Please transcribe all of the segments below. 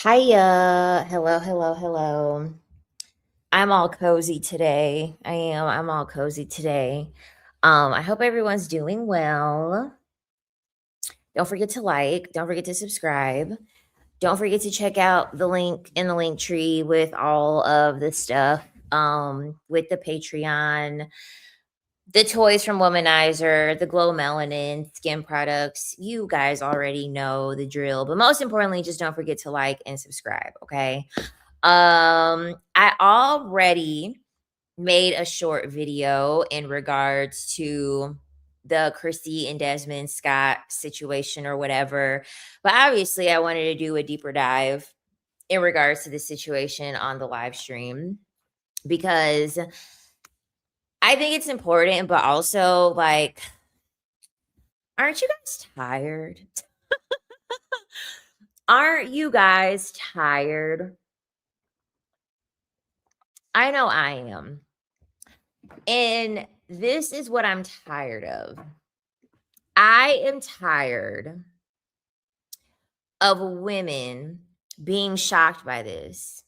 Hiya. Hello, hello, hello. I'm all cozy today. I am. I'm all cozy today. I hope everyone's doing well. Don't forget to like, don't forget to subscribe. Don't forget to check out the link in the link tree with all of the stuff. With the Patreon, the toys from Womanizer, the Glow Melanin, skin products. You guys already know the drill. But most importantly, just don't forget to like and subscribe, okay? I already made a short video in regards to the Christy and Desmond Scott situation or whatever. But obviously, I wanted to do a deeper dive in regards to the situation on the live stream because I think it's important, but also, like, aren't you guys tired? Aren't you guys tired? I know I am. And this is what I'm tired of. I am tired of women being shocked by this.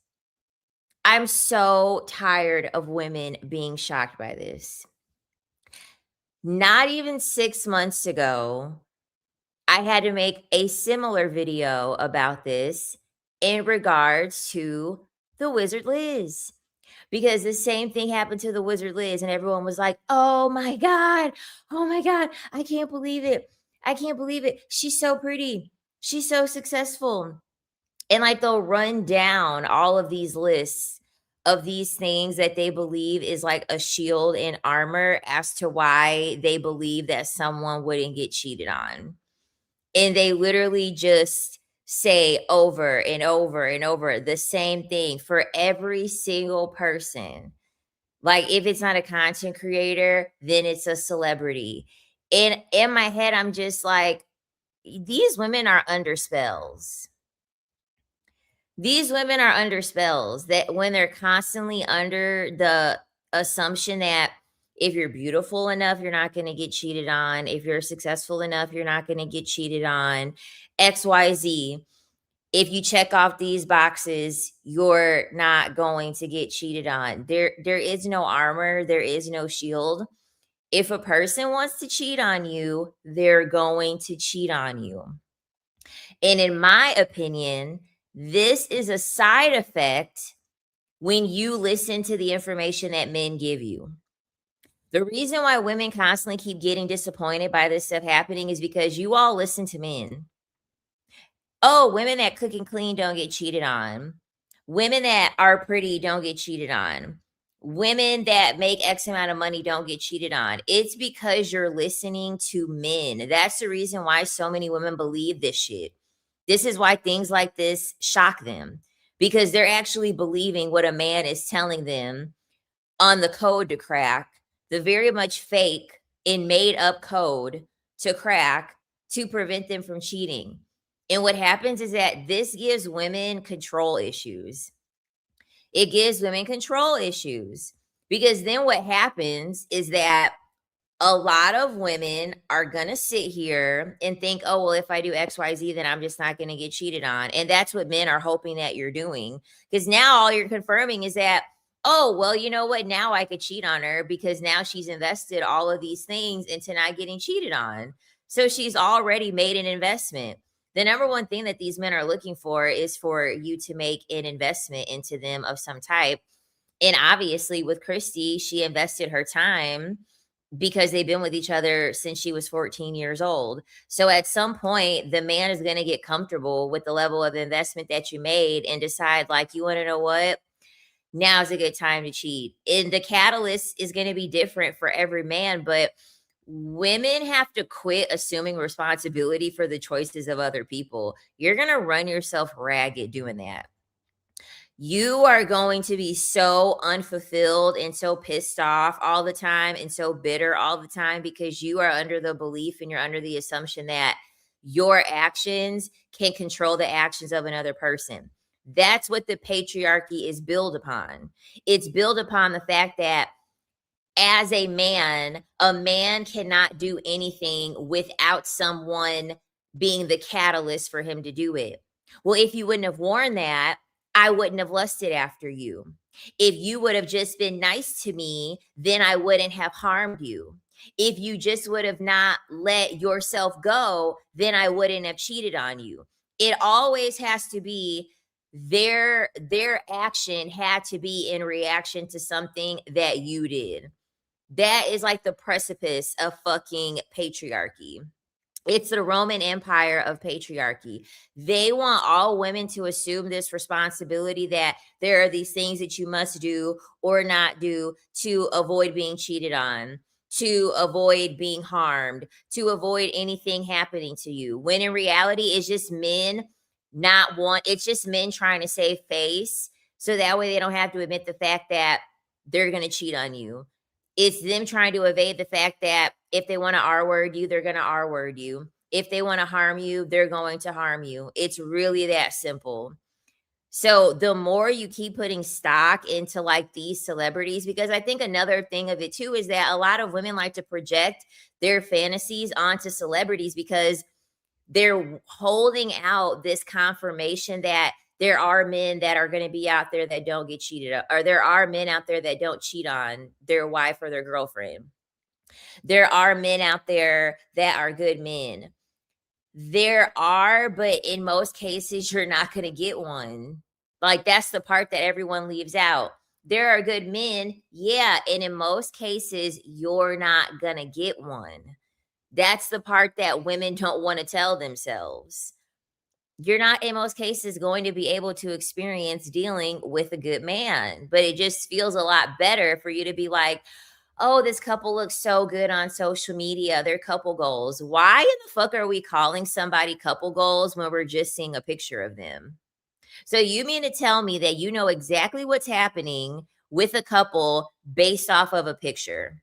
I'm so tired of women being shocked by this. Not even 6 months ago, I had to make a similar video about this in regards to the Wizard Liz. Because the same thing happened to the Wizard Liz, and everyone was like, oh my God, I can't believe it. I can't believe it. She's so pretty. She's so successful. And like they'll run down all of these lists of these things that they believe is like a shield and armor as to why they believe that someone wouldn't get cheated on. And they literally just say over and over and over the same thing for every single person. Like if it's not a content creator, then it's a celebrity. And in my head, I'm just like, these women are under spells. These women are under spells that when they're constantly under the assumption that if you're beautiful enough, you're not going to get cheated on. If you're successful enough, you're not going to get cheated on. XYZ. If you check off these boxes, you're not going to get cheated on. There is no armor, there is no shield. If a person wants to cheat on you, they're going to cheat on you. And in my opinion, this is a side effect when you listen to the information that men give you. The reason why women constantly keep getting disappointed by this stuff happening is because you all listen to men. Oh, women that cook and clean don't get cheated on. Women that are pretty don't get cheated on. Women that make X amount of money don't get cheated on. It's because you're listening to men. That's the reason why so many women believe this shit. This is why things like this shock them because they're actually believing what a man is telling them on the code to crack, the very much fake and made up code to crack to prevent them from cheating. And what happens is that this gives women control issues. It gives women control issues because then what happens is that a lot of women are going to sit here and think, oh, well, if I do XYZ, then I'm just not going to get cheated on. And that's what men are hoping that you're doing. Because now all you're confirming is that, oh, well, you know what? Now I could cheat on her because now she's invested all of these things into not getting cheated on. So she's already made an investment. The number one thing that these men are looking for is for you to make an investment into them of some type. And obviously, with Christy, she invested her time because they've been with each other since she was 14 years old. So at some point, the man is going to get comfortable with the level of investment that you made and decide, like, you want to know what? Now's a good time to cheat. And the catalyst is going to be different for every man, but women have to quit assuming responsibility for the choices of other people. You're going to run yourself ragged doing that. You are going to be so unfulfilled and so pissed off all the time and so bitter all the time because you are under the belief and you're under the assumption that your actions can control the actions of another person. That's what the patriarchy is built upon. It's built upon the fact that as a man cannot do anything without someone being the catalyst for him to do it. Well, if you wouldn't have worn that, I wouldn't have lusted after you. If you would have just been nice to me, then I wouldn't have harmed you. If you just would have not let yourself go, then I wouldn't have cheated on you. It always has to be their action had to be in reaction to something that you did. That is like the precipice of fucking patriarchy. It's the Roman Empire of patriarchy. They want all women to assume this responsibility that there are these things that you must do or not do to avoid being cheated on, to avoid being harmed, to avoid anything happening to you. When in reality, it's just men not want, it's just men trying to save face. So that way they don't have to admit the fact that they're going to cheat on you. It's them trying to evade the fact that if they want to R word you, they're going to R word you. If they want to harm you, they're going to harm you. It's really that simple. So the more you keep putting stock into like these celebrities, because I think another thing of it too is that a lot of women like to project their fantasies onto celebrities because they're holding out this confirmation that there are men that are going to be out there that don't get cheated on, or there are men out there that don't cheat on their wife or their girlfriend. There are men out there that are good men. There are, but in most cases, you're not going to get one. Like, that's the part that everyone leaves out. There are good men, yeah, and in most cases, you're not going to get one. That's the part that women don't want to tell themselves. You're not, in most cases, going to be able to experience dealing with a good man, but it just feels a lot better for you to be like, oh, this couple looks so good on social media. They're couple goals. Why in the fuck are we calling somebody couple goals when we're just seeing a picture of them? So you mean to tell me that you know exactly what's happening with a couple based off of a picture?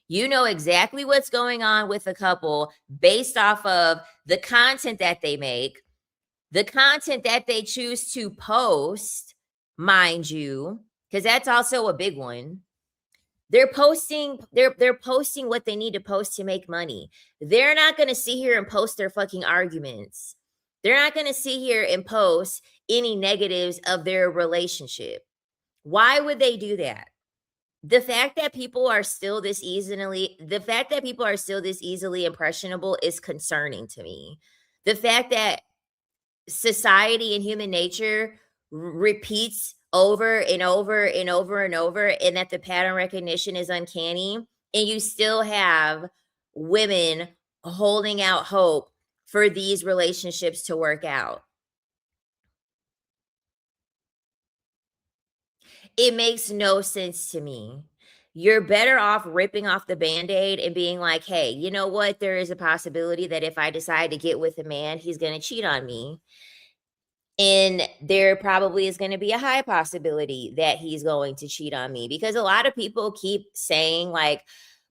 You know exactly what's going on with a couple based off of the content that they make, the content that they choose to post, mind you, because that's also a big one. They're posting what they need to post to make money. They're not going to sit here and post their fucking arguments. They're not going to sit here and post any negatives of their relationship. Why would they do that? The fact that people are still this easily impressionable is concerning to me. The fact that society and human nature repeats over and over and over and over, and that the pattern recognition is uncanny, and you still have women holding out hope for these relationships to work out. It makes no sense to me. You're better off ripping off the Band-Aid and being like, hey, you know what? There is a possibility that if I decide to get with a man, he's going to cheat on me. And there probably is going to be a high possibility that he's going to cheat on me, because a lot of people keep saying like,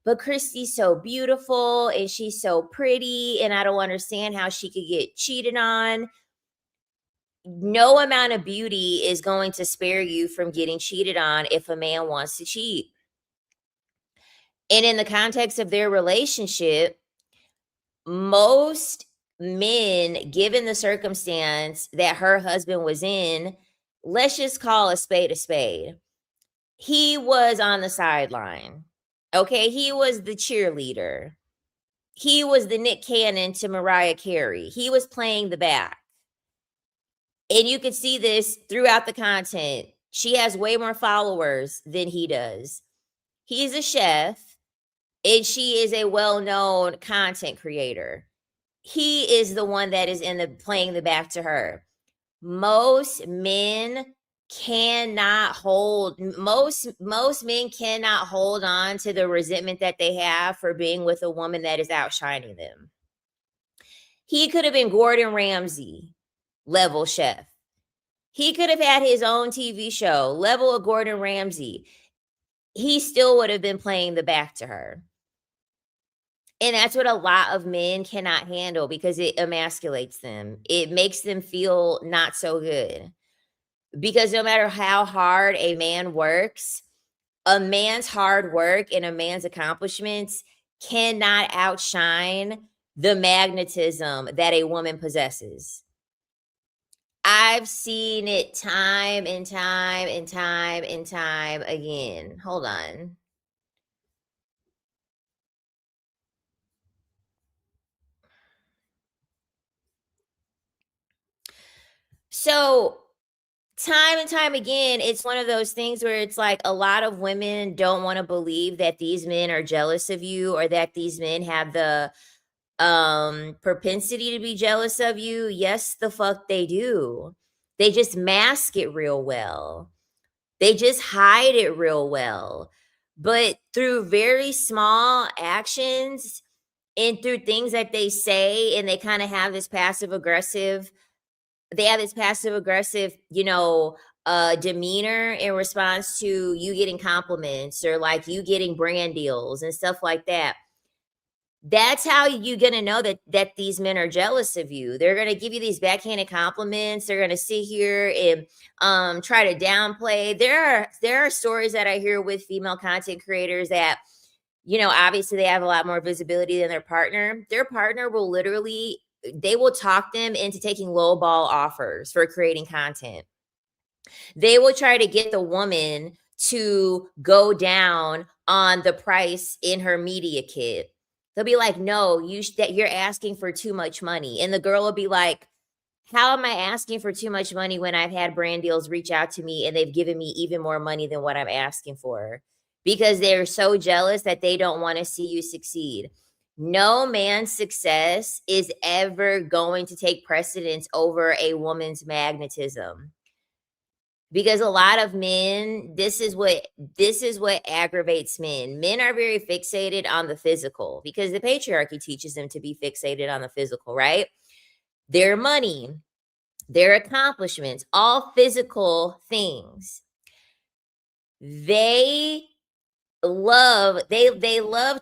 but Christy's so beautiful and she's so pretty and I don't understand how she could get cheated on. No amount of beauty is going to spare you from getting cheated on if a man wants to cheat. And in the context of their relationship, most men, given the circumstance that her husband was in, let's just call a spade a spade. He was on the sideline. Okay, he was the cheerleader. He was the Nick Cannon to Mariah Carey. He was playing the back. And you can see this throughout the content. She has way more followers than he does. He's a chef and she is a well-known content creator. He is the one that is in the playing the back to her. Most men cannot hold most men cannot hold on to the resentment that they have for being with a woman that is outshining them. He could have been Gordon Ramsay level chef. He could have had his own TV show, level of Gordon Ramsay. He still would have been playing the back to her. And that's what a lot of men cannot handle, because it emasculates them. It makes them feel not so good. Because no matter how hard a man works, a man's hard work and a man's accomplishments cannot outshine the magnetism that a woman possesses. I've seen it time and time and time and time again. Hold on. So, time and time again, it's one of those things where it's like a lot of women don't wanna believe that these men are jealous of you or that these men have the propensity to be jealous of you. Yes, the fuck they do. They just mask it real well. They just hide it real well. But through very small actions and through things that they say, and they kind of have this passive aggressive, they have this passive aggressive, demeanor in response to you getting compliments or like you getting brand deals and stuff like that. That's how you're gonna know that these men are jealous of you. They're gonna give you these backhanded compliments. They're gonna sit here and try to downplay. There are stories that I hear with female content creators that, obviously they have a lot more visibility than their partner. Their partner will literally they will talk them into taking lowball offers for creating content. They will try to get the woman to go down on the price in her media kit. They'll be like, "No, that you're asking for too much money." And the girl will be like, "How am I asking for too much money when I've had brand deals reach out to me and they've given me even more money than what I'm asking for?" Because they're so jealous that they don't want to see you succeed. No man's success is ever going to take precedence over a woman's magnetism. Because a lot of men, this is what aggravates men. Men are very fixated on the physical because the patriarchy teaches them to be fixated on the physical, right? Their money, their accomplishments, all physical things. They love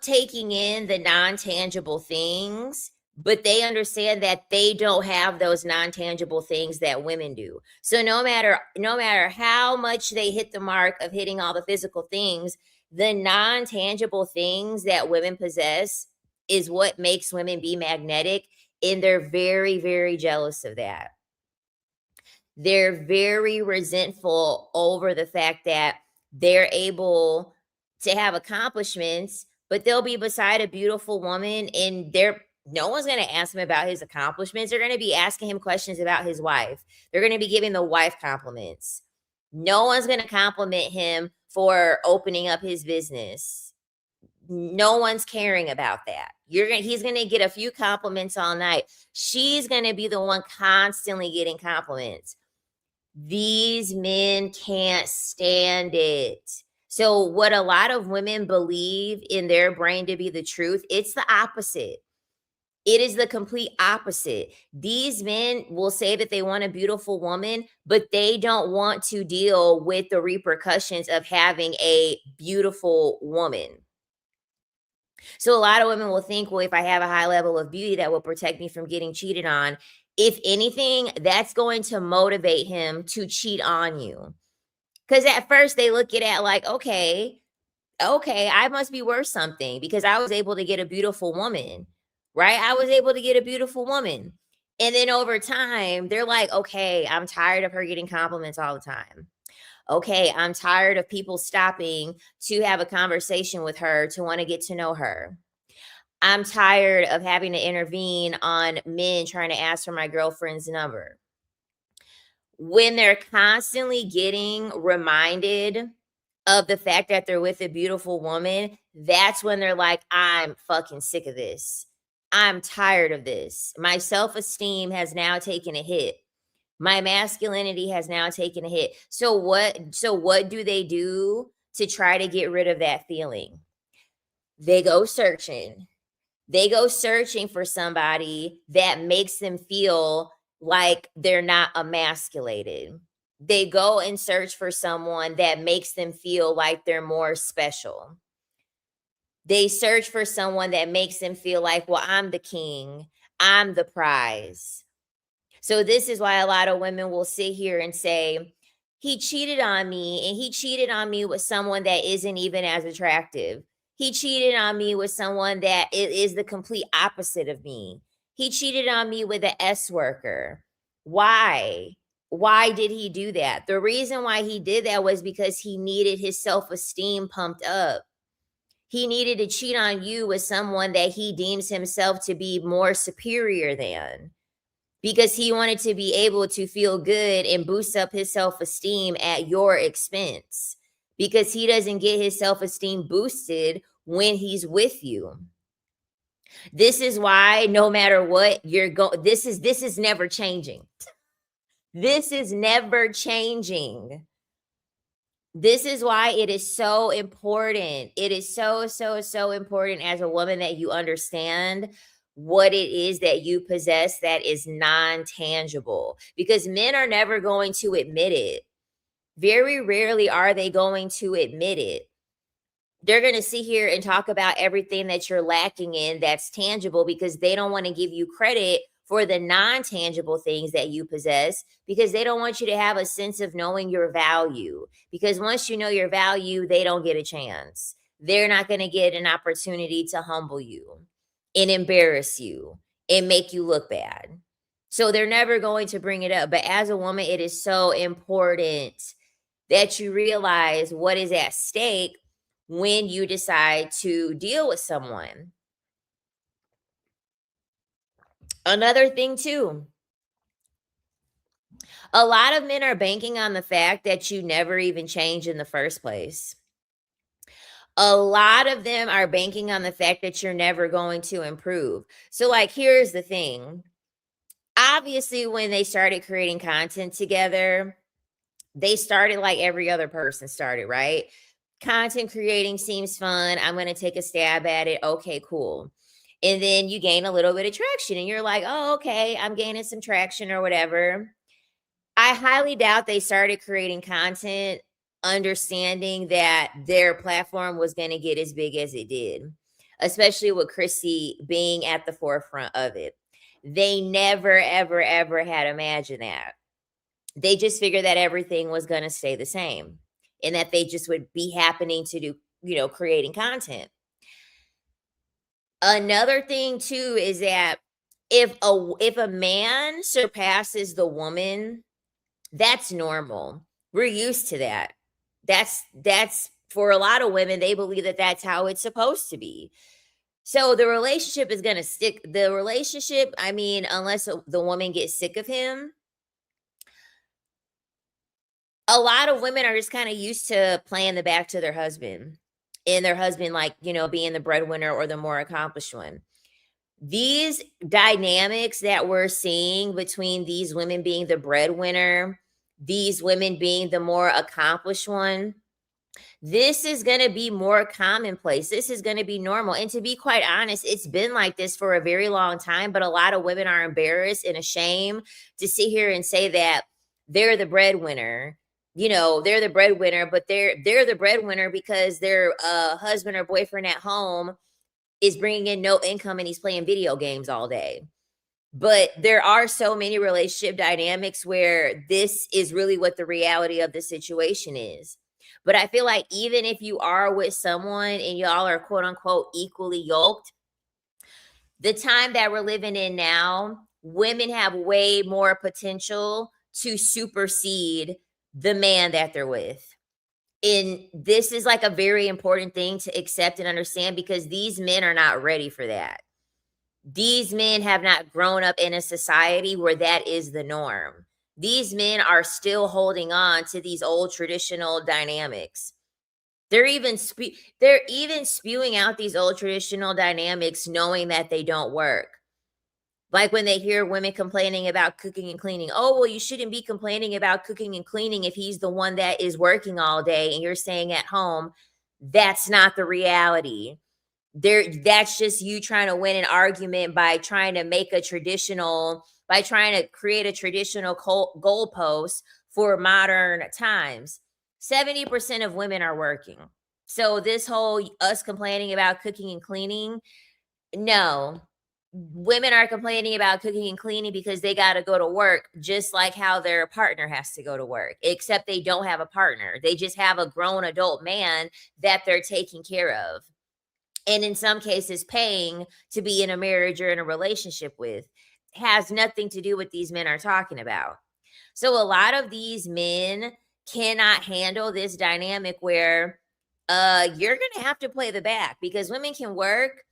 taking in the non-tangible things, but they understand that they don't have those non-tangible things that women do. So no matter how much they hit the mark of hitting all the physical things, the non-tangible things that women possess is what makes women be magnetic, and they're very very jealous of that. They're very resentful over the fact that they're able to have accomplishments, but they'll be beside a beautiful woman and no one's going to ask him about his accomplishments. They're going to be asking him questions about his wife. They're going to be giving the wife compliments. No one's going to compliment him for opening up his business. No one's caring about that. He's going to get a few compliments all night. She's going to be the one constantly getting compliments. These men can't stand it. So what a lot of women believe in their brain to be the truth, it's the opposite. It is the complete opposite. These men will say that they want a beautiful woman, but they don't want to deal with the repercussions of having a beautiful woman. So a lot of women will think, well, if I have a high level of beauty, that will protect me from getting cheated on. If anything, that's going to motivate him to cheat on you. Because at first they look at it like, okay, I must be worth something because I was able to get a beautiful woman, right? I was able to get a beautiful woman. And then over time, they're like, okay, I'm tired of her getting compliments all the time. Okay, I'm tired of people stopping to have a conversation with her to want to get to know her. I'm tired of having to intervene on men trying to ask for my girlfriend's number. When they're constantly getting reminded of the fact that they're with a beautiful woman, that's when they're like, I'm fucking sick of this. I'm tired of this. My self esteem has now taken a hit. My masculinity has now taken a hit. So what do they do to try to get rid of that feeling? They go searching. They go searching for somebody that makes them feel like they're not emasculated. They go and search for someone that makes them feel like they're more special. They search for someone that makes them feel like, well, I'm the king, I'm the prize. So this is why a lot of women will sit here and say, he cheated on me and he cheated on me with someone that isn't even as attractive. He cheated on me with someone that is the complete opposite of me. He cheated on me with an S worker. Why? Why did he do that? The reason why he did that was because he needed his self-esteem pumped up. He needed to cheat on you with someone that he deems himself to be more superior than, because he wanted to be able to feel good and boost up his self-esteem at your expense, because he doesn't get his self-esteem boosted when he's with you. This is why no matter what you're going, this is never changing. This is never changing. This is why it is so important. It is so, so, so important as a woman that you understand what it is that you possess that is non-tangible, because men are never going to admit it. Very rarely are they going to admit it. They're going to sit here and talk about everything that you're lacking in that's tangible, because they don't want to give you credit for the non-tangible things that you possess, because they don't want you to have a sense of knowing your value. Because once you know your value, they don't get a chance. They're not going to get an opportunity to humble you and embarrass you and make you look bad. So they're never going to bring it up. But as a woman, it is so important that you realize what is at stake when you decide to deal with someone. Another thing too, a lot of men are banking on the fact that you never even change in the first place. A lot of them are banking on the fact that you're never going to improve. So, like, here's the thing. Obviously, when they started creating content together, they started like every other person started, right? Content creating seems fun. I'm going to take a stab at it. Okay, cool. And then you gain a little bit of traction and you're like, oh, okay, I'm gaining some traction or whatever. I highly doubt they started creating content understanding that their platform was going to get as big as it did, especially with Chrissy being at the forefront of it. They never, ever, ever had imagined that. They just figured that everything was going to stay the same and that they just would be happening to do, creating content. Another thing too is that if a man surpasses the woman, that's normal. We're used to that. That's for a lot of women, they believe that that's how it's supposed to be. So the relationship is going to stick. The relationship, I mean, unless the woman gets sick of him, a lot of women are just kind of used to playing the back to their husband, and their husband, like, being the breadwinner or the more accomplished one. These dynamics that we're seeing between these women being the breadwinner, these women being the more accomplished one, this is going to be more commonplace. This is going to be normal. And to be quite honest, it's been like this for a very long time, but a lot of women are embarrassed and ashamed to sit here and say that they're the breadwinner. They're the breadwinner, but they're the breadwinner because their husband or boyfriend at home is bringing in no income and he's playing video games all day. But there are so many relationship dynamics where this is really what the reality of the situation is. But I feel like even if you are with someone and y'all are quote unquote equally yoked, the time that we're living in now, women have way more potential to supersede the man that they're with. And this is like a very important thing to accept and understand, because these men are not ready for that. These men have not grown up in a society where that is the norm. These men are still holding on to these old traditional dynamics. They're even spewing out these old traditional dynamics knowing that they don't work. Like when they hear women complaining about cooking and cleaning. Oh, well, you shouldn't be complaining about cooking and cleaning if he's the one that is working all day and you're staying at home. That's not the reality. That's just you trying to win an argument by trying to create a traditional goalpost for modern times. 70% of women are working. So this whole us complaining about cooking and cleaning, no. Women are complaining about cooking and cleaning because they got to go to work, just like how their partner has to go to work, except they don't have a partner. They just have a grown adult man that they're taking care of. And in some cases, paying to be in a marriage or in a relationship with. Has nothing to do with these men are talking about. So a lot of these men cannot handle this dynamic where you're gonna have to play the back, because women can work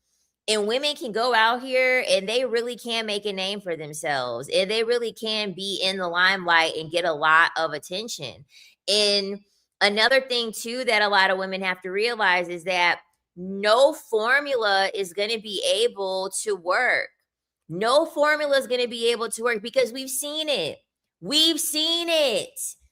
and women can go out here and they really can make a name for themselves, and they really can be in the limelight and get a lot of attention. And another thing too that a lot of women have to realize is that no formula is going to be able to work. No formula is going to be able to work, because we've seen it. We've seen it.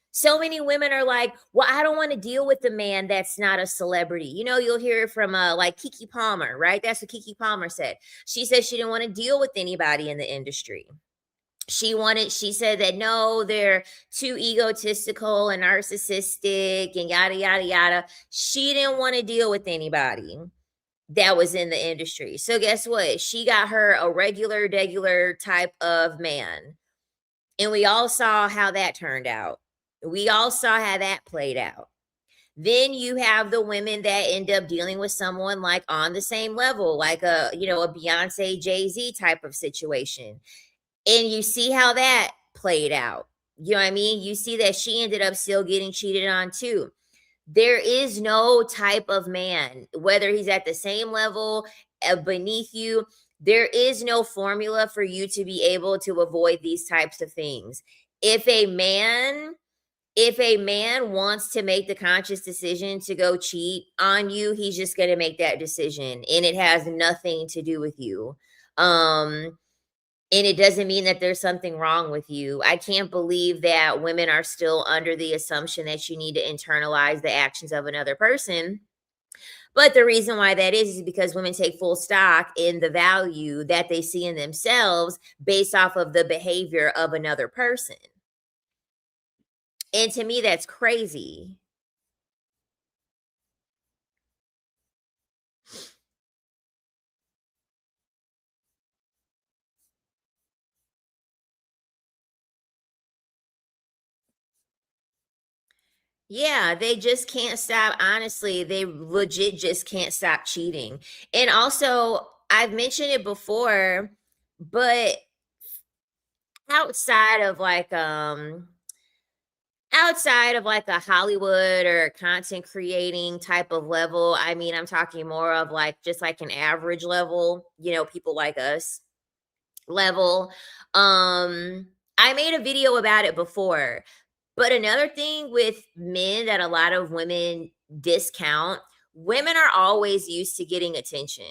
So many women are like, well, I don't want to deal with the man that's not a celebrity. You know, you'll hear it from like Keke Palmer, right? That's what Keke Palmer said. She said she didn't want to deal with anybody in the industry. She said that no, they're too egotistical and narcissistic and yada, yada, yada. She didn't want to deal with anybody that was in the industry. So guess what? She got her a regular type of man. And we all saw how that turned out. We all saw how that played out. Then you have the women that end up dealing with someone like on the same level, like a Beyonce, Jay-Z type of situation. And you see how that played out. You know what I mean? You see that she ended up still getting cheated on too. There is no type of man, whether he's at the same level, beneath you, there is no formula for you to be able to avoid these types of things. If a man wants to make the conscious decision to go cheat on you, he's just going to make that decision, and it has nothing to do with you. And it doesn't mean that there's something wrong with you. I can't believe that women are still under the assumption that you need to internalize the actions of another person. But the reason why that is because women take full stock in the value that they see in themselves based off of the behavior of another person. And to me, that's crazy. Yeah, they just can't stop. Honestly, they legit just can't stop cheating. And also, I've mentioned it before, but outside of like a Hollywood or content creating type of level, I mean, I'm talking more of like just like an average level, people like us level. I made a video about it before. But another thing with men that a lot of women discount, women are always used to getting attention.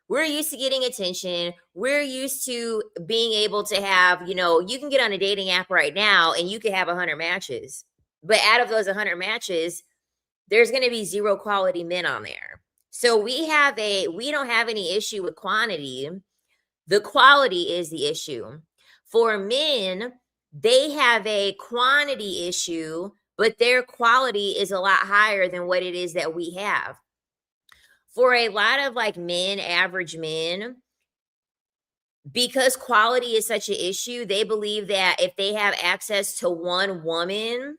We're used to getting attention. We're used to being able to have, you can get on a dating app right now and you can have 100 matches. But out of those 100 matches, there's going to be 0 quality men on there. So we don't have any issue with quantity. The quality is the issue. For men, they have a quantity issue, but their quality is a lot higher than what it is that we have. For a lot of like men, average men, because quality is such an issue, they believe that if they have access to one woman,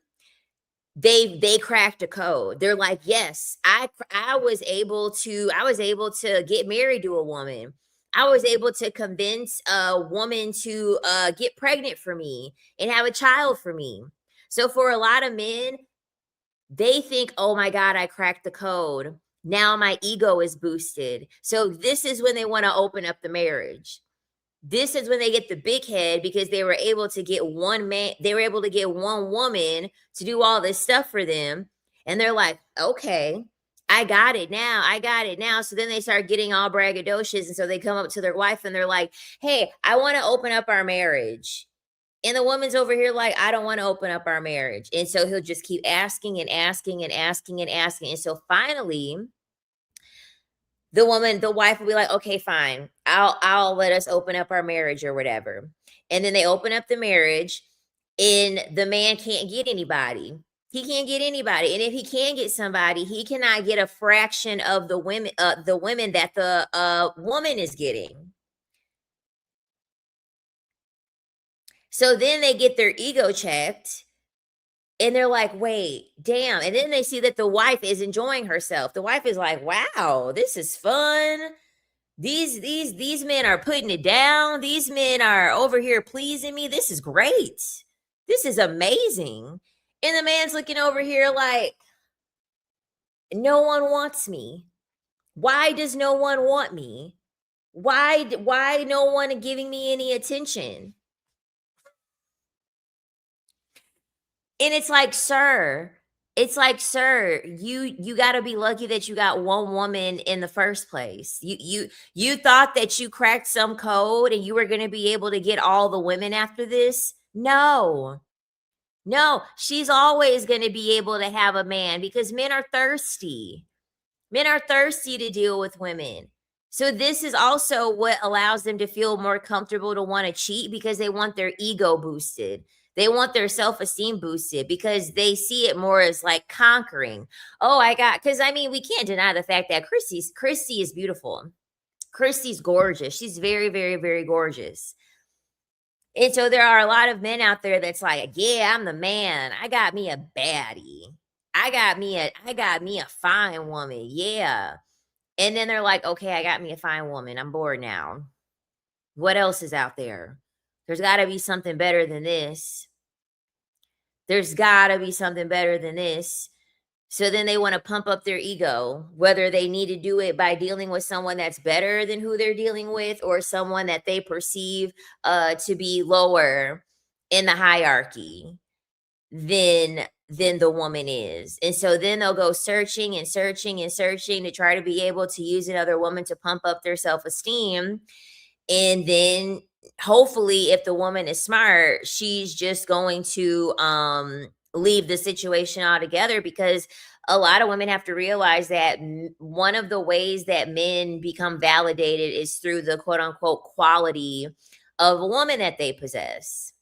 they cracked a code. They're like, yes, I was able to get married to a woman. I was able to convince a woman to get pregnant for me and have a child for me. So for a lot of men, they think, oh my God, I cracked the code. Now my ego is boosted. So this is when they want to open up the marriage. This is when they get the big head, because they were able to get one man, they were able to get one woman to do all this stuff for them. And they're like, okay, I got it now. I got it now. So then they start getting all braggadocious. And so they come up to their wife and they're like, hey, I want to open up our marriage. And the woman's over here like, I don't want to open up our marriage. And so he'll just keep asking and asking and asking and asking. And so finally, the wife will be like, okay, fine. I'll let us open up our marriage or whatever. And then they open up the marriage and the man can't get anybody. He can't get anybody. And if he can get somebody, he cannot get a fraction of the women that the woman is getting. So then they get their ego checked. And they're like, wait, damn. And then they see that the wife is enjoying herself. The wife is like, wow, this is fun. These men are putting it down. These men are over here pleasing me. This is great. This is amazing. And the man's looking over here like, no one wants me. Why does no one want me? Why no one giving me any attention? And it's like, sir, you got to be lucky that you got one woman in the first place. You thought that you cracked some code and you were going to be able to get all the women after this? No. No, she's always going to be able to have a man because men are thirsty. Men are thirsty to deal with women. So this is also what allows them to feel more comfortable to want to cheat because they want their ego boosted. They want their self-esteem boosted because they see it more as like conquering. Oh, because I mean, we can't deny the fact that Christy is beautiful. Christy's gorgeous. She's very, very, very gorgeous. And so there are a lot of men out there that's like, yeah, I'm the man. I got me a baddie. I got me a fine woman. Yeah. And then they're like, okay, I got me a fine woman. I'm bored now. What else is out there? There's got to be something better than this. There's got to be something better than this. So then they want to pump up their ego, whether they need to do it by dealing with someone that's better than who they're dealing with or someone that they perceive to be lower in the hierarchy than the woman is. And so then they'll go searching and searching and searching to try to be able to use another woman to pump up their self-esteem. And then hopefully if the woman is smart, she's just going to leave the situation altogether because a lot of women have to realize that one of the ways that men become validated is through the quote unquote quality of a woman that they possess.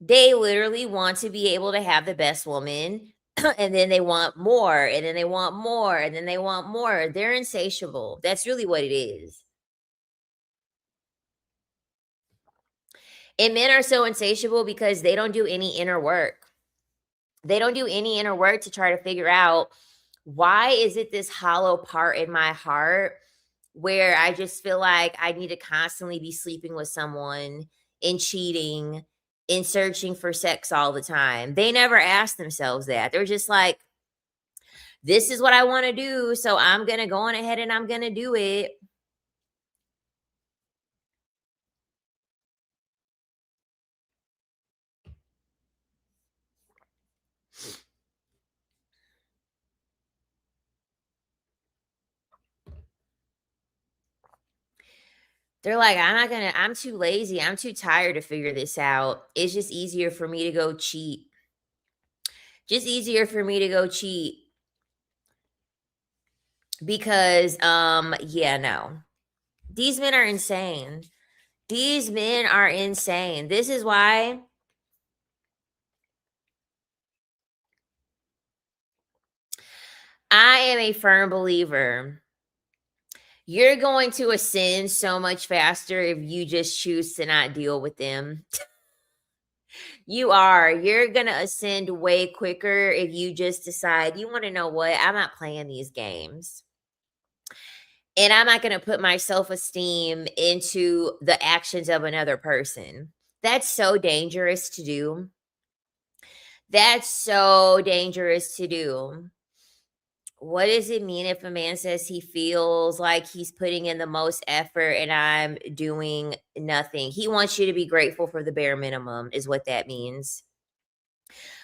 They literally want to be able to have the best woman and then they want more and then they want more and then they want more. They're insatiable. That's really what it is. And men are so insatiable because they don't do any inner work. They don't do any inner work to try to figure out why is it this hollow part in my heart where I just feel like I need to constantly be sleeping with someone and cheating and searching for sex all the time. They never ask themselves that. They're just like, this is what I want to do. So I'm going to go on ahead and I'm going to do it. They're like, I'm too lazy. I'm too tired to figure this out. It's just easier for me to go cheat. Just easier for me to go cheat. Because, yeah, no. These men are insane. These men are insane. This is why I am a firm believer. You're going to ascend so much faster if you just choose to not deal with them. You are. You're going to ascend way quicker if you just decide, you want to know what? I'm not playing these games. And I'm not going to put my self-esteem into the actions of another person. That's so dangerous to do. That's so dangerous to do. What does it mean if a man says he feels like he's putting in the most effort and I'm doing nothing? He wants you to be grateful for the bare minimum, is what that means.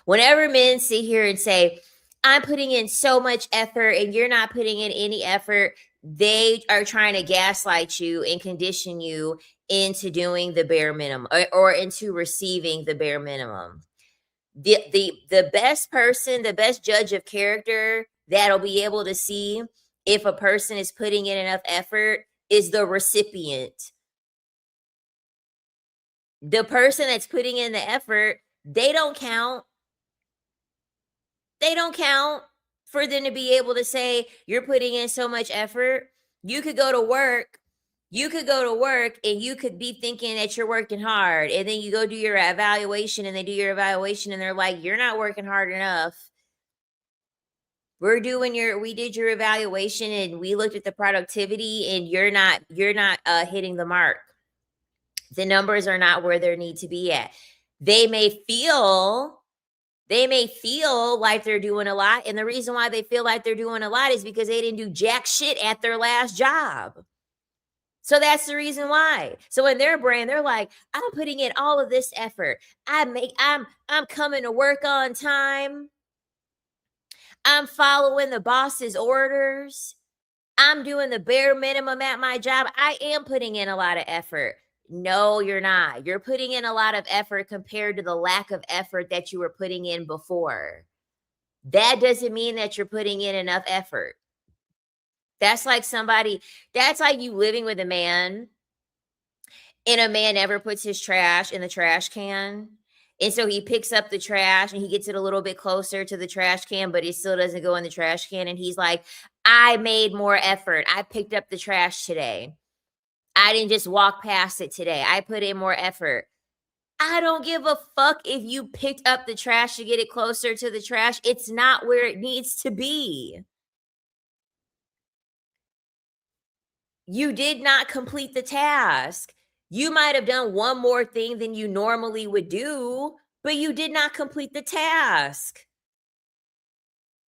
Whenever men sit here and say, I'm putting in so much effort and you're not putting in any effort, they are trying to gaslight you and condition you into doing the bare minimum or into receiving the bare minimum. The best person, the best judge of character that'll be able to see if a person is putting in enough effort is the recipient. The person that's putting in the effort, they don't count. They don't count for them to be able to say you're putting in so much effort. You could go to work. You could go to work and you could be thinking that you're working hard. And then you go do your evaluation and they do your evaluation and they're like, you're not working hard enough. We did your evaluation and we looked at the productivity and you're not hitting the mark. The numbers are not where they need to be at. They may feel like they're doing a lot, and the reason why they feel like they're doing a lot is because they didn't do jack shit at their last job. So that's the reason why. So in their brain, they're like, I'm putting in all of this effort. I'm coming to work on time. I'm following the boss's orders. I'm doing the bare minimum at my job. I am putting in a lot of effort. No, you're not. You're putting in a lot of effort compared to the lack of effort that you were putting in before. That doesn't mean that you're putting in enough effort. That's like you living with a man, and a man never puts his trash in the trash can. And so he picks up the trash and he gets it a little bit closer to the trash can, but it still doesn't go in the trash can. And he's like, I made more effort. I picked up the trash today. I didn't just walk past it today. I put in more effort. I don't give a fuck if you picked up the trash to get it closer to the trash. It's not where it needs to be. You did not complete the task. You might have done one more thing than you normally would do, but you did not complete the task.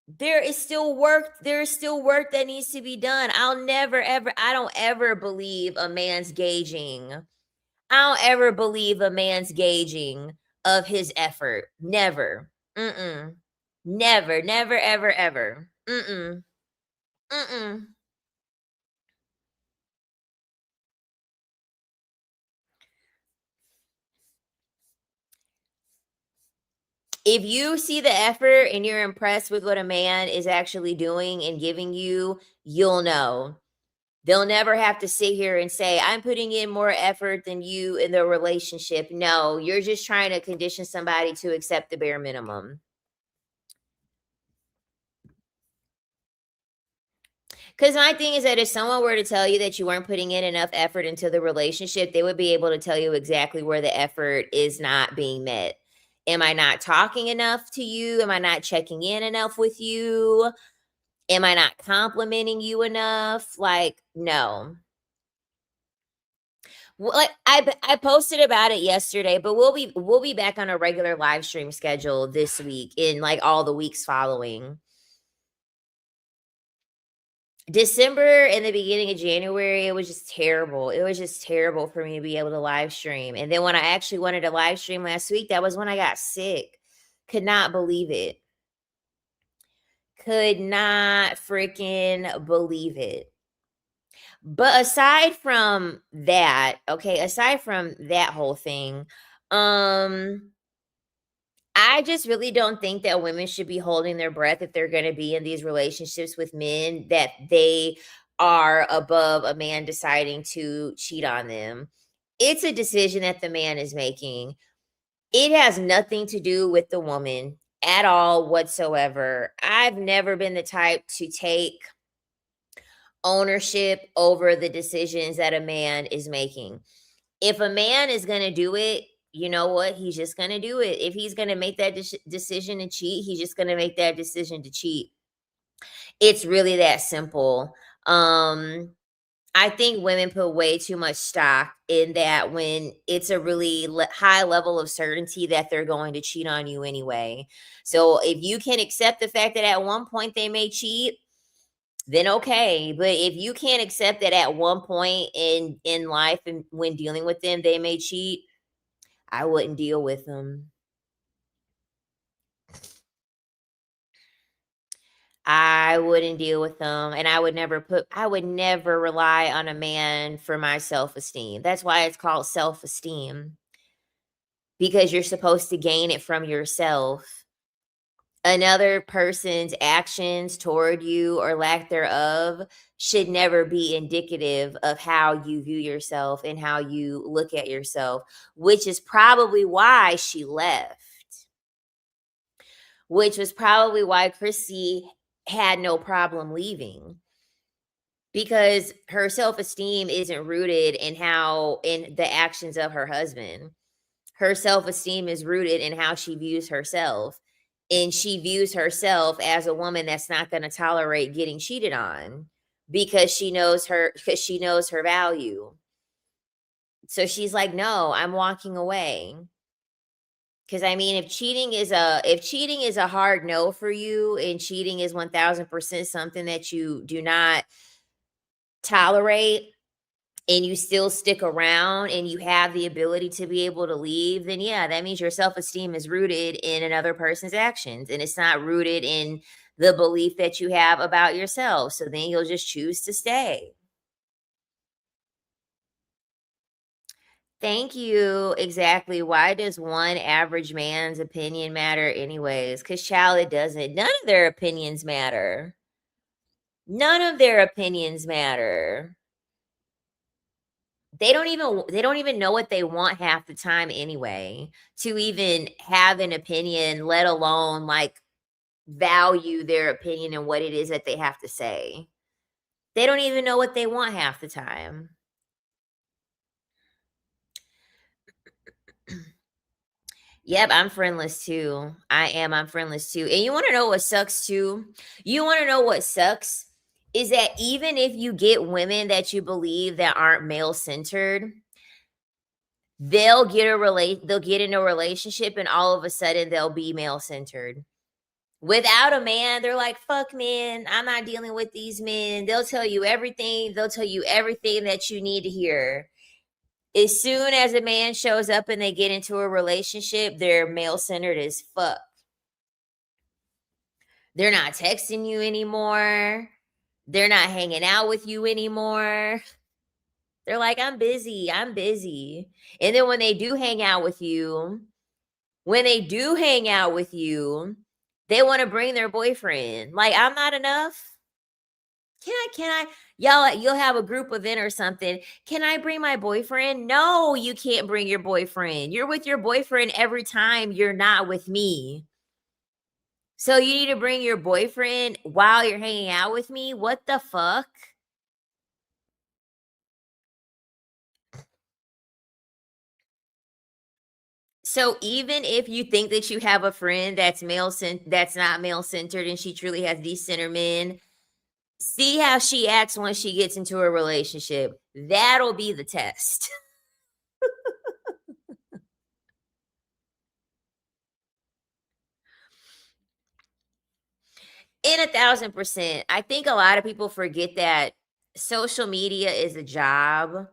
There is still work that needs to be done. I don't ever believe a man's gauging. I don't ever believe a man's gauging of his effort. Never. Mm-mm. Never, never, ever, ever. Mm-mm. Mm-mm. If you see the effort and you're impressed with what a man is actually doing and giving you, you'll know. They'll never have to sit here and say, I'm putting in more effort than you in the relationship. No, you're just trying to condition somebody to accept the bare minimum. Because my thing is that if someone were to tell you that you weren't putting in enough effort into the relationship, they would be able to tell you exactly where the effort is not being met. Am I not talking enough to you? Am I not checking in enough with you? Am I not complimenting you enough? Like, no. Well, like I posted about it yesterday, but we'll be back on a regular live stream schedule this week in like all the weeks following. December and the beginning of January, it was just terrible. It was just terrible for me to be able to live stream. And then when I actually wanted to live stream last week, that was when I got sick. Could not believe it. Could not freaking believe it. But aside from that, okay, aside from that whole thing, I just really don't think that women should be holding their breath if they're going to be in these relationships with men that they are above a man deciding to cheat on them. It's a decision that the man is making. It has nothing to do with the woman at all whatsoever. I've never been the type to take ownership over the decisions that a man is making. If a man is going to do it, you know what? He's just going to do it. If he's going to make that decision to cheat, he's just going to make that decision to cheat. It's really that simple. I think women put way too much stock in that when it's a really high level of certainty that they're going to cheat on you anyway. So if you can accept the fact that at one point they may cheat, then okay. But if you can't accept that at one point in life and when dealing with them they may cheat, I wouldn't deal with them. I wouldn't deal with them, and I would never rely on a man for my self-esteem. That's why it's called self-esteem, because you're supposed to gain it from yourself. Another person's actions toward you or lack thereof should never be indicative of how you view yourself and how you look at yourself, which is probably why she left. Which was probably why Chrissy had no problem leaving, because her self-esteem isn't rooted in the actions of her husband. Her self-esteem is rooted in how she views herself, and she views herself as a woman that's not going to tolerate getting cheated on because she knows her value. So she's like, "No, I'm walking away." Because I mean, if cheating is a hard no for you, and cheating is 1000% something that you do not tolerate, and you still stick around and you have the ability to be able to leave, then yeah, that means your self-esteem is rooted in another person's actions, and it's not rooted in the belief that you have about yourself. So then you'll just choose to stay. Thank you. Exactly. Why does one average man's opinion matter anyways? Because, child, it doesn't. None of their opinions matter. None of their opinions matter. They don't even know what they want half the time anyway, to even have an opinion, let alone like value their opinion and what it is that they have to say. They don't even know what they want half the time. Yep, I'm friendless too. I am. I'm friendless too. And you want to know what sucks too? You want to know what sucks is that even if you get women that you believe that aren't male centered, they'll get in a relationship and all of a sudden they'll be male centered. Without a man, they're like, "Fuck men, I'm not dealing with these men." They'll tell you everything. They'll tell you everything that you need to hear. As soon as a man shows up and they get into a relationship, they're male centered as fuck. They're not texting you anymore. They're not hanging out with you anymore. They're like, "I'm busy. I'm busy." And then when they do hang out with you, they want to bring their boyfriend. Like, I'm not enough. Can I you'll have a group event or something. "Can I bring my boyfriend?" No, you can't bring your boyfriend. You're with your boyfriend every time you're not with me. So you need to bring your boyfriend while you're hanging out with me? What the fuck? So even if you think that you have a friend that's not male centered and she truly has decenter men, see how she acts when she gets into a relationship. That'll be the test. In 1000%. I think a lot of people forget that social media is a job.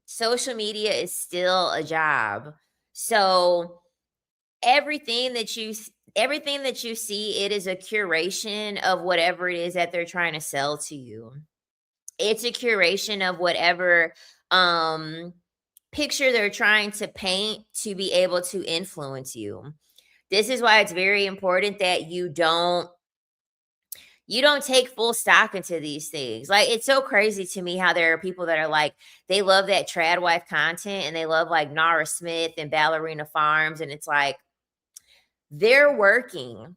Social media is still a job. So everything that you see, it is a curation of whatever it is that they're trying to sell to you. It's a curation of whatever um picture they're trying to paint to be able to influence you. This is why it's very important that you don't take full stock into these things. Like, it's so crazy to me how there are people that are like, they love that trad wife content and they love like Nara Smith and Ballerina Farms. And it's like, they're working.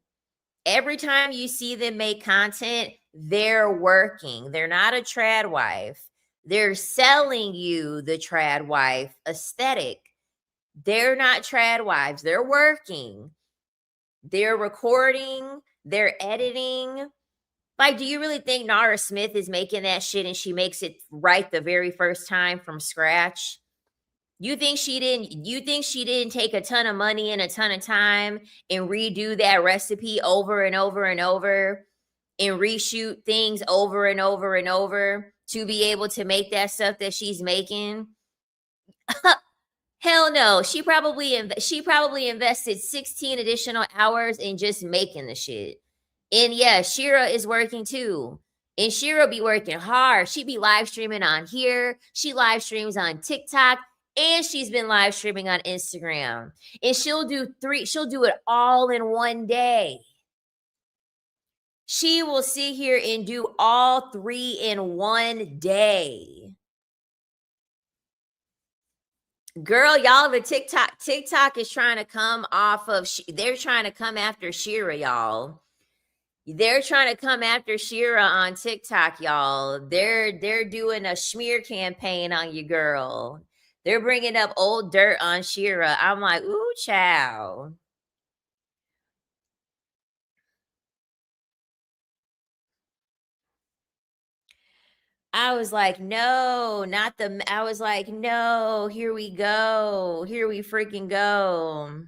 Every time you see them make content, they're working. They're not a trad wife. They're selling you the trad wife aesthetic. They're not trad wives. They're working. They're recording. They're editing. Like, do you really think Nara Smith is making that shit and she makes it right the very first time from scratch? You think she didn't take a ton of money and a ton of time and redo that recipe over and over and over and reshoot things over and over and over to be able to make that stuff that she's making? Hell no. She probably invested 16 additional hours in just making the shit. And yeah, Shira is working too. And Shira be working hard. She be live streaming on here. She live streams on TikTok. And she's been live streaming on Instagram. And she'll do it all in one day. She will sit here and do all three in one day. Girl, y'all, the TikTok is trying to come off of they're trying to come after Shira, y'all. They're trying to come after Shira on TikTok, y'all. They're doing a smear campaign on you, girl. They're bringing up old dirt on Shira. I'm like, ooh, child. I was like, "No, not the m" I was like, "No, here we go. Here we freaking go."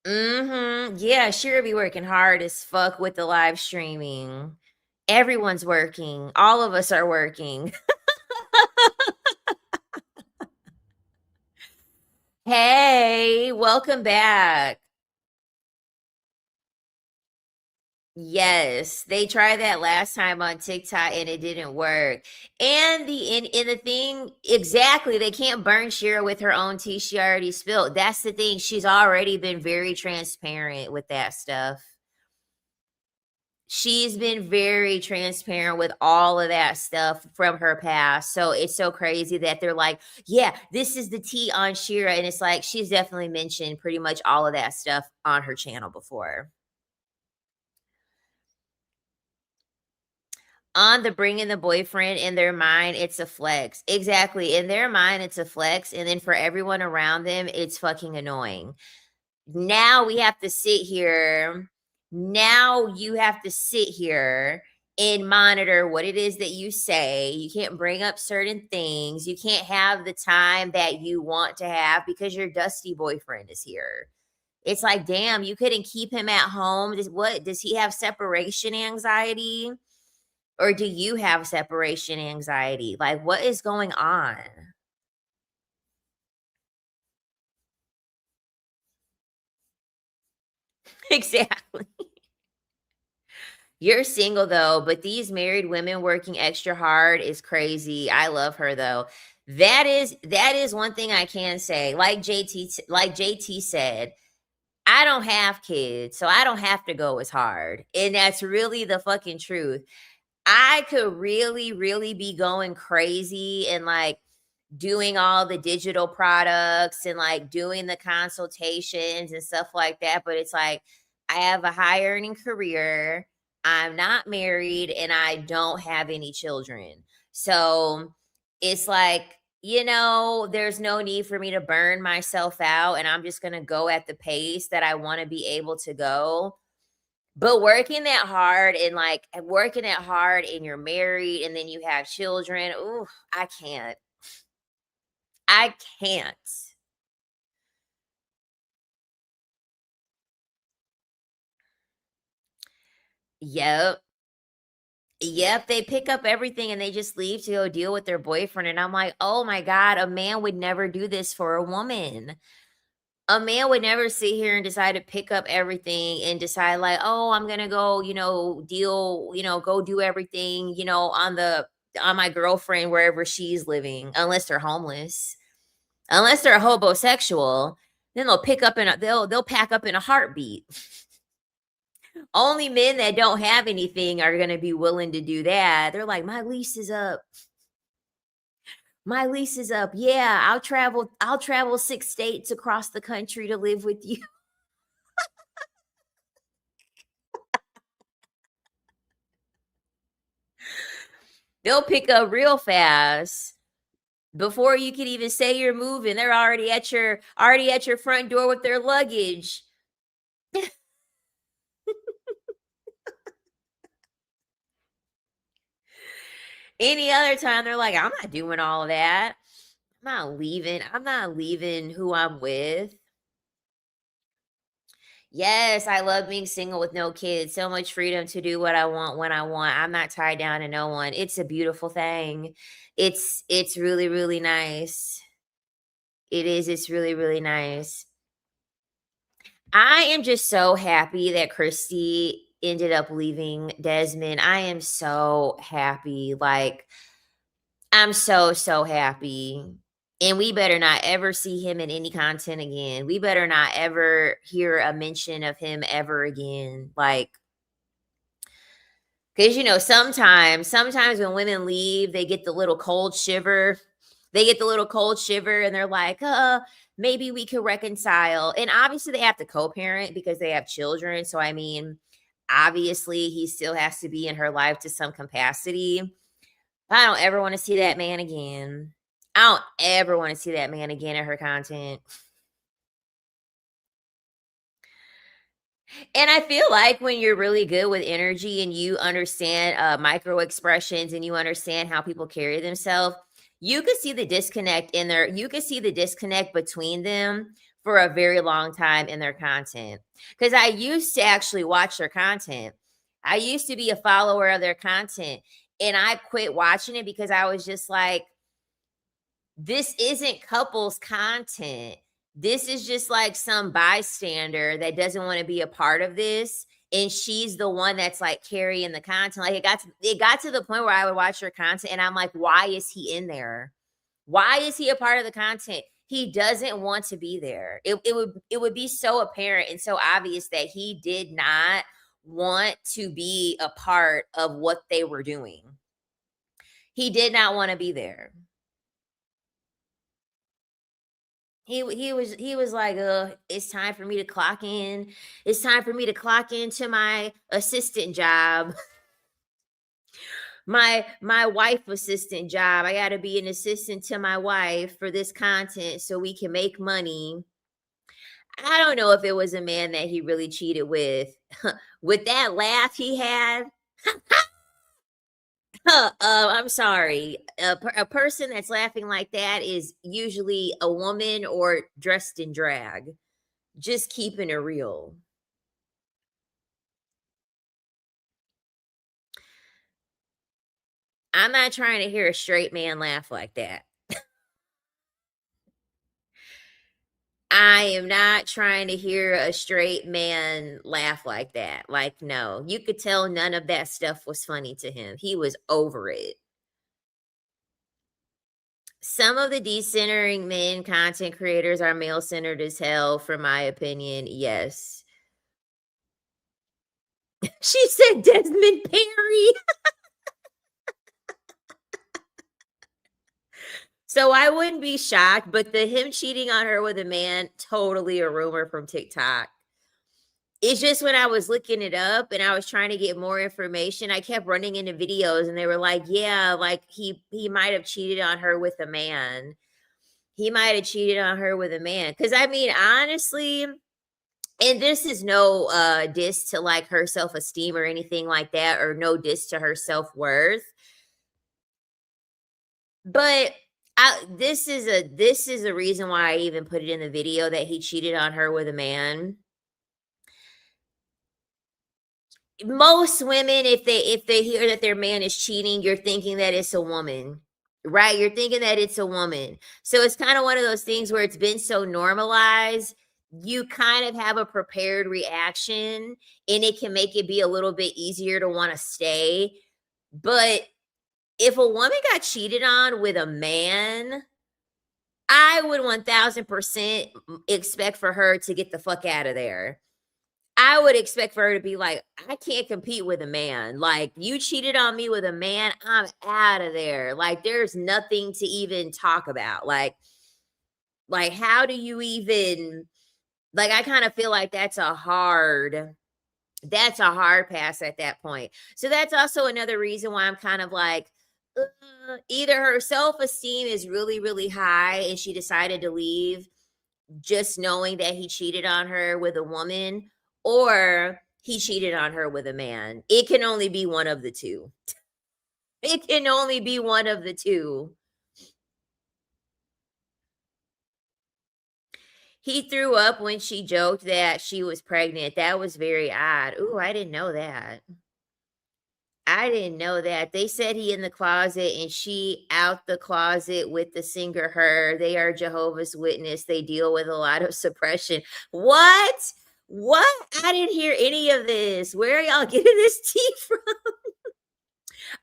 Mhm. Yeah, sure be working hard as fuck with the live streaming. Everyone's working. All of us are working. Hey, welcome back. Yes, they tried that last time on TikTok and it didn't work. And the thing exactly, they can't burn Shira with her own tea she already spilled. That's the thing. She's already been very transparent with that stuff. She's been very transparent with all of that stuff from her past. So it's so crazy that they're like, yeah, this is the tea on Shira. And it's like she's definitely mentioned pretty much all of that stuff on her channel before. On the bringing the boyfriend, in their mind, it's a flex. Exactly. In their mind, it's a flex. And then for everyone around them, it's fucking annoying. Now we have to sit here. Now you have to sit here and monitor what it is that you say. You can't bring up certain things. You can't have the time that you want to have because your dusty boyfriend is here. It's like, damn, you couldn't keep him at home. Does he have separation anxiety? Or do you have separation anxiety? Like, what is going on? Exactly. You're single though, but these married women working extra hard is crazy. I love her though. That is one thing I can say. Like JT said, I don't have kids, so I don't have to go as hard. And that's really the fucking truth. I could really, really be going crazy and like doing all the digital products and like doing the consultations and stuff like that. But it's like, I have a high earning career. I'm not married and I don't have any children. So it's like, there's no need for me to burn myself out. And I'm just going to go at the pace that I want to be able to go. But working that hard and you're married and then you have children, ooh, I can't. I can't. Yep. Yep, they pick up everything and they just leave to go deal with their boyfriend, and I'm like, "Oh my god, a man would never do this for a woman." A man would never sit here and decide to pick up everything and decide like, "Oh, I'm gonna go, go do everything, on my girlfriend wherever she's living," unless they're homeless. Unless they're homosexual, then they'll pack up in a heartbeat. Only men that don't have anything are gonna be willing to do that. They're like, "My lease is up. My lease is up. Yeah, I'll travel 6 states across the country to live with you." They'll pick up real fast. Before you can even say you're moving, they're already at your front door with their luggage. Any other time, they're like, "I'm not doing all of that. I'm not leaving who I'm with." Yes, I love being single with no kids. So much freedom to do what I want when I want. I'm not tied down to no one. It's a beautiful thing. It's really, really nice. It is. It's really, really nice. I am just so happy that Christy ended up leaving Desmond. I am so happy. Like, I'm so, so happy. And we better not ever see him in any content again. We better not ever hear a mention of him ever again. Like, because sometimes when women leave, they get the little cold shiver. They get the little cold shiver and they're like, maybe we could reconcile. And obviously they have to co-parent because they have children. So I mean, obviously he still has to be in her life to some capacity. I don't ever want to see that man again. I don't ever want to see that man again in her content. And I feel like when you're really good with energy and you understand micro expressions and you understand how people carry themselves, you could see the disconnect in their, you could see the disconnect between them for a very long time in their content. Because I used to actually watch their content, I used to be a follower of their content, and I quit watching it because I was just like, this isn't couples content. This is just like some bystander that doesn't want to be a part of this. And she's the one that's like carrying the content. Like it got to the point where I would watch her content and I'm like, why is he in there? Why is he a part of the content? He doesn't want to be there. It would be so apparent and so obvious that he did not want to be a part of what they were doing. He did not want to be there. He was like, it's time for me to clock in. It's time for me to clock into my assistant job, my wife assistant job. I got to be an assistant to my wife for this content so we can make money. I don't know if it was a man that he really cheated with. With that laugh he had, I'm sorry. A person that's laughing like that is usually a woman or dressed in drag. Just keeping it real. I'm not trying to hear a straight man laugh like that. I am not trying to hear a straight man laugh like that. Like, no, you could tell none of that stuff was funny to him. He was over it. Some of the decentering men content creators are male centered as hell, for my opinion. Yes. She said Desmond Perry. So I wouldn't be shocked, but the him cheating on her with a man, totally a rumor from TikTok. It's just when I was looking it up and I was trying to get more information, I kept running into videos and they were like, "Yeah, like he might have cheated on her with a man. He might have cheated on her with a man." Cuz I mean, honestly, and this is no diss to like her self-esteem or anything like that, or no diss to her self-worth. But this is a reason why I even put it in the video that he cheated on her with a man. Most women, if they hear that their man is cheating, you're thinking that it's a woman, right? You're thinking that it's a woman. So it's kind of one of those things where it's been so normalized, you kind of have a prepared reaction, and it can make it be a little bit easier to want to stay. But if a woman got cheated on with a man, I would 1000% expect for her to get the fuck out of there. I would expect for her to be like, "I can't compete with a man. Like, you cheated on me with a man, I'm out of there. Like, there's nothing to even talk about." Like how do you even, like, I kind of feel like that's a hard pass at that point. So that's also another reason why I'm kind of like, either her self-esteem is really, really high and she decided to leave just knowing that he cheated on her with a woman, or he cheated on her with a man. It can only be one of the two. It can only be one of the two. He threw up when she joked that she was pregnant. That was very odd. Ooh, I didn't know that. I didn't know that. They said he in the closet and she out the closet with the singer Her. They are Jehovah's Witness. They deal with a lot of suppression. What? What? I didn't hear any of this. Where are y'all getting this tea from?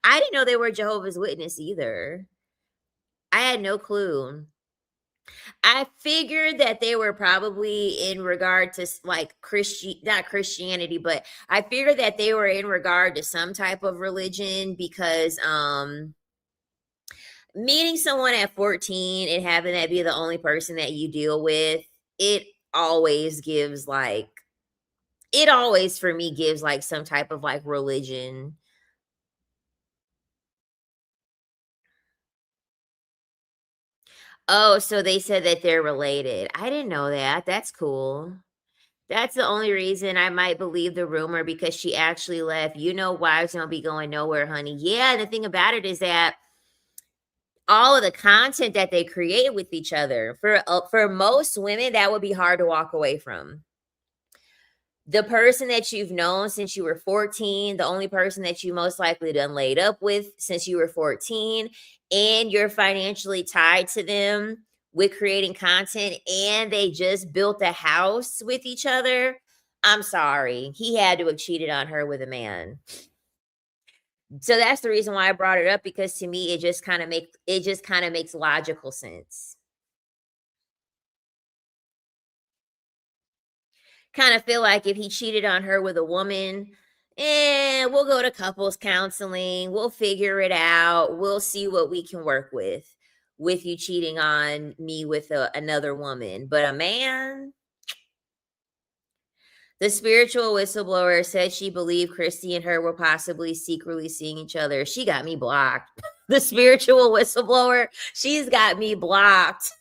I didn't know they were Jehovah's Witness either. I had no clue. I figured that they were probably in regard to like Christian, not Christianity, but I figured that they were in regard to some type of religion because meeting someone at 14 and having that be the only person that you deal with, it always gives like, it always for me gives like some type of like religion. Oh, so they said that they're related. I didn't know that. That's cool. That's the only reason I might believe the rumor because she actually left. You know, wives don't be going nowhere, honey. Yeah, and the thing about it is that all of the content that they create with each other for most women, that would be hard to walk away from. The person that you've known since you were 14, the only person that you most likely done laid up with since you were 14, and you're financially tied to them with creating content, and they just built a house with each other. I'm sorry. He had to have cheated on her with a man. So that's the reason why I brought it up because to me it just kind of makes logical sense. Kind of feel like if he cheated on her with a woman, we'll go to couples counseling. We'll figure it out. We'll see what we can work with you cheating on me with another woman. But a man, the spiritual whistleblower said she believed Christy and her were possibly secretly seeing each other. She got me blocked. The spiritual whistleblower, she's got me blocked.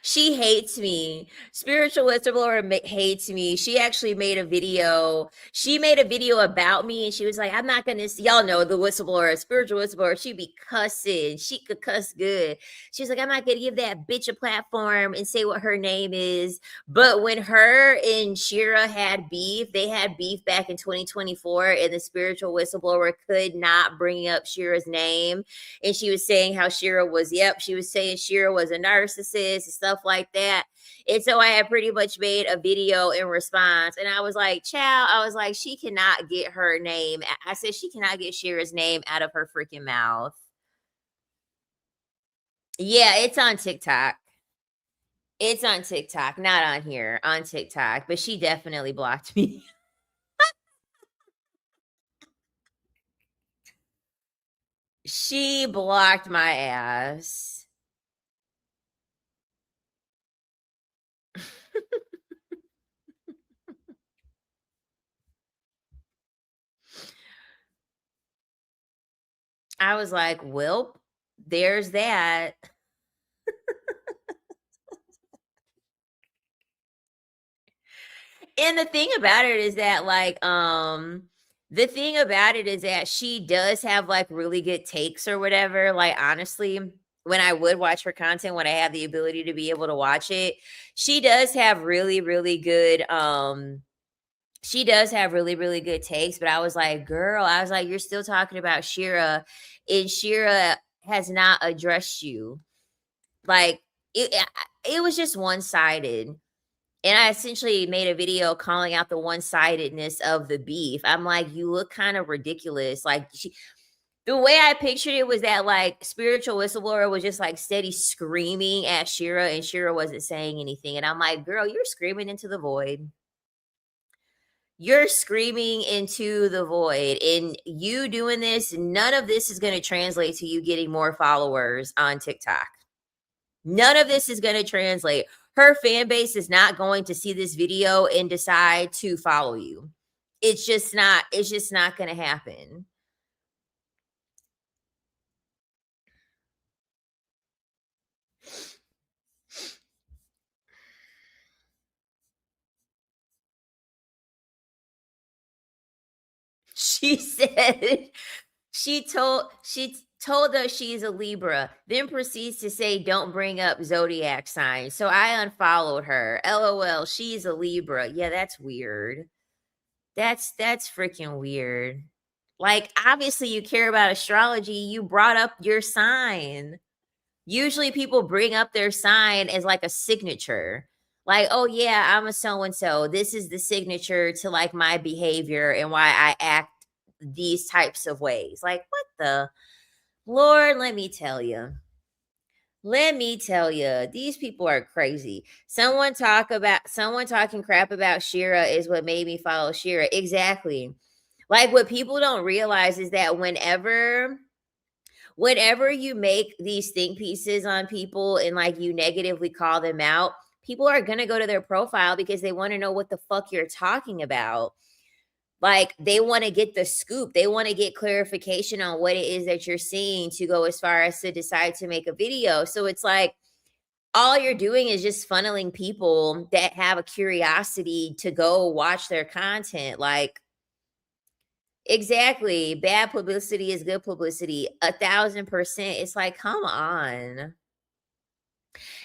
She hates me. Spiritual whistleblower hates me. She actually made a video. She made a video about me and she was like, I'm not going to, y'all know the whistleblower, spiritual whistleblower, she'd be cussing. She could cuss good. She was like, I'm not going to give that bitch a platform and say what her name is. But when her and Shira had beef, they had beef back in 2024 and the spiritual whistleblower could not bring up Shira's name. And she was saying how Shira was, she was saying Shira was a narcissist and stuff like that. And so I had pretty much made a video in response. And I was like, child, I was like, she cannot get her name. I said, she cannot get Shira's name out of her freaking mouth. Yeah, it's on TikTok. It's on TikTok, not on here, on TikTok. But she definitely blocked me. She blocked my ass. I was like, well, there's that. And the thing about it is that, like, the thing about it is that she does have, like, really good takes or whatever. Like, honestly, when I would watch her content, when I have the ability to be able to watch it, she does have really, really good, she does have really, really good takes. But I was like, girl, I was like, you're still talking about Shira, and Shira has not addressed you. Like, it was just one-sided. And I essentially made a video calling out the one-sidedness of the beef. I'm like, "You look kinda ridiculous." Like, the way I pictured it was that, like, spiritual whistleblower was just, like, steady screaming at Shira, and Shira wasn't saying anything, and I'm like, "Girl, you're screaming into the void. You're screaming into the void, and you doing this, none of this is gonna translate to you getting more followers on TikTok. None of this is gonna translate. Her fan base is not going to see this video and decide to follow you. It's just not gonna happen." She said she told us she's a Libra, then proceeds to say, "Don't bring up zodiac signs." So I unfollowed her. LOL, she's a Libra. Yeah, that's weird. That's freaking weird. Like, obviously you care about astrology. You brought up your sign. Usually people bring up their sign as like a signature. Like, "Oh yeah, I'm a so and so. This is the signature to like my behavior and why I act these types of ways." Like, what the Lord, let me tell you. Let me tell you, these people are crazy. Someone talking crap about Shira is what made me follow Shira. Exactly. Like, what people don't realize is that whenever you make these think pieces on people and like you negatively call them out, people are going to go to their profile because they want to know what the fuck you're talking about. Like, they wanna get the scoop, they wanna get clarification on what it is that you're seeing to go as far as to decide to make a video, so it's like, all you're doing is just funneling people that have a curiosity to go watch their content, like exactly, bad publicity is good publicity, 1,000%, it's like, come on.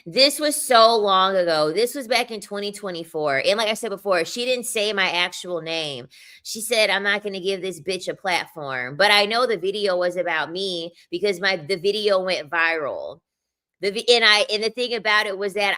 This was so long ago. This was back in 2024. And like I said before, she didn't say my actual name. She said, I'm not going to give this bitch a platform. But I know the video was about me because the video went viral. And the thing about it was that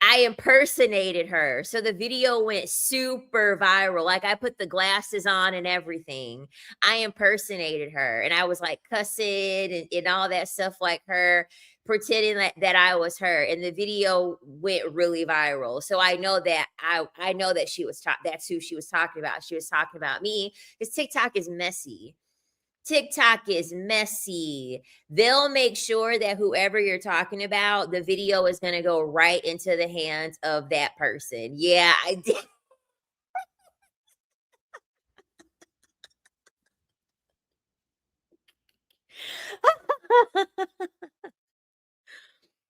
I impersonated her. So the video went super viral. Like I put the glasses on and everything. I impersonated her and I was like cussing and all that stuff like her, pretending that I was her. And the video went really viral. So I know that I know that that's who she was talking about. She was talking about me because TikTok is messy. TikTok is messy. They'll make sure that whoever you're talking about, the video is going to go right into the hands of that person. Yeah, I did.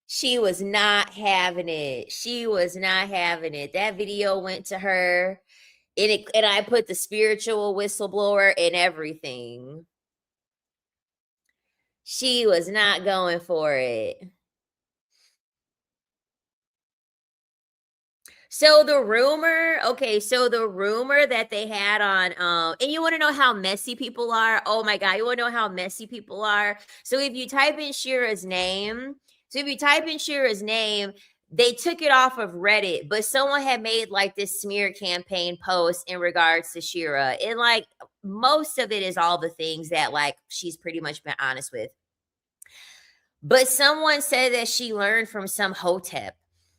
She was not having it. She was not having it. That video went to her and I put the spiritual whistleblower and everything. She was not going for it. So the rumor that they had on and you want to know how messy people are? Oh my god, you want to know how messy people are? So if you type in Shira's name, they took it off of Reddit, but someone had made like this smear campaign post in regards to Shira. And like most of it is all the things that like she's pretty much been honest with. But someone said that she learned from some hotep.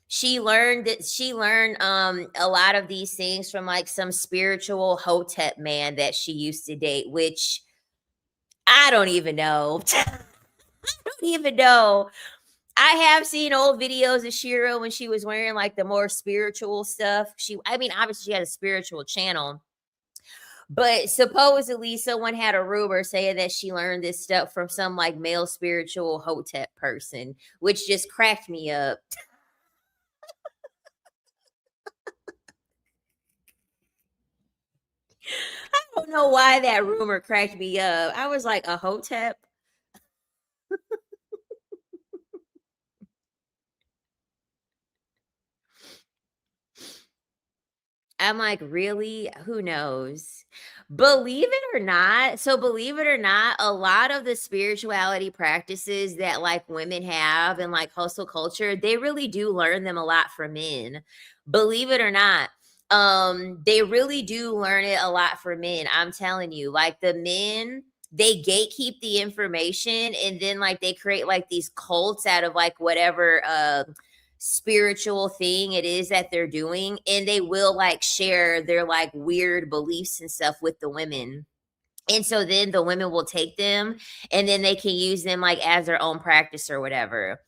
She learned a lot of these things from like some spiritual hotep man that she used to date, which I don't even know. I don't even know. I have seen old videos of Shira when she was wearing like the more spiritual stuff. I mean, obviously she had a spiritual channel, but supposedly someone had a rumor saying that she learned this stuff from some like male spiritual hotep person, which just cracked me up. I don't know why that rumor cracked me up. I was like, a hotep? I'm like, really? Who knows? Believe it or not, a lot of the spirituality practices that like women have and like hustle culture, they really do learn them a lot from men. Believe it or not. They really do learn it a lot from men. I'm telling you, like the men, they gatekeep the information and then like they create like these cults out of like whatever spiritual thing it is that they're doing, and they will like share their like weird beliefs and stuff with the women, and so then the women will take them and then they can use them like as their own practice or whatever.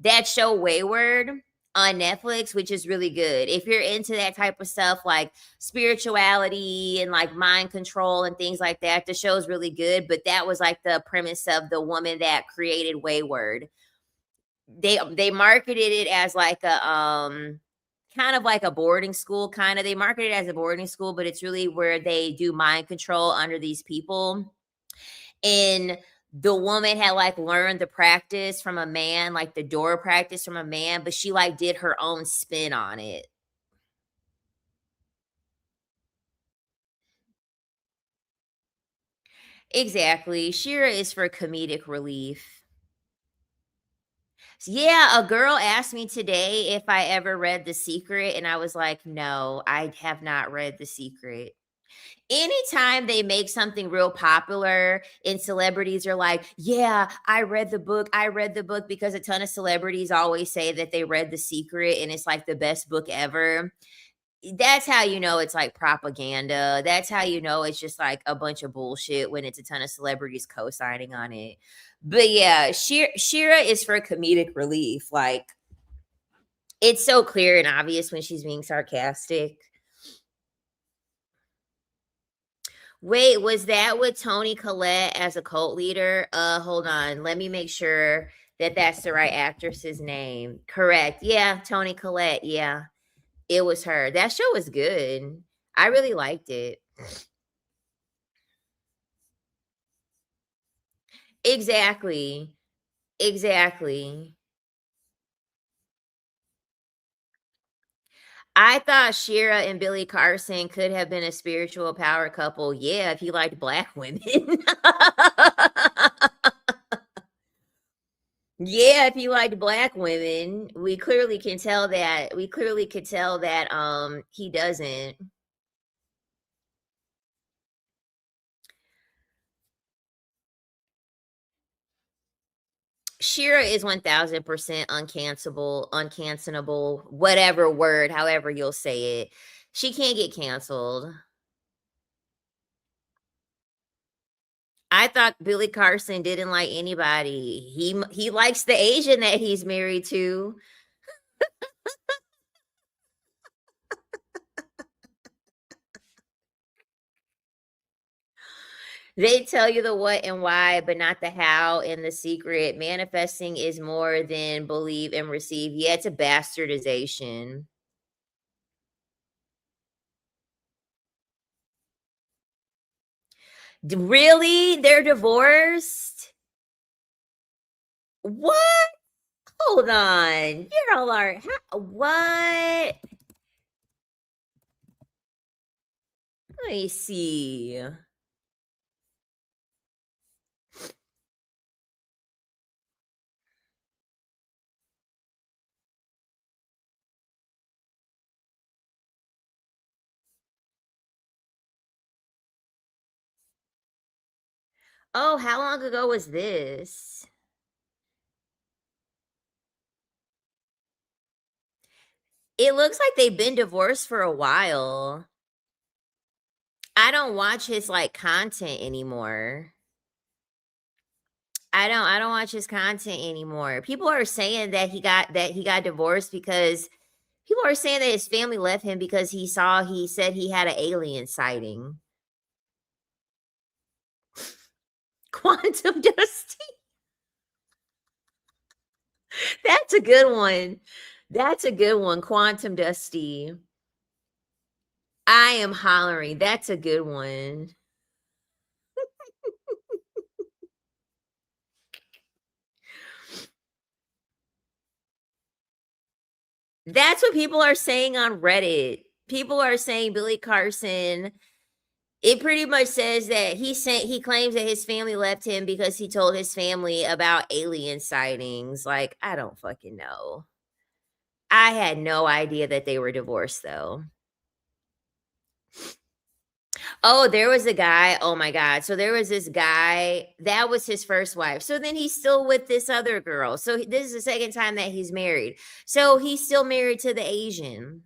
That show Wayward on Netflix, which is really good if you're into that type of stuff like spirituality and like mind control and things like that. The show's really good, but that was like the premise of the woman that created Wayward. They marketed it as like a kind of like a boarding school kind of. They market it as a boarding school, but it's really where they do mind control under these people. And the woman had like learned the practice from a man, like the door practice from a man, but she like did her own spin on it. Exactly. Shira is for comedic relief. Yeah, a girl asked me today if I ever read The Secret, and I was like, no, I have not read The Secret. Anytime they make something real popular and celebrities are like, yeah, I read the book, because a ton of celebrities always say that they read The Secret and it's like the best book ever. That's how you know it's like propaganda. That's how you know it's just like a bunch of bullshit when it's a ton of celebrities co-signing on it. But yeah, Shira is for comedic relief. Like it's so clear and obvious when she's being sarcastic. Wait, was that with Tony Collette as a cult leader? Hold on. Let me make sure that that's the right actress's name. Correct. Yeah, Tony Collette. Yeah, it was her. That show was good. I really liked it. Exactly. Exactly. I thought Shira and Billy Carson could have been a spiritual power couple. Yeah, if he liked black women. Yeah, if he liked black women, we clearly could tell that he doesn't. Shira is 1000% uncancelable, whatever word, however you'll say it. She can't get canceled. I thought Billy Carson didn't like anybody. He likes the Asian that he's married to. They tell you the what and why, but not the how and the secret. Manifesting is more than believe and receive. Yeah, it's a bastardization. Really? They're divorced? What? Hold on. You're all are what? Let me see. Oh, how long ago was this? It looks like they've been divorced for a while. I don't watch his like content anymore. I don't watch his content anymore. People are saying that he got divorced because people are saying that his family left him because he said he had an alien sighting. Quantum Dusty. That's a good one. That's a good one. Quantum Dusty. I am hollering. That's a good one. That's what people are saying on Reddit. People are saying Billy Carson. It pretty much says that he claims that his family left him because he told his family about alien sightings. Like, I don't fucking know. I had no idea that they were divorced though. Oh, there was a guy. Oh my god. So there was this guy that was his first wife. So then he's still with this other girl. So this is the second time that he's married. So he's still married to the Asian.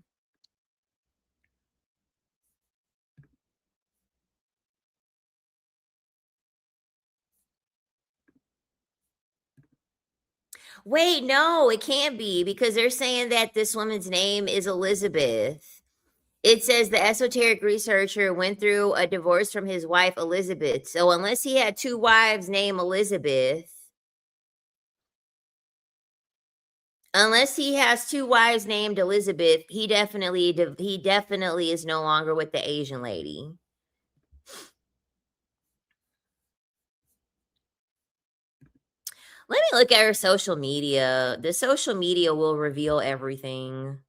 Wait, no, it can't be because they're saying that this woman's name is Elizabeth. It says the esoteric researcher went through a divorce from his wife, Elizabeth. So unless he had two wives named Elizabeth, unless he has two wives named Elizabeth, he definitely is no longer with the Asian lady. Let me look at her social media. The social media will reveal everything.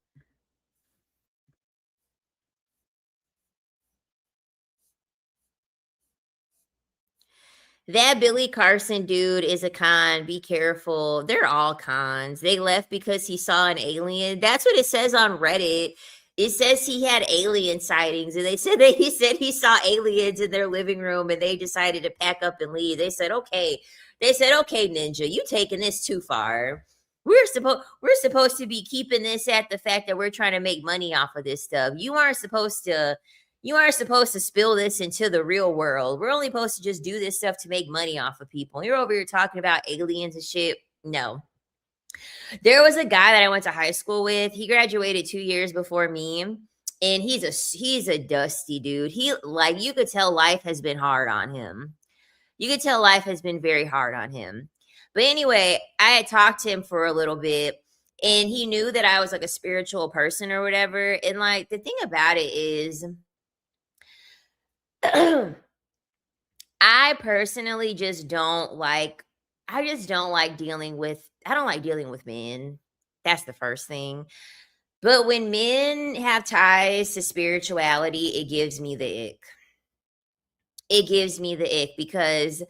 That Billy Carson dude is a con. Be careful. They're all cons. They left because he saw an alien. That's what it says on Reddit. It says he had alien sightings, and they said that he saw aliens in their living room, and they decided to pack up and leave. They said, "Okay." They said, "Okay, Ninja, you taking this too far. We're supposed to be keeping this at the fact that we're trying to make money off of this stuff. You aren't supposed to spill this into the real world. We're only supposed to just do this stuff to make money off of people. You're over here talking about aliens and shit. No." There was a guy that I went to high school with. He graduated 2 years before me. And he's a dusty dude. He like you could tell life has been hard on him. You could tell life has been very hard on him. But anyway, I had talked to him for a little bit and he knew that I was like a spiritual person or whatever. And like the thing about it is I personally just don't like I don't like dealing with men. That's the first thing. But when men have ties to spirituality, it gives me the ick. It gives me the ick because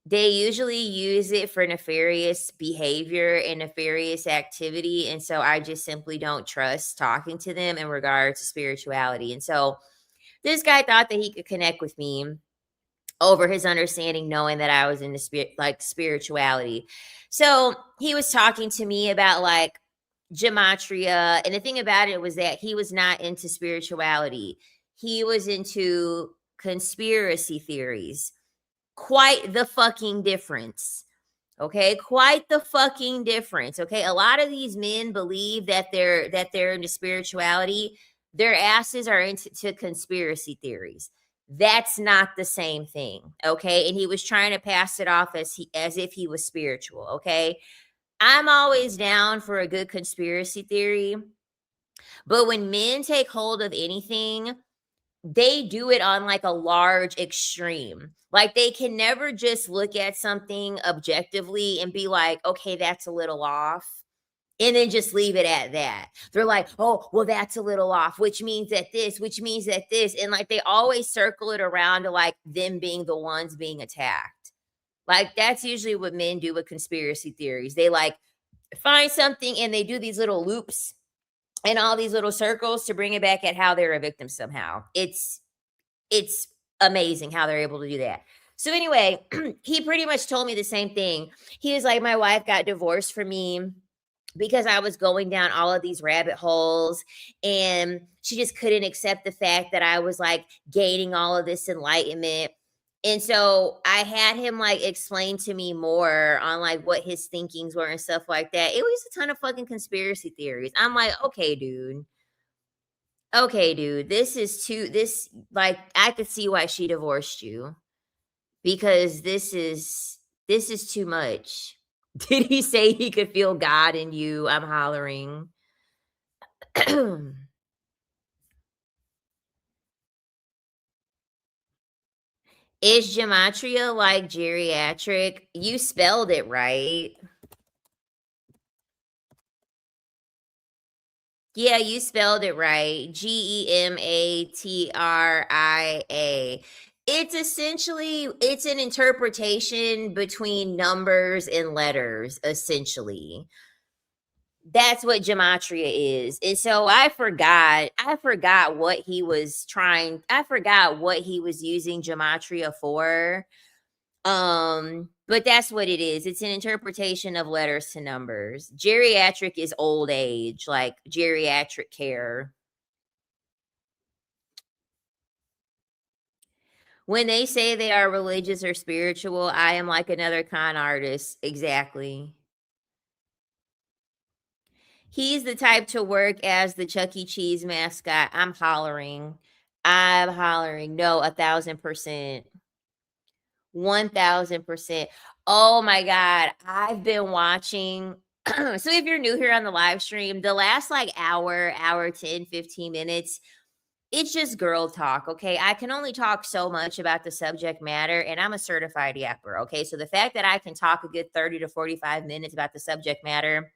they usually use it for nefarious behavior and nefarious activity, and so I just simply don't trust talking to them in regards to spirituality, and so this guy thought that he could connect with me over his understanding knowing that I was into spirituality. So, he was talking to me about, like, gematria, and the thing about it was that he was not into spirituality. He was into conspiracy theories. Quite the fucking difference. Okay, quite the fucking difference. Okay, a lot of these men believe that they're into spirituality. Their asses are into conspiracy theories. That's not the same thing. Okay, and he was trying to pass it off as if he was spiritual. Okay, I'm always down for a good conspiracy theory, but when men take hold of anything, they do it on like a large extreme. Like they can never just look at something objectively and be like, okay, that's a little off. And then just leave it at that. They're like, oh, well, that's a little off, which means that this, which means that this. And like they always circle it around to like them being the ones being attacked. Like that's usually what men do with conspiracy theories. They like find something and they do these little loops and all these little circles to bring it back at how they're a victim somehow. It's amazing how they're able to do that. So anyway, he pretty much told me the same thing. He was like, my wife got divorced from me because I was going down all of these rabbit holes and she just couldn't accept the fact that I was like gaining all of this enlightenment. And so I had him like explain to me more on like what his thinkings were and stuff like that. It was a ton of fucking conspiracy theories. I'm like, okay, dude. Okay, dude. Like I could see why she divorced you because this is too much. Did he say he could feel God in you? I'm hollering. Is gematria like geriatric? You spelled it right. Yeah, you spelled it right. Gematria. It's an interpretation between numbers and letters, essentially. That's what gematria is. And so I forgot what he was using gematria for. But that's what it is. It's an interpretation of letters to numbers. Geriatric is old age, like geriatric care. When they say they are religious or spiritual, I am like another con artist. Exactly. He's the type to work as the Chuck E. Cheese mascot. I'm hollering. I'm hollering. No, 1,000%. 1,000%. Oh my God. I've been watching. So if you're new here on the live stream, the last like hour 10, 15 minutes, it's just girl talk. Okay. I can only talk so much about the subject matter, and I'm a certified yapper. Okay. So the fact that I can talk a good 30 to 45 minutes about the subject matter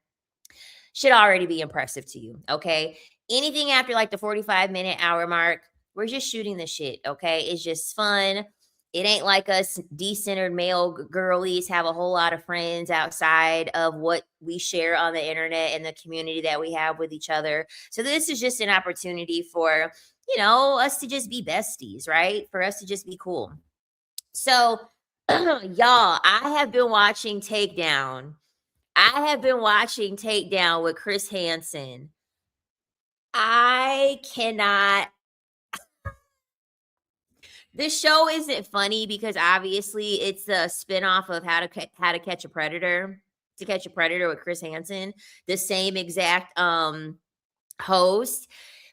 should already be impressive to you. Okay. Anything after like the 45-minute hour mark, we're just shooting the shit. Okay. It's just fun. It ain't like us decentered male girlies have a whole lot of friends outside of what we share on the internet and the community that we have with each other. So this is just an opportunity for, us to just be besties, right? For us to just be cool. So, y'all, I have been watching Takedown. I have been watching Takedown with Chris Hansen. I cannot. This show isn't funny because obviously it's the spinoff of How to Catch a Predator. To Catch a Predator with Chris Hansen, the same exact host.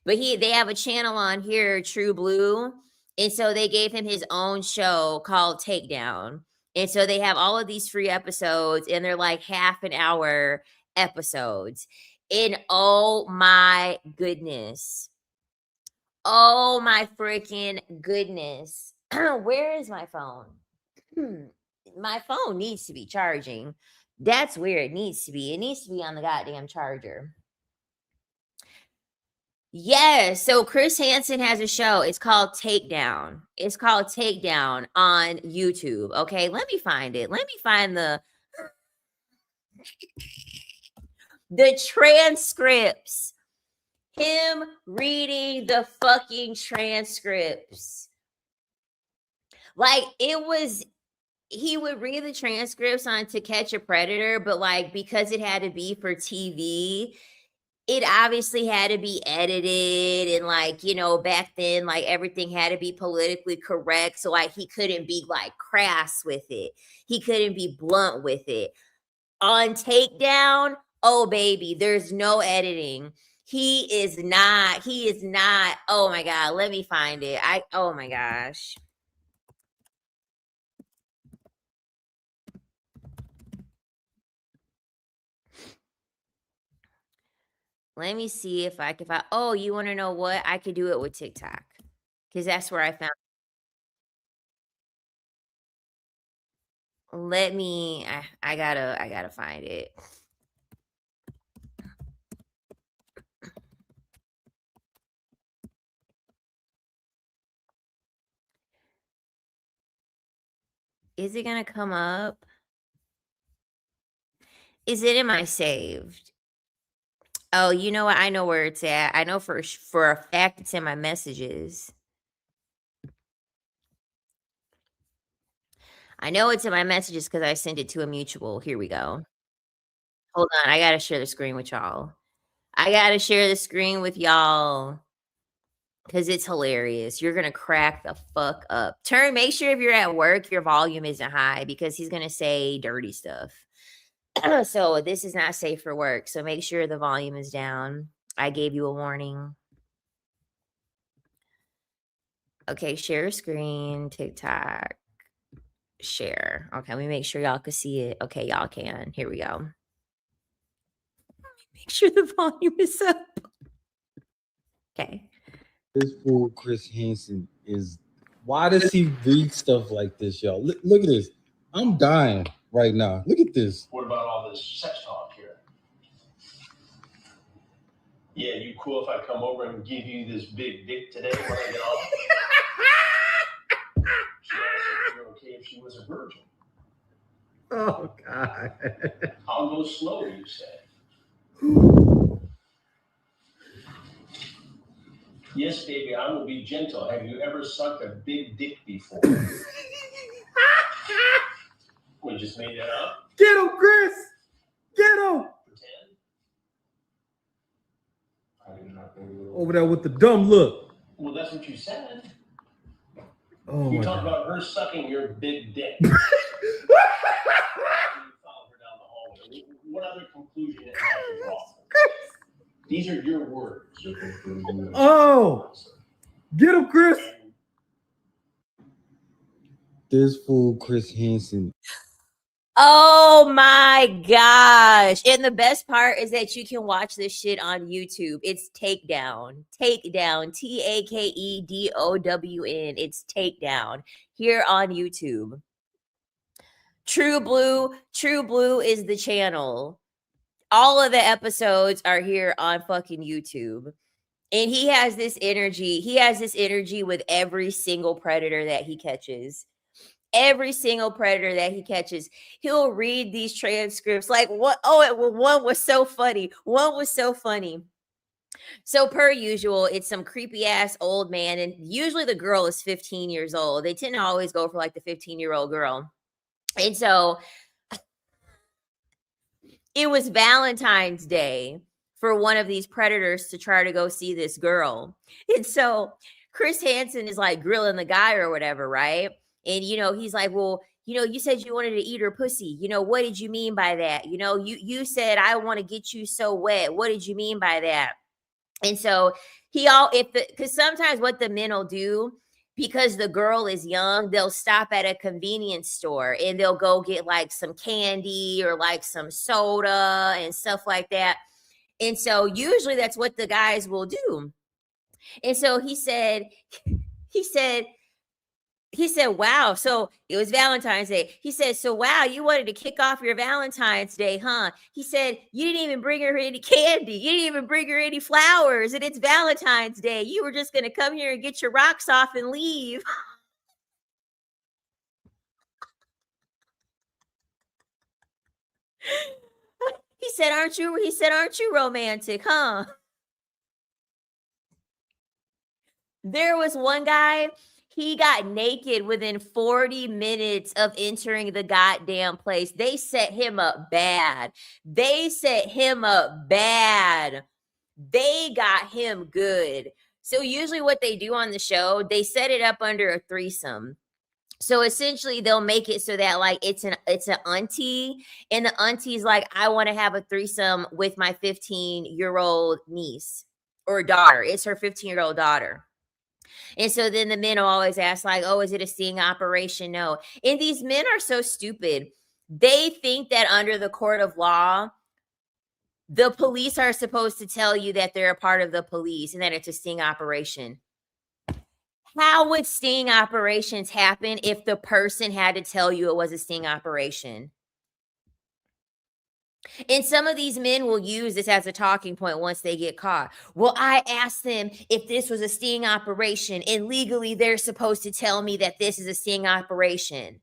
But they have a channel on here, True Blue, and so they gave him his own show called Takedown. And so they have all of these free episodes, and they're like half an hour episodes. And oh my goodness. Oh my freaking goodness. Where is my phone? My phone needs to be charging. That's where it needs to be. It needs to be on the goddamn charger. Yes. So Chris Hansen has a show. It's called Takedown. It's called Takedown on YouTube. Okay. Let me find it. Let me find the transcripts. Him reading the fucking transcripts. Like he would read the transcripts on To Catch a Predator, but like because it had to be for TV, it obviously had to be edited, and like, you know, back then, like everything had to be politically correct. So like he couldn't be like crass with it. He couldn't be blunt with it. On Takedown, oh baby, there's no editing. He is not. Oh my God, let me find it. Oh my gosh. Let me see if I can find. Oh, you want to know what? I could do it with TikTok because that's where I found. Let me. I gotta find it. Is it gonna come up? Is it in my saved? Oh, you know what? I know where it's at. I know for a fact it's in my messages. I know it's in my messages because I sent it to a mutual. Here we go. Hold on, I gotta share the screen with y'all. I gotta share the screen with y'all because it's hilarious. You're gonna crack the fuck up. Make sure if you're at work, your volume isn't high because he's gonna say dirty stuff. So this is not safe for work. So make sure the volume is down. I gave you a warning. Okay, share screen, TikTok, share. Okay, let me make sure y'all can see it. Okay, y'all can. Here we go. Make sure the volume is up. Okay. This fool Chris Hansen is. Why does he read stuff like this, y'all? Look at this. I'm dying right now. Look at this. What about all this sex talk here? Yeah, you cool if I come over and give you this big dick today when I get off? She asked if you're okay if she was a virgin. Oh, God. I'll go slow, you say. Yes, baby, I will be gentle. Have you ever sucked a big dick before? We just made that up? Get him, Chris! Get him! Pretend? Over there with the dumb look. Well, that's what you said. Oh, you my talked God. about her sucking your big dick. What other conclusion is wrong? These are your words. Oh, get him, Chris. This fool Chris Hansen. Oh my gosh. And the best part is that you can watch this shit on YouTube. It's Takedown. Takedown. TAKEDOWN. It's Takedown here on YouTube. True Blue is the channel. All of the episodes are here on fucking YouTube. And he has this energy. He has this energy with every single predator that he catches. Every single predator that he catches, he'll read these transcripts like what? Oh, one was so funny. So per usual, it's some creepy ass old man, and usually the girl is 15 years old. They tend to always go for like the 15-year-old girl. And so it was Valentine's Day for one of these predators to try to go see this girl. And so Chris Hansen is like grilling the guy or whatever, right? And, you know, he's like, well, you know, you said you wanted to eat her pussy. You know, what did you mean by that? You know, you said, I want to get you so wet. What did you mean by that? And so because sometimes what the men will do, because the girl is young, they'll stop at a convenience store and they'll go get like some candy or like some soda and stuff like that. And so usually that's what the guys will do. And so he said, wow. So it was Valentine's Day. He said, so wow, you wanted to kick off your Valentine's Day, huh? He said, you didn't even bring her any candy. You didn't even bring her any flowers. And it's Valentine's Day. You were just going to come here and get your rocks off and leave. He said, aren't you romantic, huh? There was one guy, he got naked within 40 minutes of entering the goddamn place. They set him up bad. They got him good. So usually what they do on the show, they set it up under a threesome. So essentially they'll make it so that like it's an auntie, and the auntie's like, I want to have a threesome with my 15-year-old niece or daughter. It's her 15-year-old daughter. And so then the men will always ask, like, oh, is it a sting operation? No. And these men are so stupid. They think that under the court of law, the police are supposed to tell you that they're a part of the police and that it's a sting operation. How would sting operations happen if the person had to tell you it was a sting operation? And some of these men will use this as a talking point once they get caught. Well, I asked them if this was a sting operation, and legally they're supposed to tell me that this is a sting operation.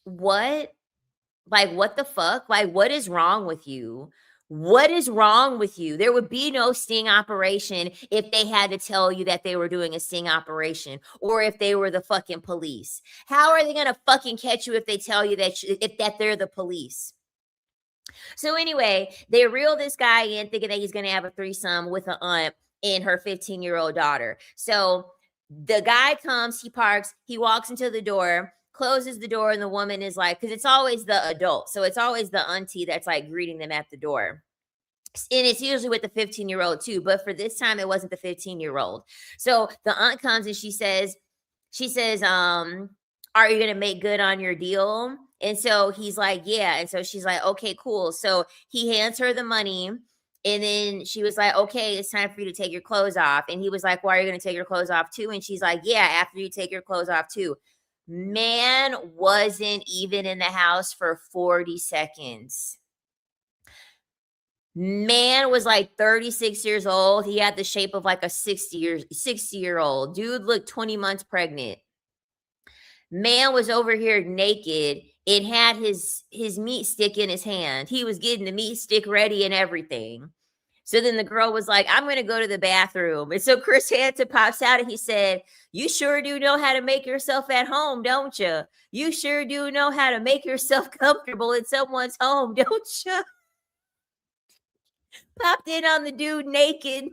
What? Like, what the fuck? Like, what is wrong with you? What is wrong with you? There would be no sting operation if they had to tell you that they were doing a sting operation, or if they were the fucking police. How are they going to fucking catch you if they tell you that they're the police? So anyway, they reel this guy in thinking that he's going to have a threesome with an aunt and her 15-year-old daughter. So the guy comes, he parks, he walks into the door, closes the door, and the woman is like, because it's always the adult. So it's always the auntie that's like greeting them at the door. And it's usually with the 15-year-old too. But for this time, it wasn't the 15-year-old. So the aunt comes and she says, are you going to make good on your deal? And so he's like, yeah. And so she's like, okay, cool. So he hands her the money. And then she was like, okay, it's time for you to take your clothes off. And he was like, why are you going to take your clothes off too? And she's like, yeah, after you take your clothes off too. Man wasn't even in the house for 40 seconds. Man was like 36 years old. He had the shape of like a 60-year-old. Dude looked 20 months pregnant. Man was over here naked and had his meat stick in his hand. He was getting the meat stick ready and everything. So then the girl was like, I'm going to go to the bathroom. And so Chris Hansen pops out and he said, you sure do know how to make yourself at home, don't you? You sure do know how to make yourself comfortable in someone's home, don't you? Popped in on the dude naked.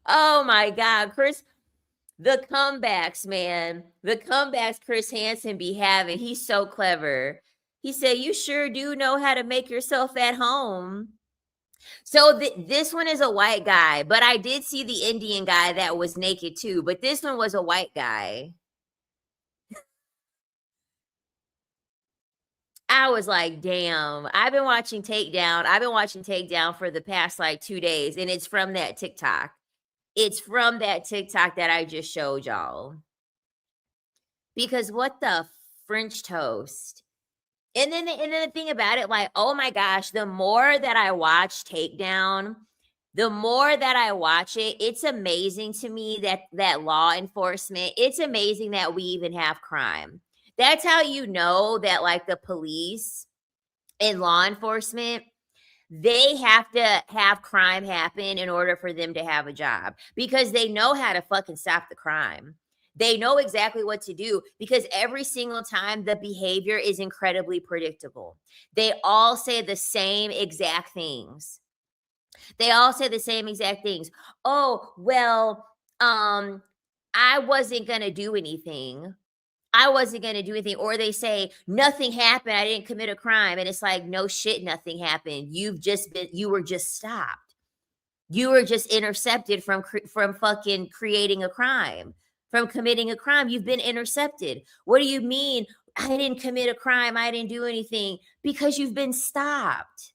Oh my God, Chris. The comebacks, man. The comebacks Chris Hansen be having. He's so clever. He said, you sure do know how to make yourself at home. So this one is a white guy, but I did see the Indian guy that was naked too, but this one was a white guy. I was like, damn, I've been watching Takedown for the past like 2 days, and it's from that TikTok. It's from that TikTok that I just showed y'all. Because what the French toast? And then the thing about it, like, oh my gosh, the more that I watch Takedown, the more that I watch it, it's amazing to me that law enforcement, it's amazing that we even have crime. That's how you know that like the police and law enforcement, they have to have crime happen in order for them to have a job, because they know how to fucking stop the crime. They know exactly what to do, because every single time the behavior is incredibly predictable. They all say the same exact things. Oh, well, I wasn't going to do anything. I wasn't going to do anything. Or they say, nothing happened. I didn't commit a crime. And it's like, no shit, nothing happened. You were just stopped. You were just intercepted from fucking creating a crime, from committing a crime. You've been intercepted. What do you mean? I didn't commit a crime. I didn't do anything. Because you've been stopped.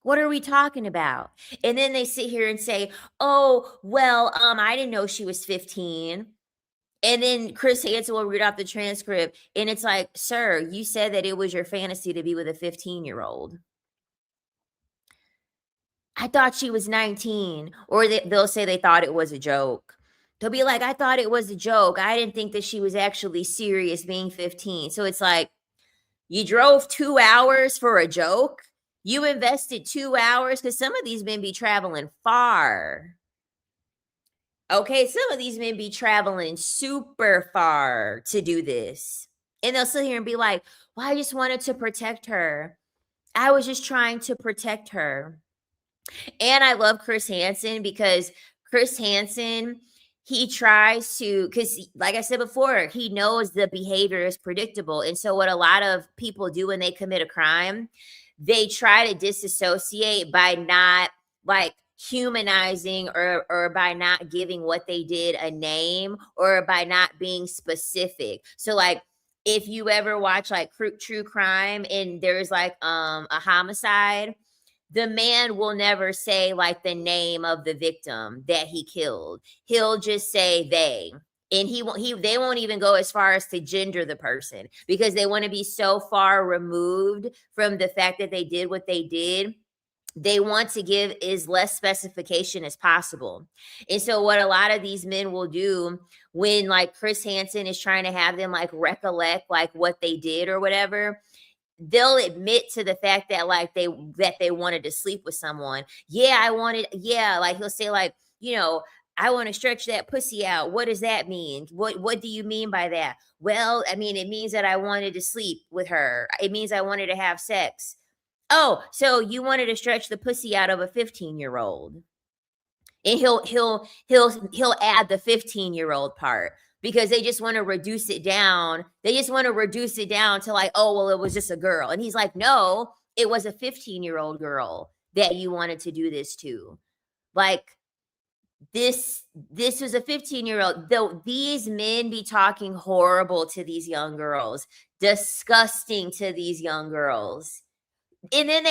What are we talking about? And then they sit here and say, oh, well, I didn't know she was 15. And then Chris Hansen will read off the transcript, and it's like, sir, you said that it was your fantasy to be with a 15-year-old. I thought she was 19. Or they'll say they thought it was a joke. They'll be like, I thought it was a joke. I didn't think that she was actually serious being 15. So it's like, you drove 2 hours for a joke? You invested 2 hours? Because some of these men be traveling far. Okay, some of these men be traveling super far to do this. And they'll sit here and be like, well, I just wanted to protect her. I was just trying to protect her. And I love Chris Hansen because Chris Hansen, he tries to, because like I said before, he knows the behavior is predictable. And so what a lot of people do when they commit a crime, they try to disassociate by not like humanizing or by not giving what they did a name or by not being specific. So like if you ever watch like true crime and there's like a homicide, the man will never say like the name of the victim that he killed. He'll just say they. And they won't even go as far as to gender the person because they want to be so far removed from the fact that they did what they did. They want to give as less specification as possible. And so what a lot of these men will do when like Chris Hansen is trying to have them like recollect like what they did or whatever, they'll admit to the fact that like they wanted to sleep with someone. Like he'll say like, you know, I want to stretch that pussy out. What does that mean? What do you mean by that? Well, I mean, it means that I wanted to sleep with her. It means I wanted to have sex. Oh, so you wanted to stretch the pussy out of a 15-year-old. And he'll add the 15-year-old part because they just want to reduce it down. They just want to reduce it down to like, oh, well, it was just a girl. And he's like, no, it was a 15-year-old girl that you wanted to do this to. Like this was a 15-year-old. Though these men be talking horrible to these young girls, disgusting to these young girls. And then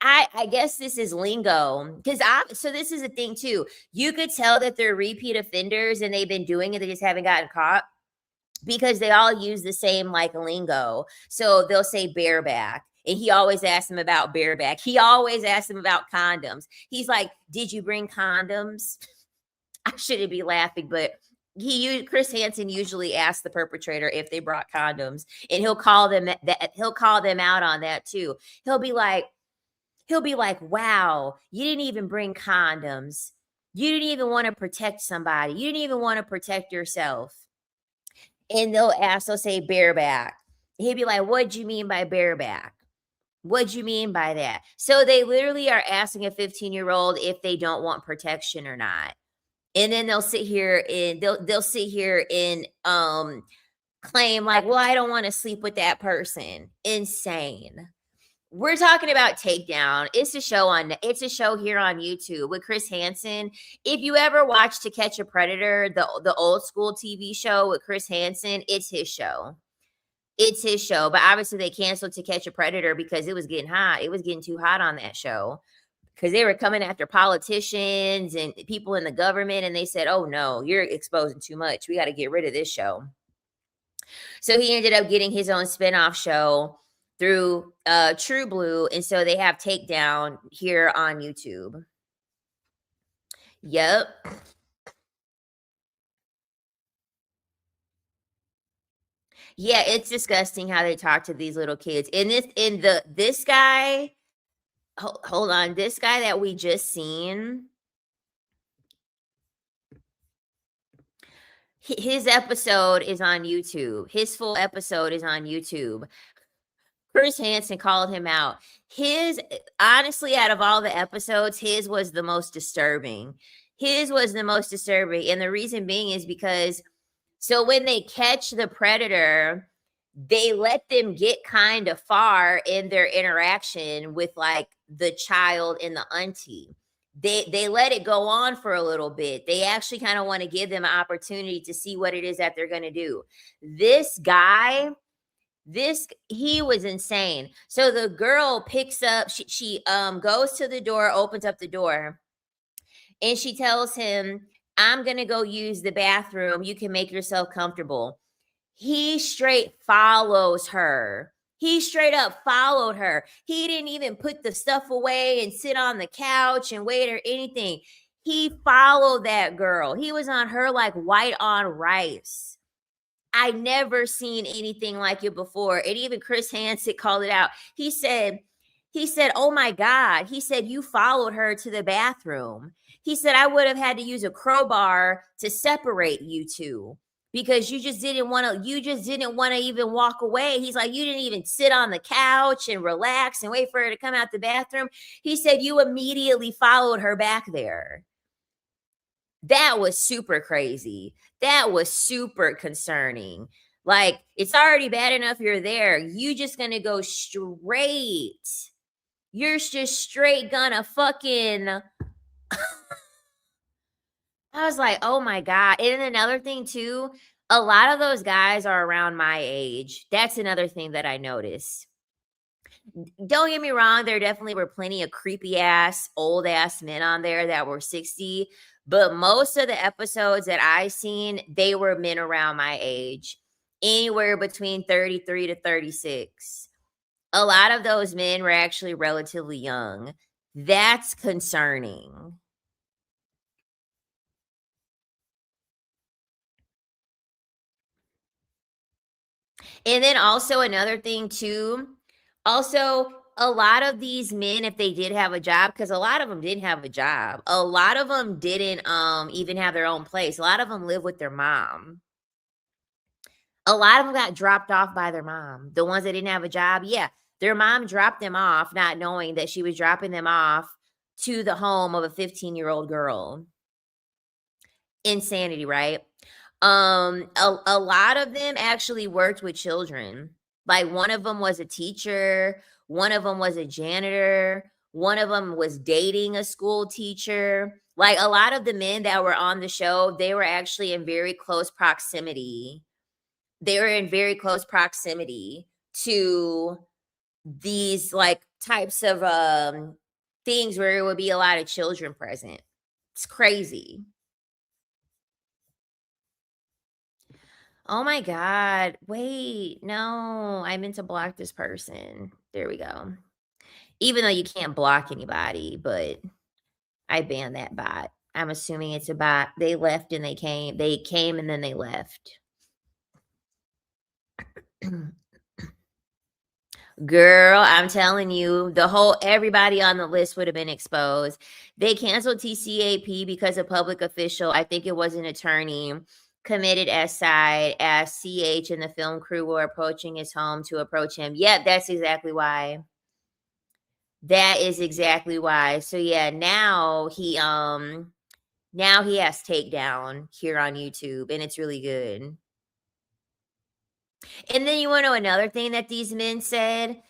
I guess this is lingo because so this is a thing too. You could tell that they're repeat offenders and they've been doing it. They just haven't gotten caught because they all use the same like lingo. So they'll say bareback. And he always asks them about bareback. He always asks them about condoms. He's like, did you bring condoms? I shouldn't be laughing, but Chris Hansen usually asks the perpetrator if they brought condoms, and he'll call them out on that too. He'll be like, wow, you didn't even bring condoms. You didn't even want to protect somebody. You didn't even want to protect yourself. And they'll say bareback. He'd be like, what'd you mean by bareback? What'd you mean by that? So they literally are asking a 15-year-old if they don't want protection or not. And then they'll sit here and they'll sit here and claim like, well, I don't want to sleep with that person. Insane. We're talking about Takedown. It's a show here on YouTube with Chris Hansen. If you ever watch To Catch a Predator, the old school TV show with Chris Hansen, it's his show. It's his show. But obviously they canceled To Catch a Predator because it was getting hot. It was getting too hot on that show. Because they were coming after politicians and people in the government. And they said, oh, no, you're exposing too much. We got to get rid of this show. So he ended up getting his own spinoff show through True Blue. And so they have Takedown here on YouTube. Yep. Yeah, it's disgusting how they talk to these little kids. And this guy... Hold on. This guy that we just seen, his episode is on YouTube. His full episode is on YouTube. Chris Hansen called him out. Honestly, out of all the episodes, his was the most disturbing. And the reason being is because So when they catch the predator, they let them get kind of far in their interaction with like the child and the auntie. They let it go on for a little bit. They actually kind of want to give them an opportunity to see what it is that they're going to do. This guy, he was insane. So the girl picks up, she goes to the door, opens up the door, and she tells him, I'm going to go use the bathroom. You can make yourself comfortable. He straight follows her. He straight up followed her. He didn't even put the stuff away and sit on the couch and wait or anything. He followed that girl. He was on her like white on rice. I never seen anything like it before. And even Chris Hansen called it out. He said, oh my God. He said, you followed her to the bathroom. He said, I would have had to use a crowbar to separate you two because you just didn't want to even walk away. He's like, you didn't even sit on the couch and relax and wait for her to come out the bathroom. He said, you immediately followed her back there. That was super crazy. That was super concerning. Like, it's already bad enough you're there. You just gonna go straight. You're just straight gonna fucking. I was like, oh my God. And another thing too, a lot of those guys are around my age. That's another thing that I noticed. Don't get me wrong, there definitely were plenty of creepy ass, old ass men on there that were 60. But most of the episodes that I seen, they were men around my age, anywhere between 33 to 36. A lot of those men were actually relatively young. That's concerning. And then also another thing too, also a lot of these men, if they did have a job, because a lot of them didn't have a job, a lot of them didn't even have their own place. A lot of them live with their mom. A lot of them got dropped off by their mom. The ones that didn't have a job, yeah, their mom dropped them off, not knowing that she was dropping them off to the home of a 15-year-old girl. Insanity, right? A lot of them actually worked with children. Like one of them was a teacher, one of them was a janitor, one of them was dating a school teacher. Like a lot of the men that were on the show, they were actually in very close proximity. They were in very close proximity to these like types of things where it would be a lot of children present. It's crazy. Oh my God. Wait, no, I meant to block this person. There we go. Even though you can't block anybody, but I banned that bot. I'm assuming it's a bot. They left and they came. They came and then they left. Girl, I'm telling you, everybody on the list would have been exposed. They canceled TCAP because a public official, I think it was an attorney, committed side as CH and the film crew were approaching his home to approach him. Yep, that's exactly why. That is exactly why. So yeah, now he has takedown here on YouTube, and it's really good. And then you want to know another thing that these men said?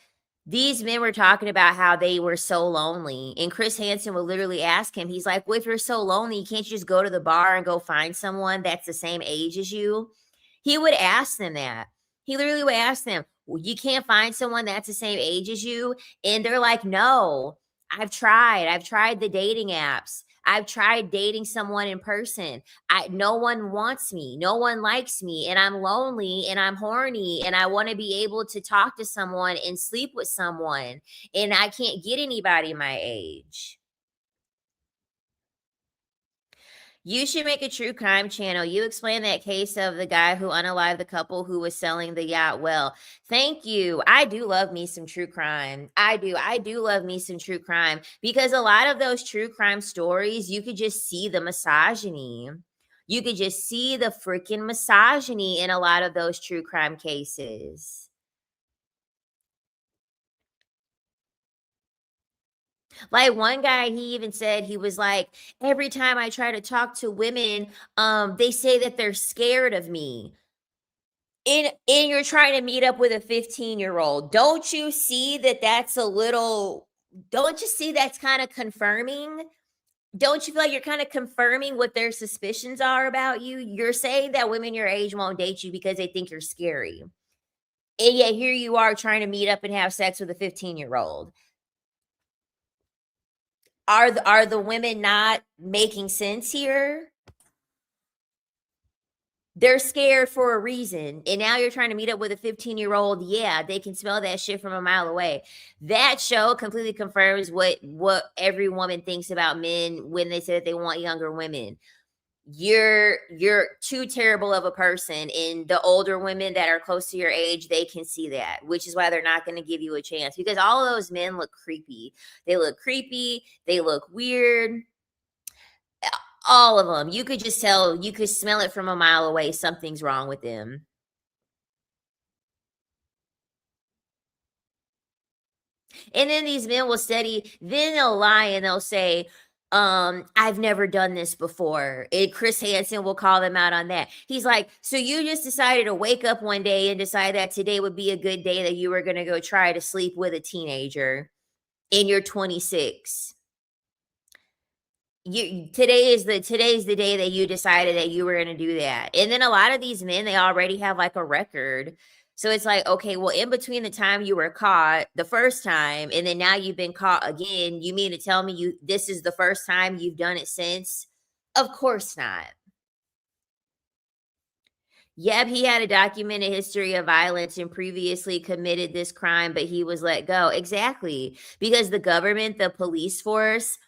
These men were talking about how they were so lonely. And Chris Hansen would literally ask him, he's like, well, if you're so lonely, can't you just go to the bar and go find someone that's the same age as you? He would ask them that. He literally would ask them, well, you can't find someone that's the same age as you? And they're like, no, I've tried the dating apps. I've tried dating someone in person. No one wants me. No one likes me. And I'm lonely and I'm horny and I want to be able to talk to someone and sleep with someone. And I can't get anybody my age. You should make a true crime channel. You explain that case of the guy who unalived the couple who was selling the yacht well. Thank you. I do love me some true crime. I do love me some true crime because a lot of those true crime stories, you could just see the misogyny. You could just see the freaking misogyny in a lot of those true crime cases. Like one guy, he even said, he was like, every time I try to talk to women, they say that they're scared of me. And you're trying to meet up with a 15-year-old. Don't you see that that's a little, don't you see that's kind of confirming? Don't you feel like you're kind of confirming what their suspicions are about you? You're saying that women your age won't date you because they think you're scary. And yet here you are trying to meet up and have sex with a 15-year-old. Are the women not making sense here? They're scared for a reason. And now you're trying to meet up with a 15-year-old. Yeah, they can smell that shit from a mile away. That show completely confirms what every woman thinks about men when they say that they want younger women. You're too terrible of a person, and the older women that are close to your age, they can see that, which is why they're not going to give you a chance, because all of those men look creepy. They look creepy, they look weird. All of them. You could just tell, you could smell it from a mile away. Something's wrong with them. And then these men will study, then they'll lie and they'll say, I've never done this before. And Chris Hansen will call them out on that. He's like, so you just decided to wake up one day and decide that today would be a good day that you were going to go try to sleep with a teenager and you're 26. Today's the day that you decided that you were going to do that. And then a lot of these men, they already have like a record. So it's like, okay, well, in between the time you were caught the first time and then now you've been caught again, you mean to tell me this is the first time you've done it since? Of course not. Yep, he had a documented history of violence and previously committed this crime, but he was let go. Exactly. Because the government, the police force,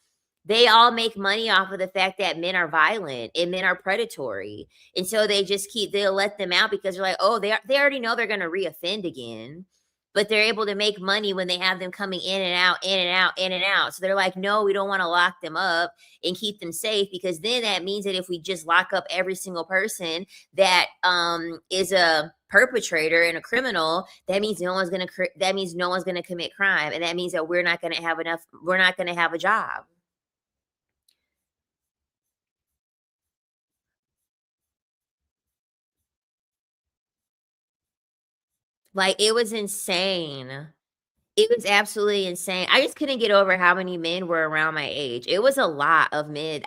they all make money off of the fact that men are violent and men are predatory. And so they'll let them out because they're like, oh, they already know they're going to reoffend again. But they're able to make money when they have them coming in and out, in and out, in and out. So they're like, no, we don't want to lock them up and keep them safe, because then that means that if we just lock up every single person that is a perpetrator and a criminal, that means no one's going to commit crime. And that means that we're not going to have a job. Like, it was insane. It was absolutely insane. I just couldn't get over how many men were around my age. It was a lot of men.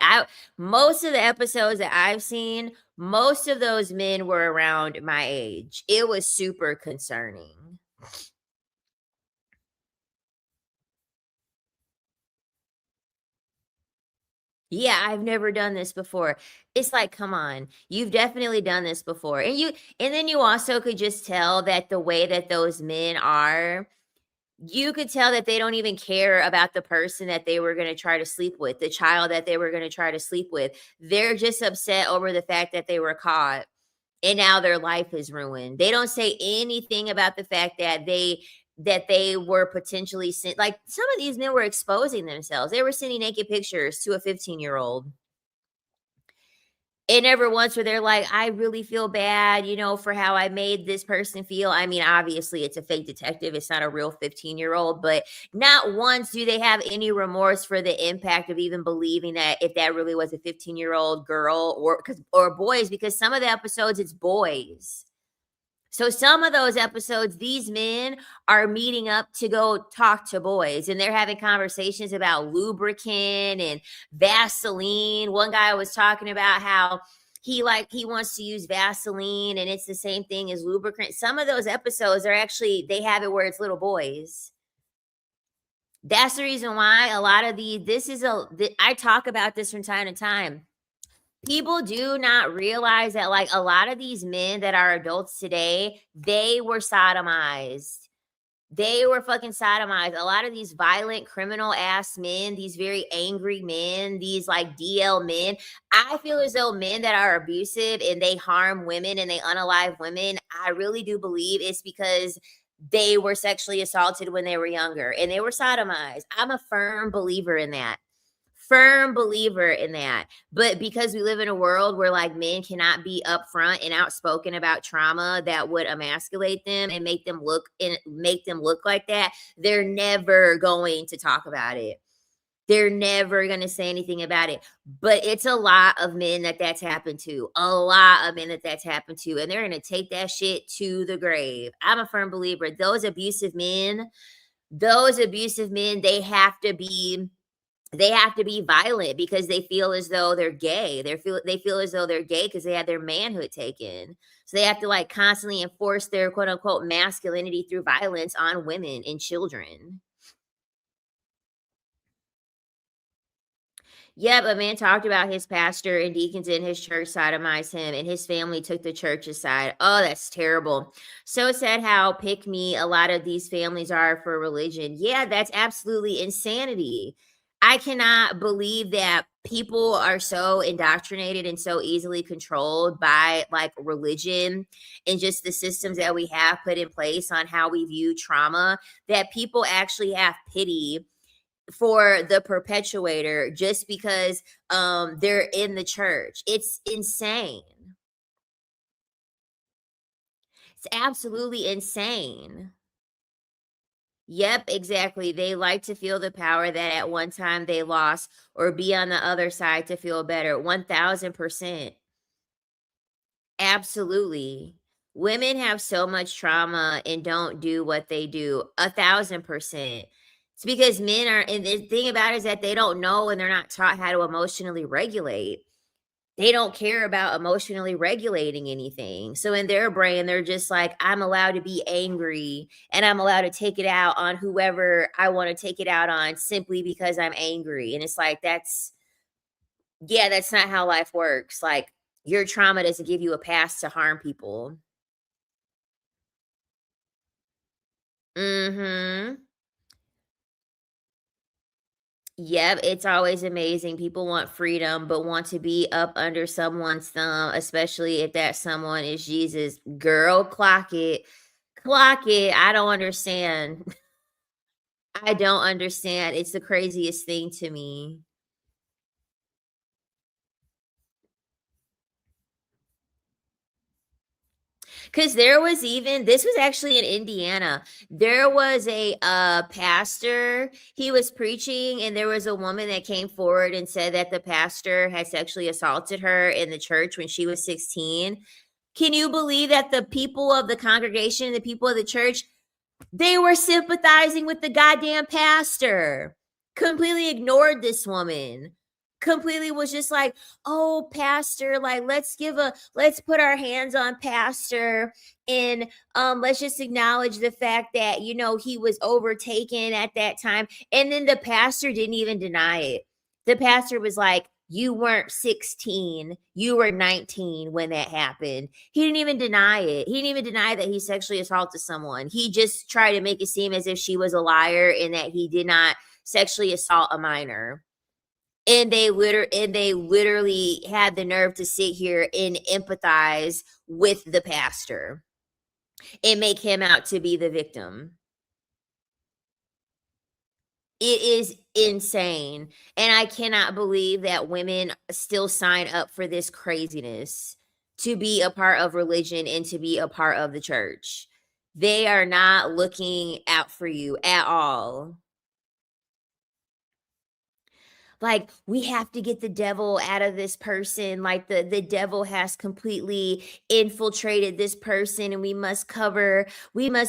Most of the episodes that I've seen, most of those men were around my age. It was super concerning. Yeah, I've never done this before. It's like, come on, you've definitely done this before. And then you also could just tell that the way that those men are, you could tell that they don't even care about the person that they were going to try to sleep with, the child that they were going to try to sleep with. They're just upset over the fact that they were caught and now their life is ruined. They don't say anything about the fact that they were potentially like, some of these men were exposing themselves. They were sending naked pictures to a 15-year-old. And never once where they're like, I really feel bad, for how I made this person feel. I mean, obviously it's a fake detective. It's not a real 15-year-old, but not once do they have any remorse for the impact of even believing that if that really was a 15-year-old girl or boys, because some of the episodes it's boys. So some of those episodes, these men are meeting up to go talk to boys, and they're having conversations about lubricant and Vaseline. One guy was talking about how he wants to use Vaseline and it's the same thing as lubricant. Some of those episodes are actually, they have it where it's little boys. That's the reason why a lot of I talk about this from time to time. People do not realize that, like, a lot of these men that are adults today, they were sodomized. They were fucking sodomized. A lot of these violent criminal ass men, these very angry men, these like DL men, I feel as though men that are abusive and they harm women and they unalive women, I really do believe it's because they were sexually assaulted when they were younger and they were sodomized. I'm a firm believer in that. But because we live in a world where like men cannot be upfront and outspoken about trauma that would emasculate them and make them look like that, they're never going to talk about it. They're never gonna say anything about it, but it's a lot of men that's happened to, a lot of men that's happened to, and they're gonna take that shit to the grave. I'm a firm believer, those abusive men, they have to be violent because they feel as though they're gay. They feel as though they're gay because they had their manhood taken. So they have to like constantly enforce their quote unquote masculinity through violence on women and children. Yep, a man talked about his pastor and deacons in his church sodomized him, and his family took the church aside. Oh, that's terrible. So sad how pick me a lot of these families are for religion. Yeah, that's absolutely insanity. I cannot believe that people are so indoctrinated and so easily controlled by like religion and just the systems that we have put in place on how we view trauma that people actually have pity for the perpetuator just because they're in the church. It's insane. It's absolutely insane. Yep, exactly. They like to feel the power that at one time they lost or be on the other side to feel better. 1000%. Absolutely. Women have so much trauma and don't do what they do. 1000%. It's because men are, and the thing about it is that they don't know and they're not taught how to emotionally regulate. They don't care about emotionally regulating anything. So in their brain, they're just like, I'm allowed to be angry and I'm allowed to take it out on whoever I want to take it out on simply because I'm angry. And it's like, that's not how life works. Like, your trauma doesn't give you a pass to harm people. Mhm. Yep, it's always amazing. People want freedom, but want to be up under someone's thumb, especially if that someone is Jesus. Girl, clock it. Clock it. I don't understand. I don't understand. It's the craziest thing to me. Because there was even this was actually in Indiana. There was a pastor, he was preaching, and there was a woman that came forward and said that the pastor had sexually assaulted her in the church when she was 16. Can you believe that the people of the congregation, the people of the church, they were sympathizing with the goddamn pastor? Completely ignored this woman. Completely was just like, oh, pastor, like let's put our hands on pastor and let's just acknowledge the fact that he was overtaken at that time. And then the pastor didn't even deny it. The pastor was like, you weren't 16, you were 19 when that happened. He didn't even deny it. He didn't even deny that he sexually assaulted someone. He just tried to make it seem as if she was a liar and that he did not sexually assault a minor. And they literally had the nerve to sit here and empathize with the pastor and make him out to be the victim. It is insane. And I cannot believe that women still sign up for this craziness to be a part of religion and to be a part of the church. They are not looking out for you at all. Like, we have to get the devil out of this person. Like, the devil has completely infiltrated this person, and we must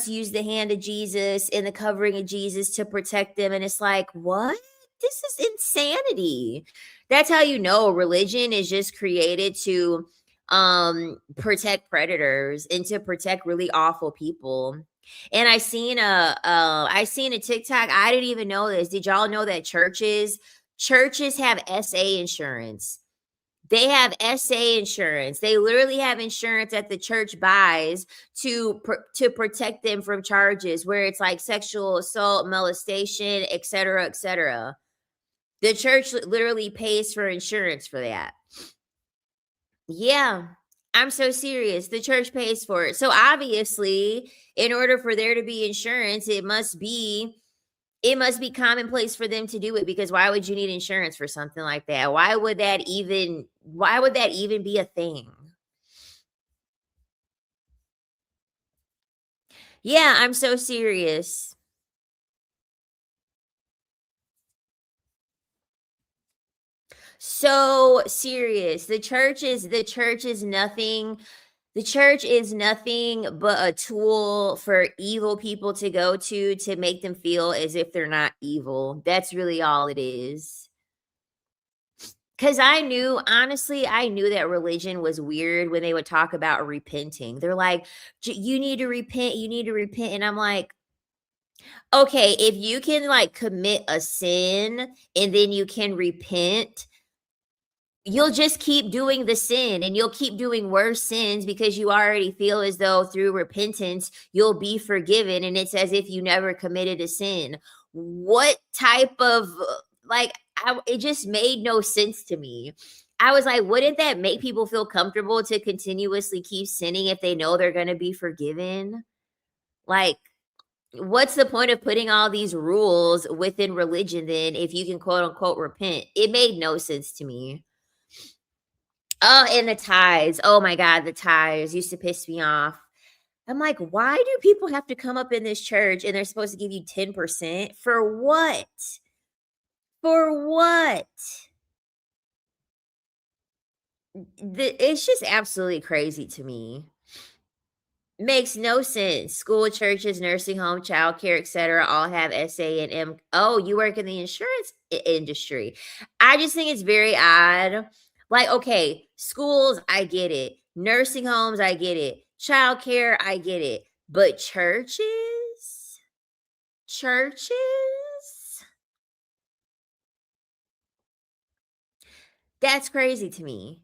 use the hand of Jesus and the covering of Jesus to protect them. And it's like, what? This is insanity. That's how you know religion is just created to protect predators and to protect really awful people. And I seen a TikTok. I didn't even know this. Did y'all know that churches have SA insurance? They have SA insurance. They literally have insurance that the church buys to protect them from charges where it's like sexual assault, molestation, etc., etc. The church literally pays for insurance for that. Yeah, I'm so serious. The church pays for it. So obviously, in order for there to be insurance, it must be commonplace for them to do it, because why would you need insurance for something like that? Why would that even be a thing? Yeah, I'm so serious. So serious. The church is nothing. The church is nothing but a tool for evil people to go to make them feel as if they're not evil. That's really all it is. Cause honestly, I knew that religion was weird when they would talk about repenting. They're like, you need to repent, you need to repent. And I'm like, okay, if you can like commit a sin and then you can repent, you'll just keep doing the sin and you'll keep doing worse sins because you already feel as though through repentance you'll be forgiven, and it's as if you never committed a sin. What type of like it just made no sense to me. I was like, wouldn't that make people feel comfortable to continuously keep sinning if they know they're going to be forgiven? Like, what's the point of putting all these rules within religion then if you can quote unquote repent? It made no sense to me. Oh, and the ties. Oh my God, the ties used to piss me off. I'm like, why do people have to come up in this church and they're supposed to give you 10%? For what? For what? It's just absolutely crazy to me. Makes no sense. School, churches, nursing home, childcare, etc. all have SA and M. Oh, you work in the insurance industry. I just think it's very odd. Like, okay, schools, I get it. Nursing homes, I get it. Childcare, I get it. But churches? Churches? That's crazy to me.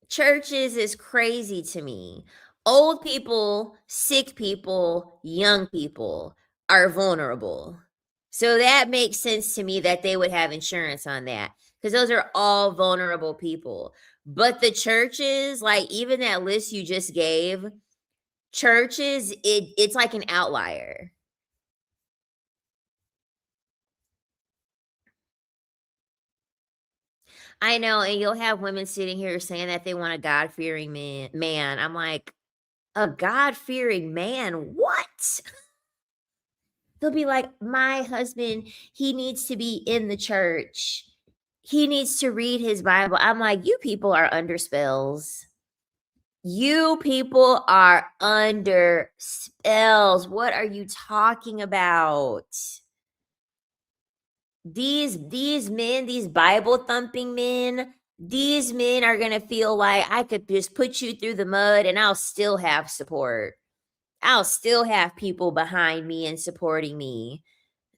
Churches is crazy to me. Old people, sick people, young people are vulnerable. So that makes sense to me that they would have insurance on that because those are all vulnerable people. But the churches, like even that list you just gave, churches, it's like an outlier. I know, and you'll have women sitting here saying that they want a God-fearing man. I'm like, a God-fearing man? What? They'll be like, my husband, he needs to be in the church. He needs to read his Bible. I'm like, you people are under spells. You people are under spells. What are you talking about? These men, these Bible thumping men, these men are going to feel like I could just put you through the mud and I'll still have support. I'll still have people behind me and supporting me.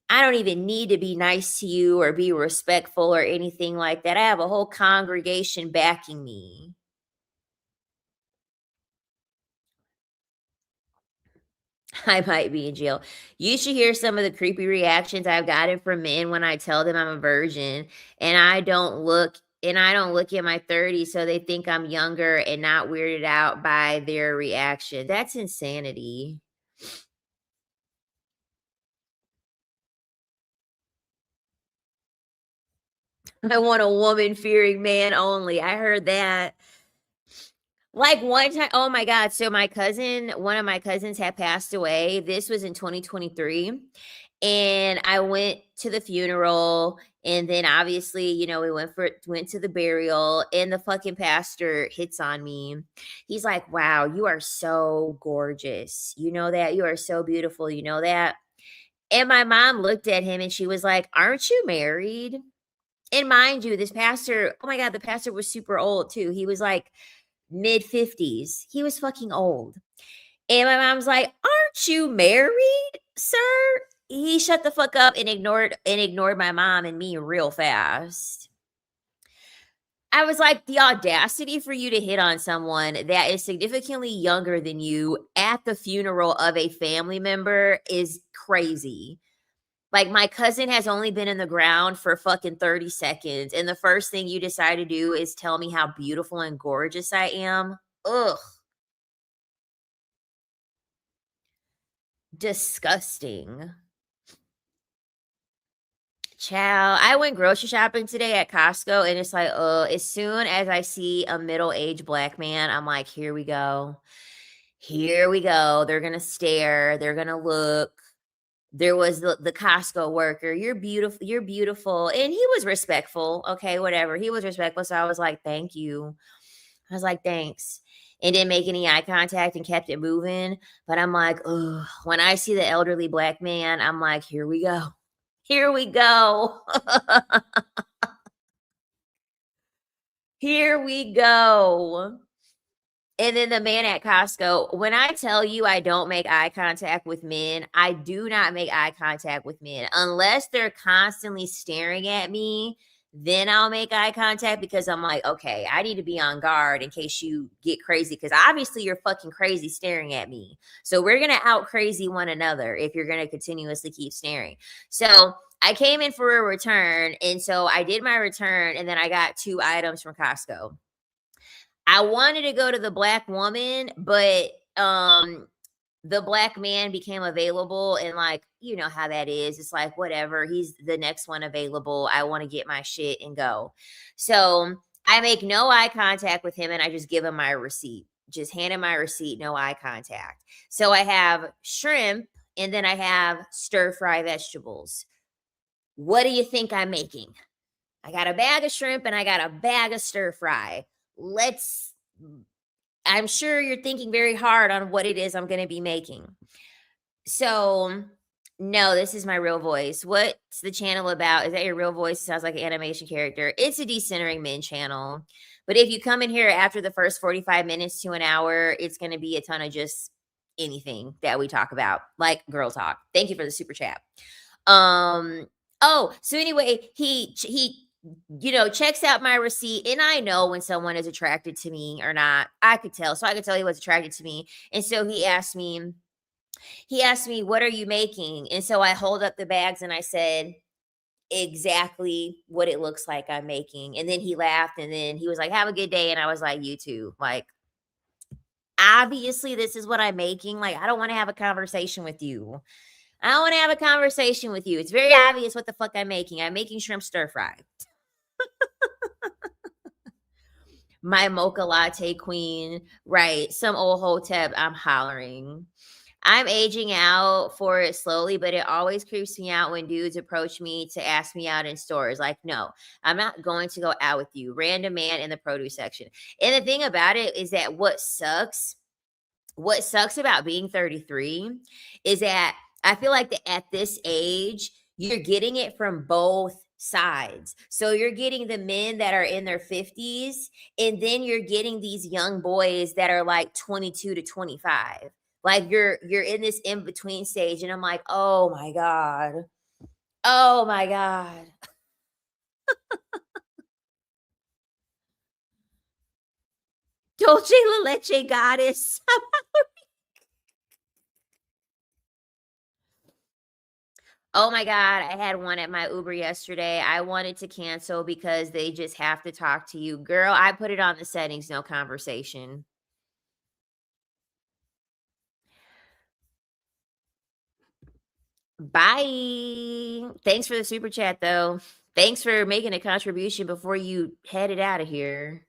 I don't even need to be nice to you or be respectful or anything like that. I have a whole congregation backing me. I might be in jail. You should hear some of the creepy reactions I've gotten from men when I tell them I'm a virgin and I don't look in my 30s, so they think I'm younger and not weirded out by their reaction. That's insanity. I want a woman-fearing man only. I heard that. Like one time, oh my God. So one of my cousins had passed away. This was in 2023. And I went to the funeral. And then obviously, we went to the burial, and the fucking pastor hits on me. He's like, wow, you are so gorgeous. You know that? You are so beautiful. You know that? And my mom looked at him and she was like, aren't you married? And mind you, this pastor, oh my God, the pastor was super old too. He was like mid-50s. He was fucking old. And my mom's like, aren't you married, sir? He shut the fuck up and ignored my mom and me real fast. I was like, the audacity for you to hit on someone that is significantly younger than you at the funeral of a family member is crazy. Like, my cousin has only been in the ground for fucking 30 seconds, and the first thing you decide to do is tell me how beautiful and gorgeous I am. Ugh. Disgusting. Child, I went grocery shopping today at Costco, and it's like, as soon as I see a middle-aged black man, I'm like, here we go. Here we go. They're gonna stare. They're gonna look. there was the Costco worker. You're beautiful. You're beautiful. And he was respectful. Okay, whatever. He was respectful. So I was like, thank you. I was like, thanks. And didn't make any eye contact and kept it moving. But I'm like, ugh. When I see the elderly black man, I'm like, here we go. Here we go. Here we go. And then the man at Costco, when I tell you I don't make eye contact with men, I do not make eye contact with men unless they're constantly staring at me. Then I'll make eye contact because I'm like, okay, I need to be on guard in case you get crazy because obviously you're fucking crazy staring at me. So we're going to out crazy one another if you're going to continuously keep staring. So I came in for a return. And so I did my return and then I got 2 items from Costco. I wanted to go to the black woman, but the black man became available and like, you know how that is. It's like, whatever, he's the next one available. I want to get my shit and go. So I make no eye contact with him and I just give him my receipt. Just hand him my receipt, no eye contact. So I have shrimp and then I have stir-fry vegetables. What do you think I'm making? I got a bag of shrimp and I got a bag of stir-fry. I'm sure you're thinking very hard on what it is I'm going to be making. So, no, this is my real voice. What's the channel about? Is that your real voice? It sounds like an animation character. It's a Decentering Men channel. But if you come in here after the first 45 minutes to an hour, it's going to be a ton of just anything that we talk about, like girl talk. Thank you for the super chat. So anyway, he checks out my receipt and I know when someone is attracted to me or not. I could tell. So I could tell he was attracted to me. And so he asked me, what are you making? And so I hold up the bags and I said exactly what it looks like I'm making. And then he laughed and then he was like, have a good day. And I was like, you too. Like, obviously this is what I'm making. Like, I don't want to have a conversation with you. It's very obvious what the fuck I'm making. I'm making shrimp stir fry. My mocha latte queen, right? Some old hotep, I'm hollering. I'm aging out for it slowly, but it always creeps me out when dudes approach me to ask me out in stores. Like, no, I'm not going to go out with you. Random man in the produce section. And the thing about it is that what sucks about being 33 is that I feel like that at this age, you're getting it from both sides. So you're getting the men that are in their 50s, and then you're getting these young boys that are like 22 to 25. Like you're in this in-between stage, and I'm like, oh my God. Oh my God. Dolce La Leche goddess. Oh my God, I had one at my Uber yesterday. I wanted to cancel because they just have to talk to you. Girl, I put it on the settings, no conversation. Bye. Thanks for the super chat, though. Thanks for making a contribution before you headed out of here.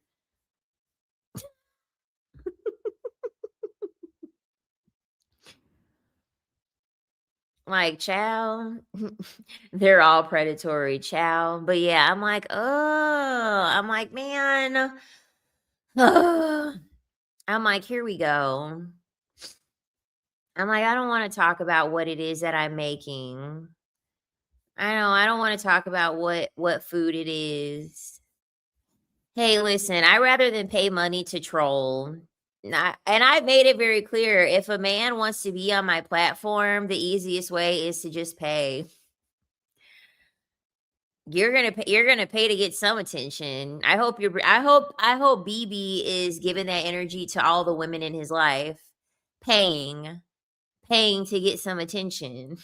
Like, chow. They're all predatory, chow. But yeah, I'm like, I'm like, man. I'm like, here we go. I'm like, I don't want to talk about what it is that I'm making. I don't want to talk about what food it is. Hey, listen, I rather than pay money to troll. And I've made it very clear, if a man wants to be on my platform, the easiest way is to just pay. You're gonna pay to get some attention. I hope BB is giving that energy to all the women in his life, paying to get some attention.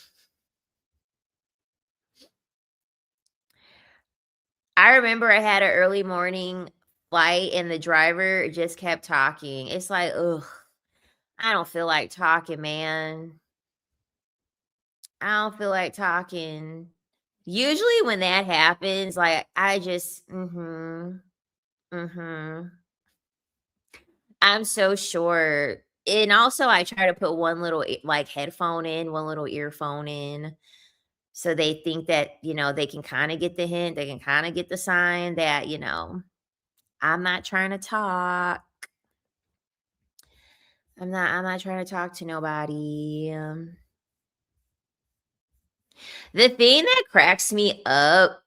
I remember I had an early morning flight and the driver just kept talking. It's like, ugh, I don't feel like talking, man. I don't feel like talking. Usually when that happens, like I just, I'm so short. And also I try to put one little like headphone in, one little earphone in. So they think that, they can kind of get the hint, they can kind of get the sign that, I'm not trying to talk. I'm not trying to talk to nobody. The thing that cracks me up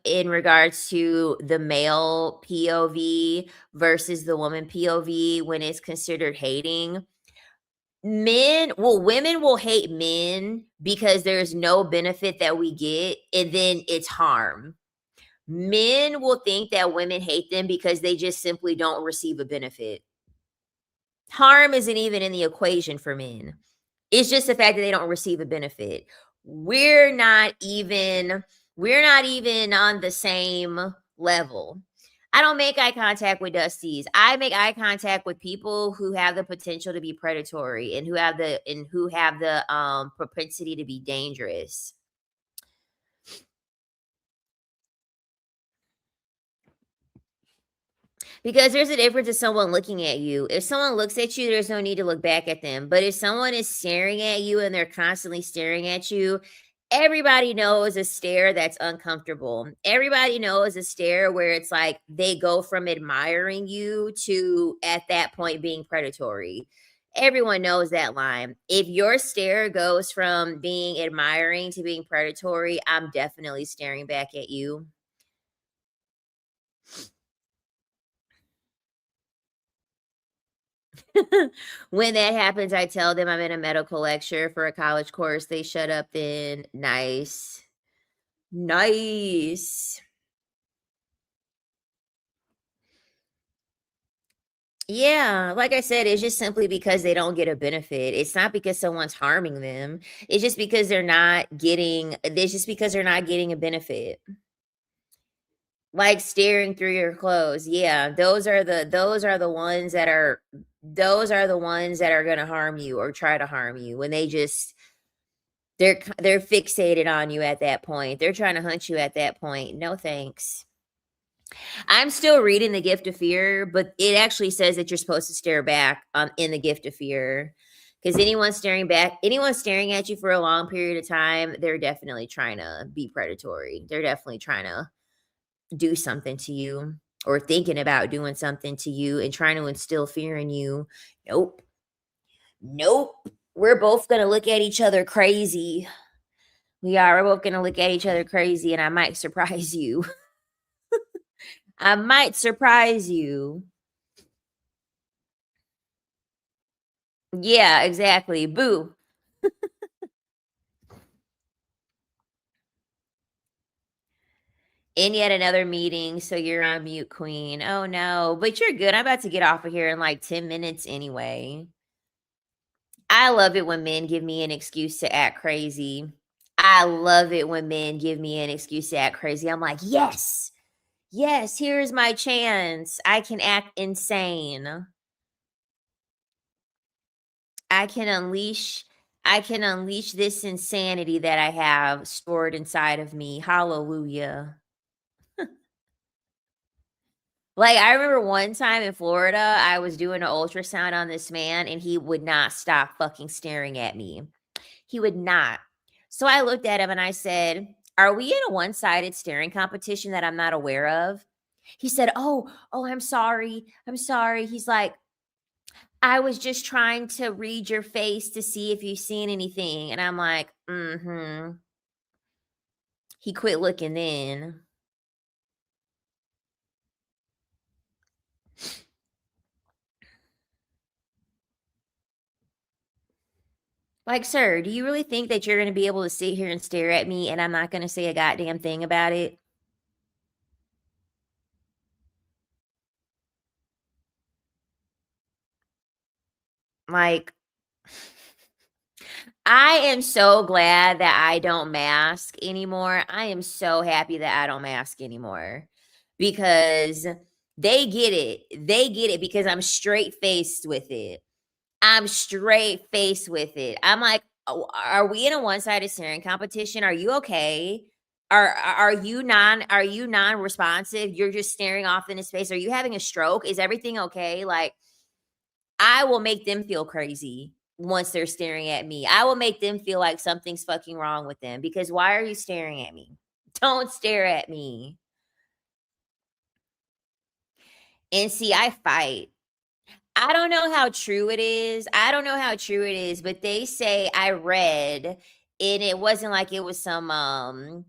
in regards to the male POV versus the woman POV when it's considered hating, women will hate men because there's no benefit that we get, and then it's harm. Men will think that women hate them because they just simply don't receive a benefit. Harm isn't even in the equation for men. It's just the fact that they don't receive a benefit. We're not even on the same level. I don't make eye contact with Dusties. I make eye contact with people who have the potential to be predatory and who have the propensity to be dangerous. Because there's a difference in someone looking at you. If someone looks at you, there's no need to look back at them. But if someone is staring at you and they're constantly staring at you, everybody knows a stare that's uncomfortable. Everybody knows a stare where it's like they go from admiring you to at that point being predatory. Everyone knows that line. If your stare goes from being admiring to being predatory, I'm definitely staring back at you. When that happens, I tell them I'm in a medical lecture for a college course. They shut up then. Nice. Nice. Yeah, like I said, it's just simply because they don't get a benefit. It's not because someone's harming them. It's just because they're not getting a benefit. Like staring through your clothes. Yeah, those are the ones that are going to harm you or try to harm you when they're fixated on you at that point. They're trying to hunt you at that point. No thanks. I'm still reading The Gift of Fear, but it actually says that you're supposed to stare back in The Gift of Fear. Because anyone staring at you for a long period of time, they're definitely trying to be predatory. They're definitely trying to do something to you or thinking about doing something to you and trying to instill fear in you. Nope. We're both going to look at each other crazy. We're both going to look at each other crazy, and I might surprise you. I might surprise you. Yeah, exactly. Boo. In yet another meeting, so you're on mute, queen. Oh no, but you're good. I'm about to get off of here in like 10 minutes anyway. I love it when men give me an excuse to act crazy. I love it when men give me an excuse to act crazy. I'm like, yes, here's my chance. I can act insane. I can unleash this insanity that I have stored inside of me. Hallelujah. Like, I remember one time in Florida, I was doing an ultrasound on this man and he would not stop fucking staring at me. He would not. So I looked at him and I said, "Are we in a one-sided staring competition that I'm not aware of?" He said, "Oh, I'm sorry. I'm sorry." He's like, "I was just trying to read your face to see if you've seen anything." And I'm like, "Mm-hmm." He quit looking then. Like, sir, do you really think that you're going to be able to sit here and stare at me and I'm not going to say a goddamn thing about it? Like, I am so glad that I don't mask anymore. I am so happy that I don't mask anymore because they get it. They get it because I'm straight faced with it. I'm like, "Oh, are we in a one-sided staring competition? Are you okay? Are you non-responsive? You're just staring off into space. Are you having a stroke? Is everything okay?" Like, I will make them feel crazy once they're staring at me. I will make them feel like something's fucking wrong with them because why are you staring at me? Don't stare at me. And see, I fight. I don't know how true it is. I don't know how true it is, but they say I read, and it wasn't like it was some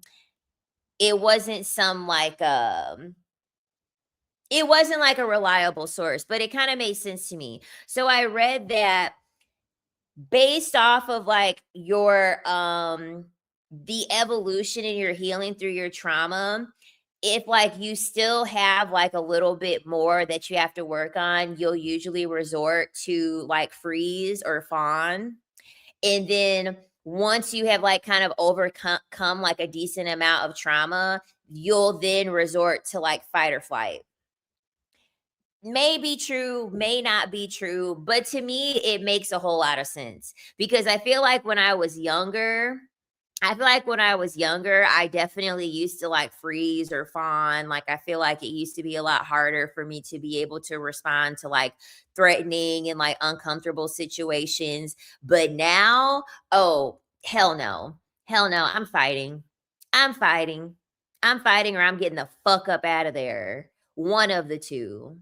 it wasn't some like it wasn't like a reliable source, but it kind of made sense to me. So I read that based off of like your the evolution in your healing through your trauma, if like you still have like a little bit more that you have to work on, you'll usually resort to like freeze or fawn. And then once you have like kind of overcome like a decent amount of trauma, you'll then resort to like fight or flight. May be true, may not be true, but to me, it makes a whole lot of sense because I feel like when I was younger, I definitely used to like freeze or fawn. Like, I feel like it used to be a lot harder for me to be able to respond to like threatening and like uncomfortable situations. But now, oh, hell no. Hell no. I'm fighting. I'm fighting. I'm fighting or I'm getting the fuck up out of there. One of the two.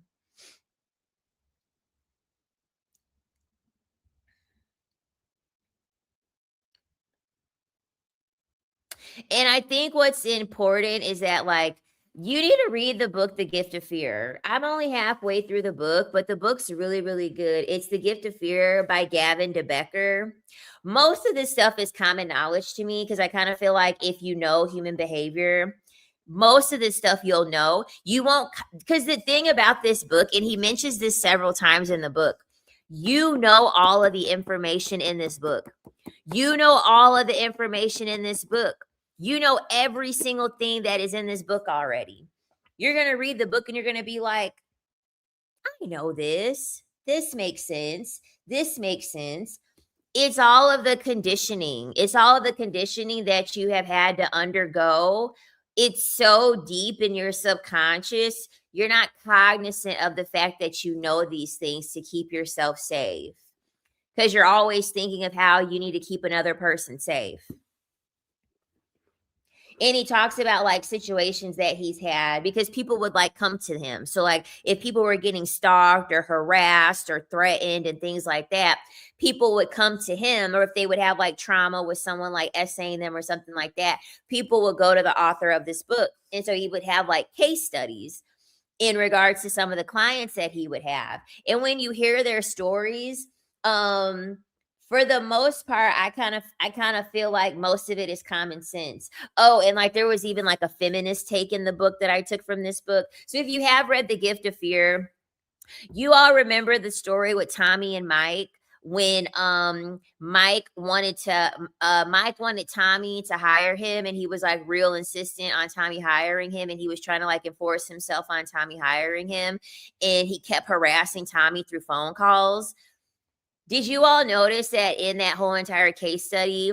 And I think what's important is that, like, you need to read the book, The Gift of Fear. I'm only halfway through the book, but the book's really, really good. It's The Gift of Fear by Gavin de Becker. Most of this stuff is common knowledge to me because I kind of feel like if you know human behavior, most of this stuff you'll know. You won't, because the thing about this book, and he mentions this several times in the book, you know all of the information in this book. You know all of the information in this book. You know every single thing that is in this book already. You're going to read the book and you're going to be like, I know this. This makes sense. This makes sense. It's all of the conditioning. It's all of the conditioning that you have had to undergo. It's so deep in your subconscious. You're not cognizant of the fact that you know these things to keep yourself safe because you're always thinking of how you need to keep another person safe. And he talks about like situations that he's had because people would like come to him. So like if people were getting stalked or harassed or threatened and things like that, people would come to him. Or if they would have like trauma with someone like essaying them or something like that, people would go to the author of this book. And so he would have like case studies in regards to some of the clients that he would have. And when you hear their stories, for the most part, I kind of feel like most of it is common sense. Oh, and like there was even like a feminist take in the book that I took from this book. So if you have read The Gift of Fear, you all remember the story with Tommy and Mike when Mike wanted Tommy to hire him, and he was like real insistent on Tommy hiring him, and he was trying to like enforce himself on Tommy hiring him, and he kept harassing Tommy through phone calls. Did you all notice that in that whole entire case study,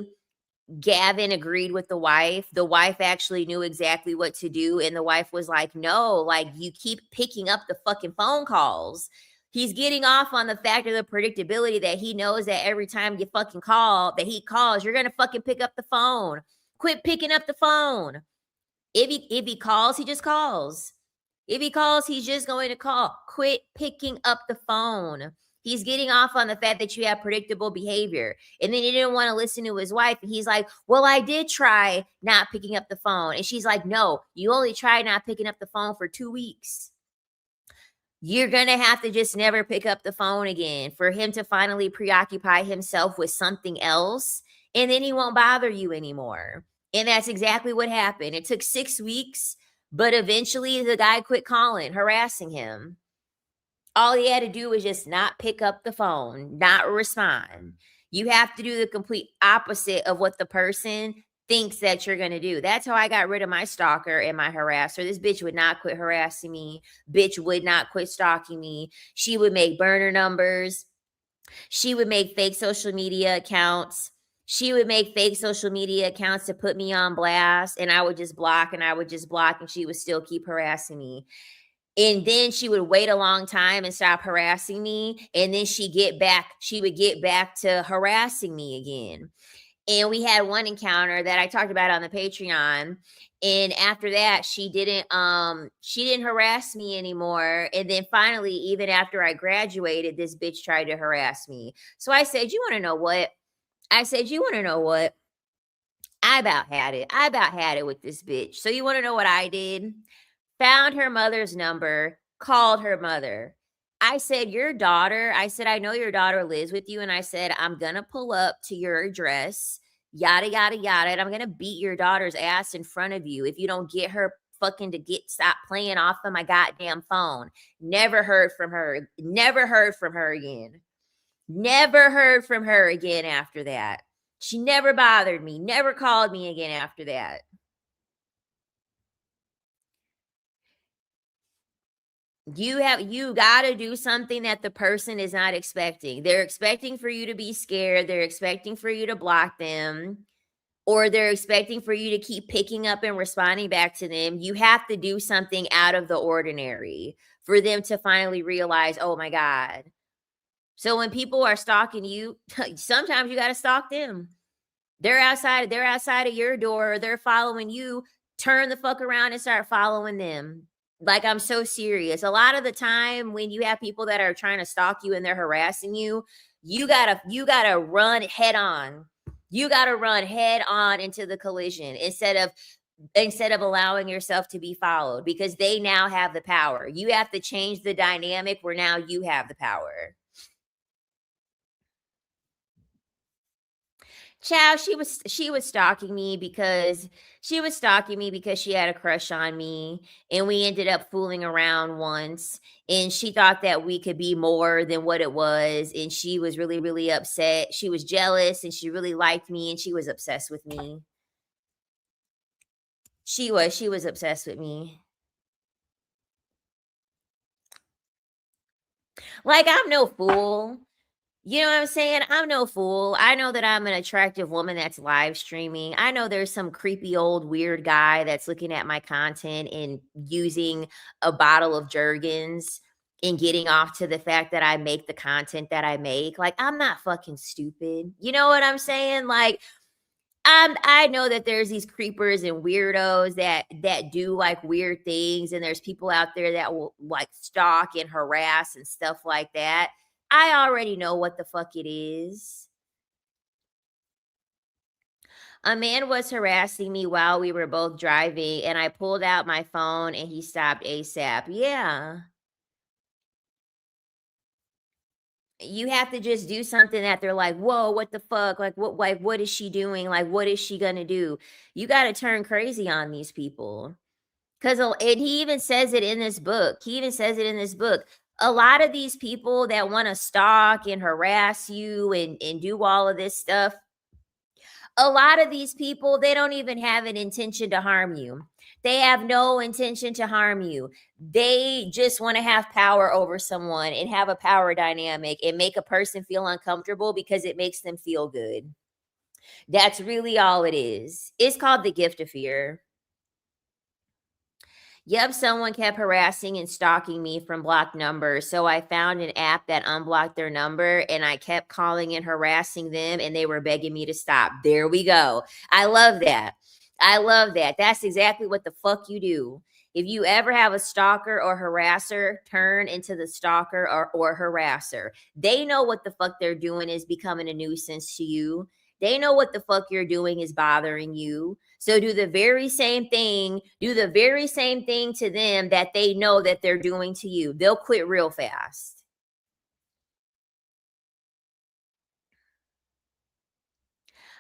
Gavin agreed with the wife? The wife actually knew exactly what to do. And the wife was like, no, like you keep picking up the fucking phone calls. He's getting off on the fact of the predictability that he knows that every time you fucking call, that he calls, you're going to fucking pick up the phone. Quit picking up the phone. If he calls, he just calls. If he calls, he's just going to call. Quit picking up the phone. He's getting off on the fact that you have predictable behavior. And then he didn't want to listen to his wife. And he's like, well, I did try not picking up the phone. And she's like, no, you only tried not picking up the phone for 2 weeks. You're going to have to just never pick up the phone again for him to finally preoccupy himself with something else. And then he won't bother you anymore. And that's exactly what happened. It took 6 weeks, but eventually the guy quit calling, harassing him. All he had to do was just not pick up the phone, not respond. You have to do the complete opposite of what the person thinks that you're going to do. That's how I got rid of my stalker and my harasser. This bitch would not quit harassing me. Bitch would not quit stalking me. She would make burner numbers. She would make fake social media accounts. She would make fake social media accounts to put me on blast, and I would just block and I would just block, and she would still keep harassing me. And then she would wait a long time and stop harassing me. And then she would get back to harassing me again. And we had one encounter that I talked about on the Patreon. And after that, she didn't harass me anymore. And then finally, even after I graduated, this bitch tried to harass me. So I said, you want to know what? I about had it. I about had it with this bitch. So you want to know what I did? Found her mother's number, called her mother. I said, your daughter, I said, I know your daughter lives with you. And I said, I'm going to pull up to your address, yada, yada, yada. And I'm going to beat your daughter's ass in front of you if you don't get her fucking to stop playing off of my goddamn phone. Never heard from her. Never heard from her again. Never heard from her again after that. She never bothered me. Never called me again after that. You got to do something that the person is not expecting. They're expecting for you to be scared. They're expecting for you to block them, or they're expecting for you to keep picking up and responding back to them. You have to do something out of the ordinary for them to finally realize, oh my God. So when people are stalking you, sometimes you got to stalk them. They're outside of your door. They're following you. Turn the fuck around and start following them. Like, I'm so serious. A lot of the time when you have people that are trying to stalk you and they're harassing you, you gotta run head on. You gotta run head on into the collision instead of allowing yourself to be followed, because they now have the power. You have to change the dynamic where now you have the power. Child, she was stalking me because she had a crush on me, and we ended up fooling around once, and she thought that we could be more than what it was, and she was really, really upset. She was jealous, and she really liked me, and she was obsessed with me. She was obsessed with me. Like, I'm no fool. You know what I'm saying? I'm no fool. I know that I'm an attractive woman that's live streaming. I know there's some creepy old weird guy that's looking at my content and using a bottle of Jergens and getting off to the fact that I make the content that I make. Like, I'm not fucking stupid. You know what I'm saying? Like, I know that there's these creepers and weirdos that do like weird things, and there's people out there that will like stalk and harass and stuff like that. I already know what the fuck it is. A man was harassing me while we were both driving, and I pulled out my phone and he stopped ASAP. Yeah. You have to just do something that they're like, whoa, what the fuck? Like, what is she doing? Like, what is she gonna do? You got to turn crazy on these people. And he even says it in this book. A lot of these people that want to stalk and harass you and do all of this stuff, a lot of these people, they don't even have an intention to harm you. They have no intention to harm you. They just want to have power over someone and have a power dynamic and make a person feel uncomfortable because it makes them feel good. That's really all it is. It's called the gift of fear. Yep, someone kept harassing and stalking me from blocked numbers. So I found an app that unblocked their number, and I kept calling and harassing them, and they were begging me to stop. There we go. I love that. That's exactly what the fuck you do. If you ever have a stalker or harasser, turn into the stalker or harasser. They know what the fuck they're doing is becoming a nuisance to you. They know what the fuck you're doing is bothering you. So do the very same thing to them that they know that they're doing to you. They'll quit real fast.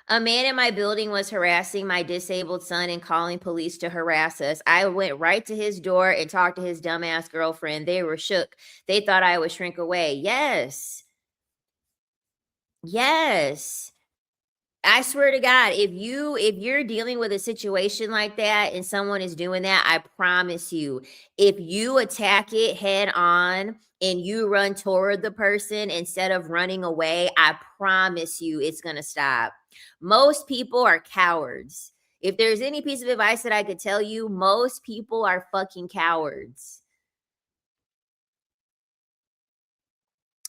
A man in my building was harassing my disabled son and calling police to harass us. I went right to his door and talked to his dumbass girlfriend. They were shook. They thought I would shrink away. Yes. I swear to God, if you're dealing with a situation like that and someone is doing that, I promise you, if you attack it head on and you run toward the person instead of running away, I promise you it's going to stop. Most people are cowards. If there's any piece of advice that I could tell you, most people are fucking cowards.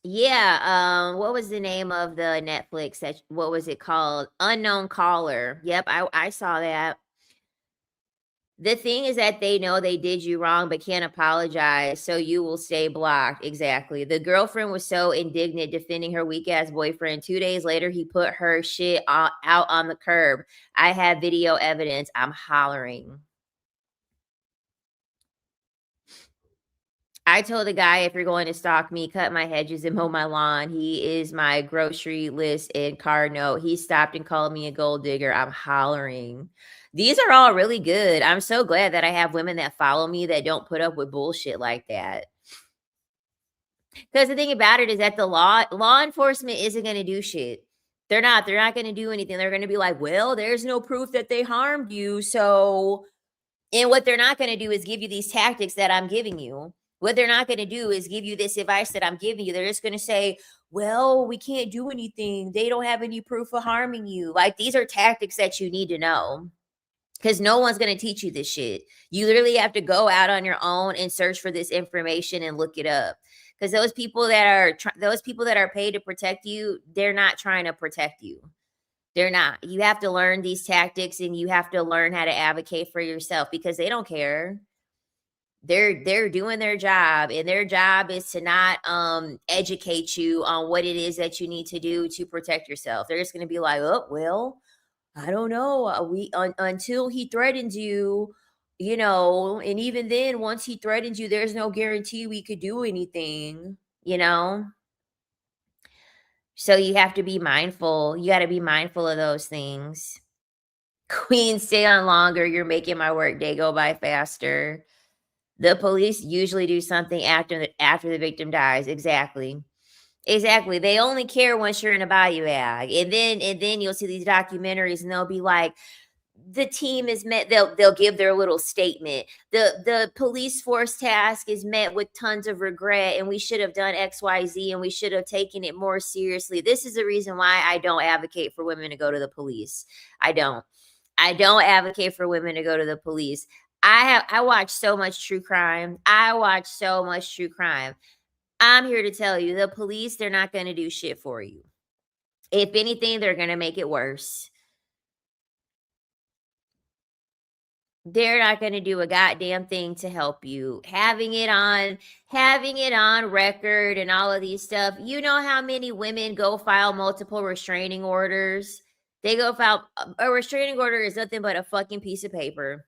Yeah, what was the name of the Netflix that what was it called? Unknown Caller. Yep, I saw that. The thing is that they know they did you wrong but can't apologize, so you will stay blocked. Exactly. The girlfriend was so indignant defending her weak ass boyfriend. 2 days later, he put her shit out on the curb. I have video evidence. I'm hollering. I told the guy, if you're going to stalk me, cut my hedges and mow my lawn. He is my grocery list and car note. He stopped and called me a gold digger. I'm hollering. These are all really good. I'm so glad that I have women that follow me that don't put up with bullshit like that. Because the thing about it is that the law enforcement isn't going to do shit. They're not going to do anything. They're going to be like, well, there's no proof that they harmed you. So, and what they're not going to do is give you these tactics that I'm giving you. What they're not going to do is give you this advice that I'm giving you. They're just going to say, well, we can't do anything. They don't have any proof of harming you. Like, these are tactics that you need to know because no one's going to teach you this shit. You literally have to go out on your own and search for this information and look it up. Because those people that are paid to protect you, they're not trying to protect you. They're not. You have to learn these tactics and you have to learn how to advocate for yourself because they don't care. They're doing their job, and their job is to not educate you on what it is that you need to do to protect yourself. They're just going to be like, oh, well, I don't know. Until he threatens you, and even then, once he threatens you, there's no guarantee we could do anything, So you have to be mindful. You got to be mindful of those things. Queen, stay on longer. You're making my work day go by faster. The police usually do something after the victim dies. Exactly. They only care once you're in a bayou bag. And then you'll see these documentaries and they'll be like, the team is met, they'll give their little statement. The police force task is met with tons of regret, and we should have done XYZ and we should have taken it more seriously. This is the reason why I don't advocate for women to go to the police. I don't advocate for women to go to the police. I watch so much true crime. I'm here to tell you, the police, they're not going to do shit for you. If anything, they're going to make it worse. They're not going to do a goddamn thing to help you. Having it on record and all of these stuff. You know how many women go file multiple restraining orders? They go file a restraining order is nothing but a fucking piece of paper.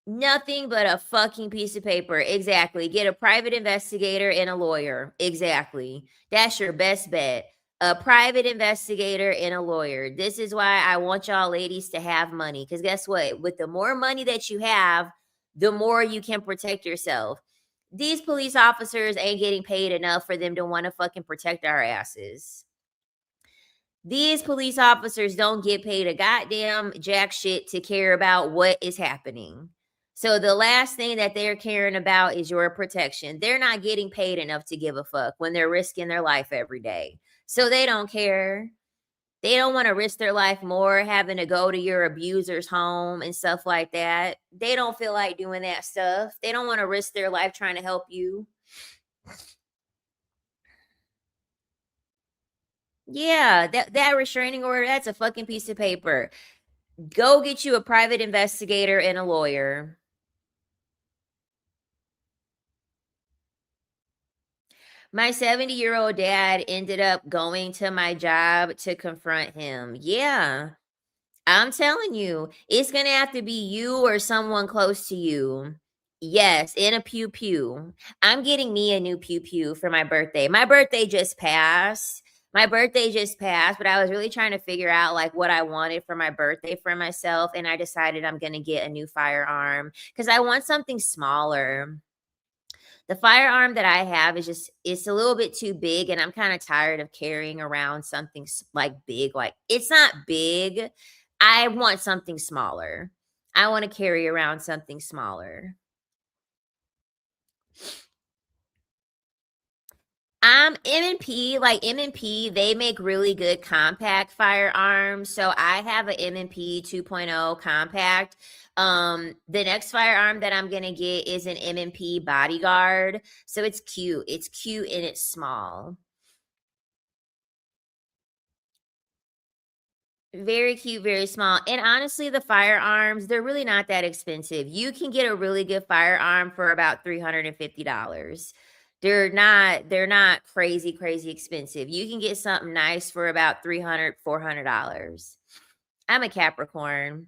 Nothing but a fucking piece of paper. Exactly. Get a private investigator and a lawyer. Exactly. That's your best bet. A private investigator and a lawyer. This is why I want y'all ladies to have money. Because guess what? With the more money that you have, the more you can protect yourself. These police officers ain't getting paid enough for them to want to fucking protect our asses. These police officers don't get paid a goddamn jack shit to care about what is happening. So the last thing that they're caring about is your protection. They're not getting paid enough to give a fuck when they're risking their life every day. So they don't care. They don't want to risk their life more having to go to your abuser's home and stuff like that. They don't feel like doing that stuff. They don't want to risk their life trying to help you. Yeah, that restraining order, that's a fucking piece of paper. Go get you a private investigator and a lawyer. My 70-year-old dad ended up going to my job to confront him. Yeah, I'm telling you, it's going to have to be you or someone close to you. Yes, in a pew pew. I'm getting me a new pew pew for my birthday. My birthday just passed. But I was really trying to figure out like what I wanted for my birthday for myself. And I decided I'm going to get a new firearm because I want something smaller. The firearm that I have it's a little bit too big, and I'm kind of tired of carrying around something like big. Like, it's not big. I want something smaller. I want to carry around something smaller. M&P, like M&P, they make really good compact firearms. So I have an M&P 2.0 compact. The next firearm that I'm gonna get is an M&P Bodyguard. So it's cute. It's cute and it's small. Very cute, very small. And honestly, the firearms, they're really not that expensive. You can get a really good firearm for about $350. They're not crazy, crazy expensive. You can get something nice for about $300, $400. I'm a Capricorn.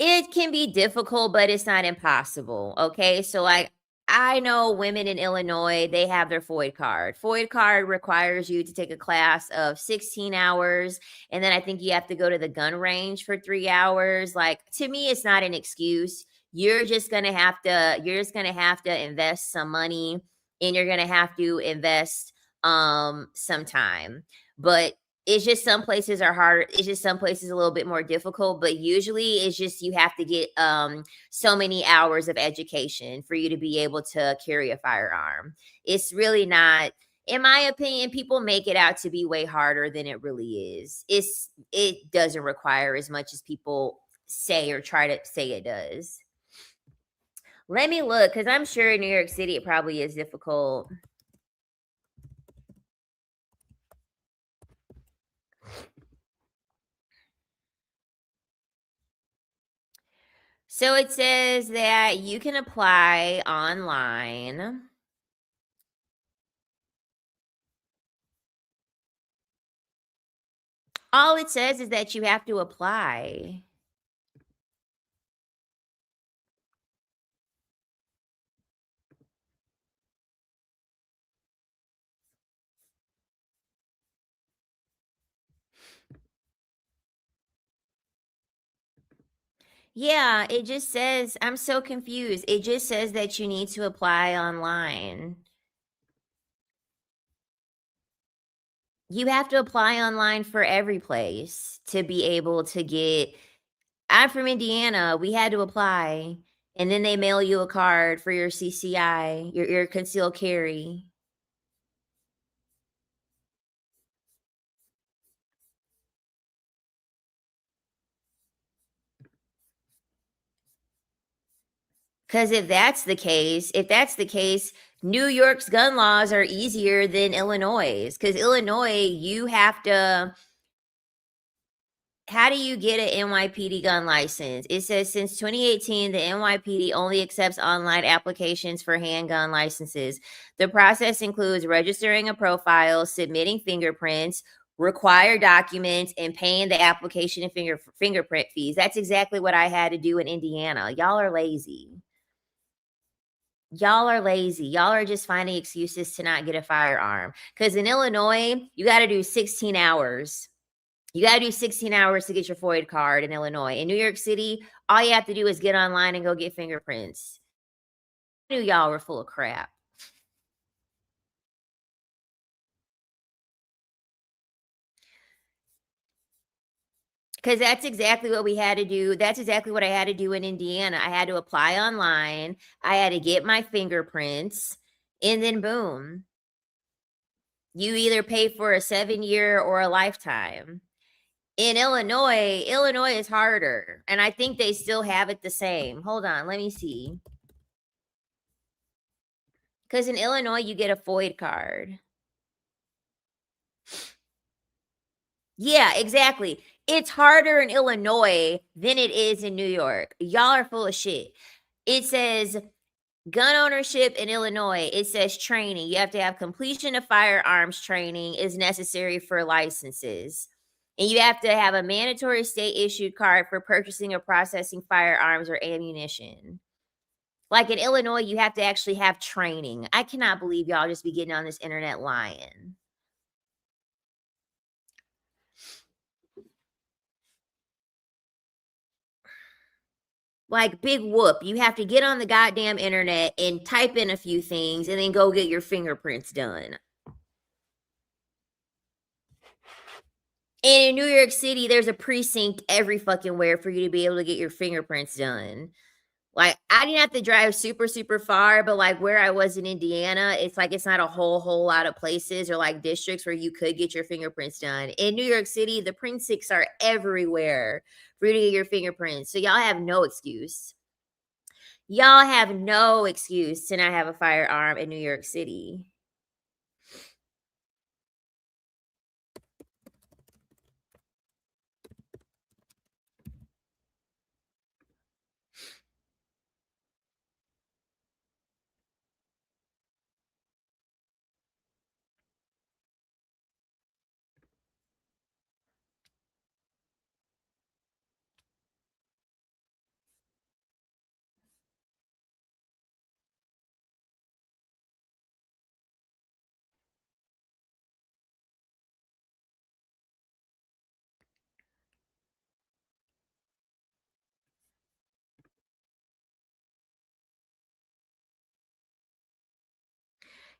It can be difficult, but it's not impossible. Okay. So, like, I know women in Illinois, they have their FOID card. FOID card requires you to take a class of 16 hours. And then I think you have to go to the gun range for 3 hours. Like, to me, it's not an excuse. You're just going to have to invest some money, and you're going to have to invest some time. But it's just some places are harder. It's just some places a little bit more difficult, but usually it's just you have to get so many hours of education for you to be able to carry a firearm. It's really not, in my opinion, people make it out to be way harder than it really is. It doesn't require as much as people say or try to say it does. Let me look, because I'm sure in New York City it probably is difficult. So it says that you can apply online. All it says is that you have to apply. Yeah, it just says, I'm so confused. It just says that you need to apply online. You have to apply online for every place to be able to get. I'm from Indiana. We had to apply, and then they mail you a card for your CCI, your concealed carry. Because if that's the case, New York's gun laws are easier than Illinois'. Because Illinois, you have to. How do you get an NYPD gun license? It says since 2018, the NYPD only accepts online applications for handgun licenses. The process includes registering a profile, submitting fingerprints, required documents, and paying the application and fingerprint fees. That's exactly what I had to do in Indiana. Y'all are lazy. Y'all are lazy. Y'all are just finding excuses to not get a firearm. Because in Illinois, you got to do 16 hours. You got to do 16 hours to get your FOID card in Illinois. In New York City, all you have to do is get online and go get fingerprints. I knew y'all were full of crap. Because that's exactly what we had to do. That's exactly what I had to do in Indiana. I had to apply online. I had to get my fingerprints, and then boom. You either pay for a 7-year or a lifetime. In Illinois is harder, and I think they still have it the same. Hold on, let me see. Because in Illinois, you get a FOID card. Yeah, exactly. It's harder in Illinois than it is in New York. Y'all are full of shit. It says gun ownership in Illinois. It says training. You have to have completion of firearms training is necessary for licenses. And you have to have a mandatory state issued card for purchasing or processing firearms or ammunition. Like in Illinois, you have to actually have training. I cannot believe y'all just be getting on this internet lying. Like, big whoop. You have to get on the goddamn internet and type in a few things and then go get your fingerprints done. And in New York City, there's a precinct every fucking where for you to be able to get your fingerprints done. Like, I didn't have to drive super, super far, but like where I was in Indiana, it's like it's not a whole lot of places or like districts where you could get your fingerprints done. In New York City, the precincts are everywhere for you to get your fingerprints. So y'all have no excuse. Y'all have no excuse to not have a firearm in New York City.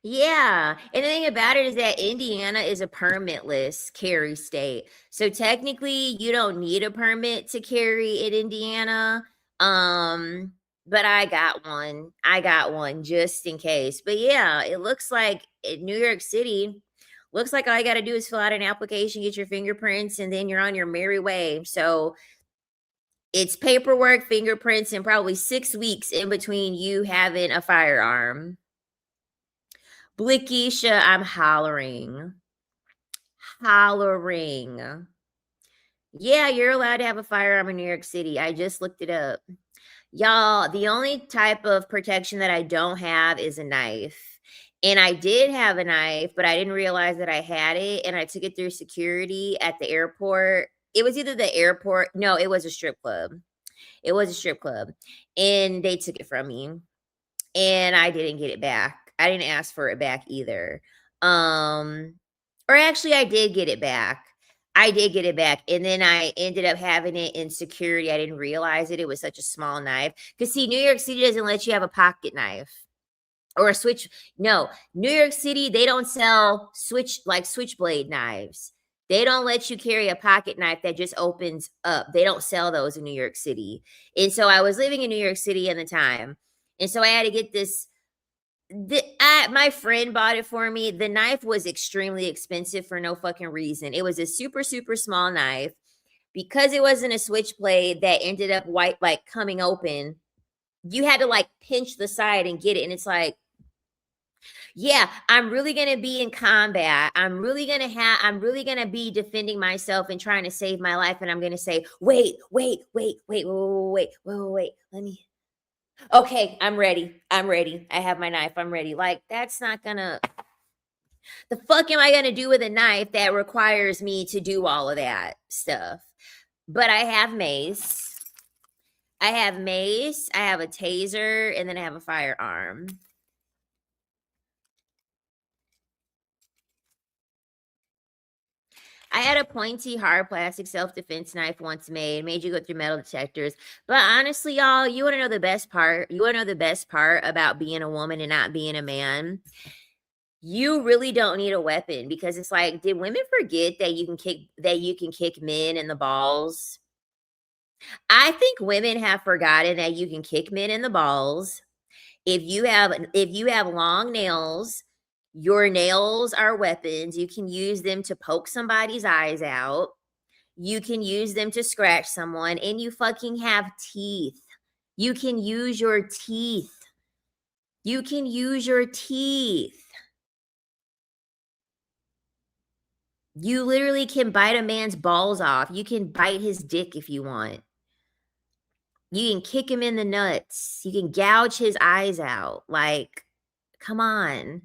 Yeah. And the thing about it is that Indiana is a permitless carry state. So technically you don't need a permit to carry in Indiana. But I got one. I got one just in case. But yeah, it looks like in New York City, looks like all you got to do is fill out an application, get your fingerprints, and then you're on your merry way. So it's paperwork, fingerprints, and probably 6 weeks in between you having a firearm. Blickisha, I'm hollering. Hollering. Yeah, you're allowed to have a firearm in New York City. I just looked it up. Y'all, the only type of protection that I don't have is a knife. And I did have a knife, but I didn't realize that I had it. And I took it through security at the airport. It was either the airport. No, it was a strip club. It was a strip club. And they took it from me. And I didn't get it back. I didn't ask for it back either. Or actually I did get it back. I did get it back. And then I ended up having it in security. I didn't realize it. It was such a small knife. Because see, New York City doesn't let you have a pocket knife or a switch. No, New York City, they don't sell switchblade knives. They don't let you carry a pocket knife that just opens up. They don't sell those in New York City. And so I was living in New York City at the time. And so I had to get this. My friend bought it for me. The knife was extremely expensive for no fucking reason. It was a super, super small knife. Because it wasn't a switchblade that ended up coming open, you had to like pinch the side and get it. And it's like, yeah, I'm really going to be in combat. I'm really going to be defending myself and trying to save my life. And I'm going to say, wait. Let me. Okay, I'm ready. I have my knife. I'm ready. Like, that's not gonna. The fuck am I gonna do with a knife that requires me to do all of that stuff? But I have mace. I have a taser, and then I have a firearm. I had a pointy, hard plastic self-defense knife once made you go through metal detectors. But honestly, y'all, you want to know the best part? You want to know the best part about being a woman and not being a man? You really don't need a weapon because it's like, did women forget that you can kick men in the balls? I think women have forgotten that you can kick men in the balls. If you have long nails, your nails are weapons. You can use them to poke somebody's eyes out. You can use them to scratch someone, and you fucking have teeth. You can use your teeth. You can use your teeth. You literally can bite a man's balls off. You can bite his dick if you want. You can kick him in the nuts. You can gouge his eyes out. Like, come on.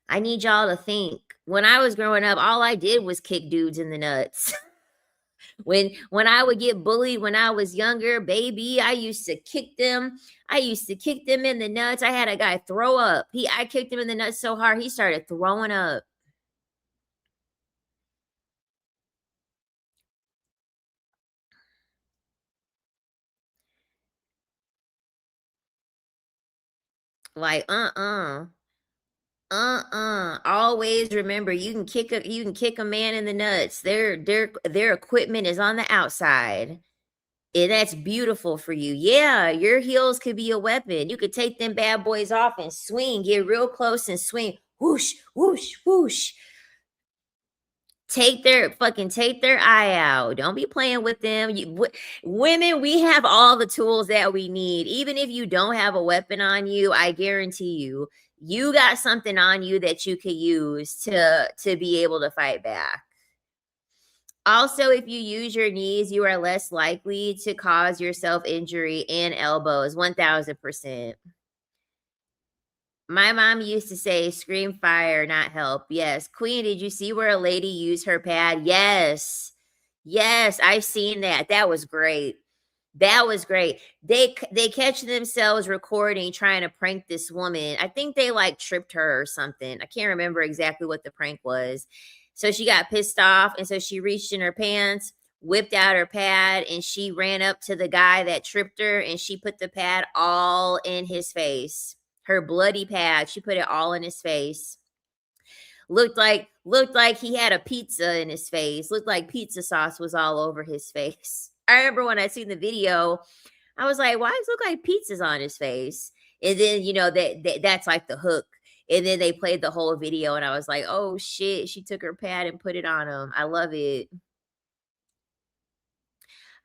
I need y'all to think. When I was growing up, all I did was kick dudes in the nuts. when I would get bullied when I was younger, baby, I used to kick them. I used to kick them in the nuts. I had a guy throw up. I kicked him in the nuts so hard, he started throwing up. Like, always remember, you can kick a man in the nuts. Their equipment is on the outside. And that's beautiful for you. Yeah, your heels could be a weapon. You could take them bad boys off and swing, get real close and swing. Whoosh, whoosh, whoosh. Take their eye out. Don't be playing with them. Women, we have all the tools that we need. Even if you don't have a weapon on you, I guarantee you, you got something on you that you could use to be able to fight back. Also, if you use your knees, you are less likely to cause yourself injury, and elbows, 1000%. My mom used to say, scream fire, not help. Yes. Queen, did you see where a lady used her pad? Yes. Yes, I've seen that. That was great. That was great. They catch themselves recording, trying to prank this woman. I think they like tripped her or something. I can't remember exactly what the prank was. So she got pissed off, and so she reached in her pants, whipped out her pad, and she ran up to the guy that tripped her, and she put the pad all in his face. Her bloody pad, she put it all in his face. Looked like he had a pizza in his face. Looked like pizza sauce was all over his face. I remember when I seen the video, I was like, why does it look like pizza's on his face? And then, you know, that's like the hook. And then they played the whole video, and I was like, oh shit, she took her pad and put it on him. I love it.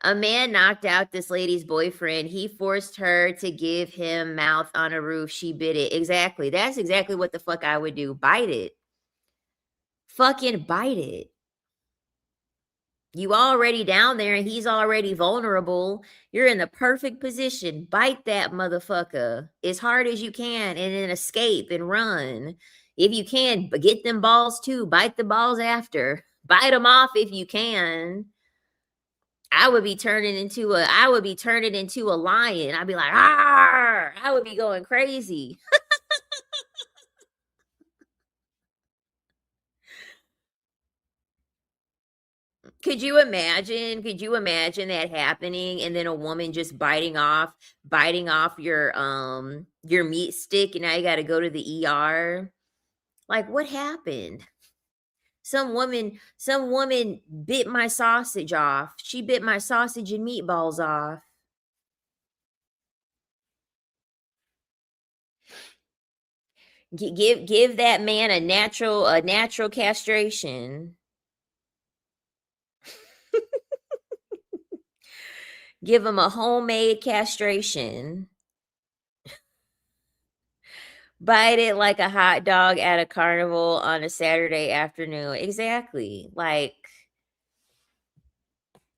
A man knocked out this lady's boyfriend. He forced her to give him mouth on a roof. She bit it. Exactly. That's exactly what the fuck I would do. Bite it. Fucking bite it. You already down there and he's already vulnerable. You're in the perfect position. Bite that motherfucker as hard as you can and then escape and run. If you can, but get them balls too. Bite the balls after. Bite them off if you can. I would be turning into a lion. I'd be like, ah, I would be going crazy. Could you imagine that happening, and then a woman just biting off your meat stick, and now you got to go to the ER? Like, what happened? Some woman bit my sausage off. She bit my sausage and meatballs off. Give that man a natural castration. Give him a homemade castration. Bite it like a hot dog at a carnival on a Saturday afternoon. Exactly. Like,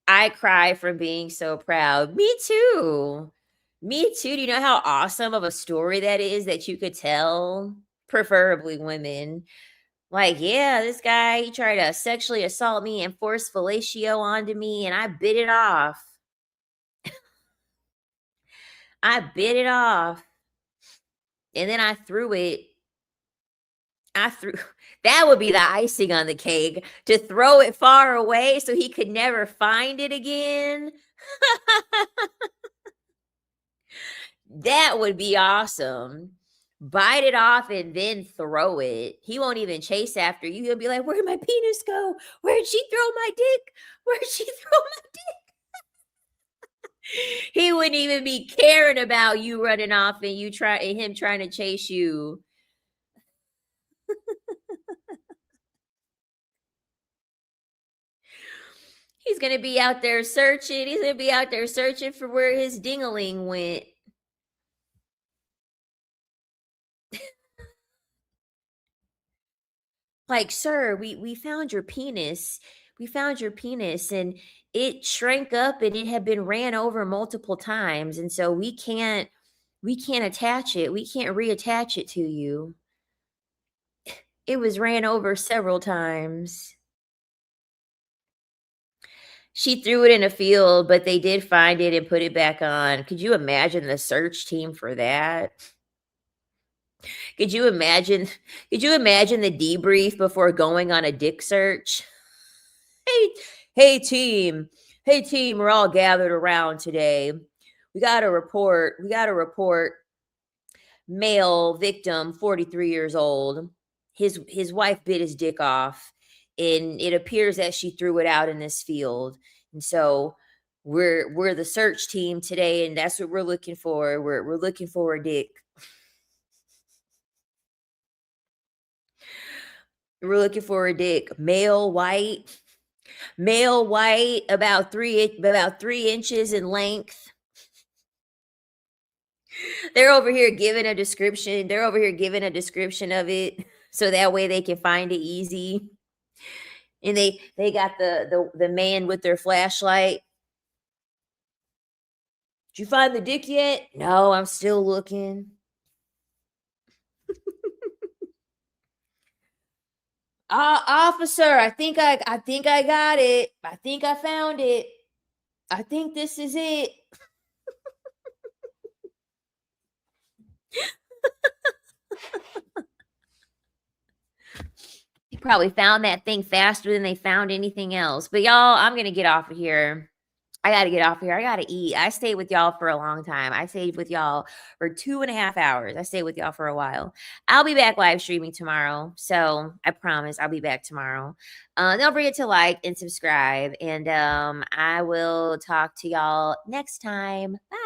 I cry from being so proud. Me too. Me too. Do you know how awesome of a story that is that you could tell? Preferably women. Like, yeah, this guy, he tried to sexually assault me and force fellatio onto me, and I bit it off. I bit it off. And then I threw it. That would be the icing on the cake, to throw it far away so he could never find it again. That would be awesome. Bite it off and then throw it. He won't even chase after you. He'll be like, where'd my penis go? Where'd she throw my dick? Where'd she throw my dick? He wouldn't even be caring about you running off and him trying to chase you. He's gonna be out there searching. He's gonna be out there searching for where his ding-a-ling went. Like, sir, we found your penis. We found your penis, and it shrank up, and it had been ran over multiple times, and so we can't attach it. We can't reattach it to you. It was ran over several times. She threw it in a field, but they did find it and put it back on. Could you imagine the search team for that? Could you imagine the debrief before going on a dick search? Hey team, we're all gathered around today. We got a report. Male victim, 43 years old. His wife bit his dick off, and it appears that she threw it out in this field. And so we're the search team today, and that's what we're looking for. We're looking for a dick. We're looking for a dick. Male, white, about 3 inches in length. They're over here giving a description. They're over here giving a description of it so that way they can find it easy. And they got the man with their flashlight. Did you find the dick yet? No, I'm still looking. Officer, I think I got it. I think I found it. I think this is it. He probably found that thing faster than they found anything else. But y'all, I'm gonna get off of here. I gotta get off of here. I gotta eat. I stayed with y'all for a long time. I stayed with y'all for 2.5 hours. I stayed with y'all for a while. I'll be back live streaming tomorrow. So I promise I'll be back tomorrow. Don't forget to like and subscribe. And I will talk to y'all next time. Bye.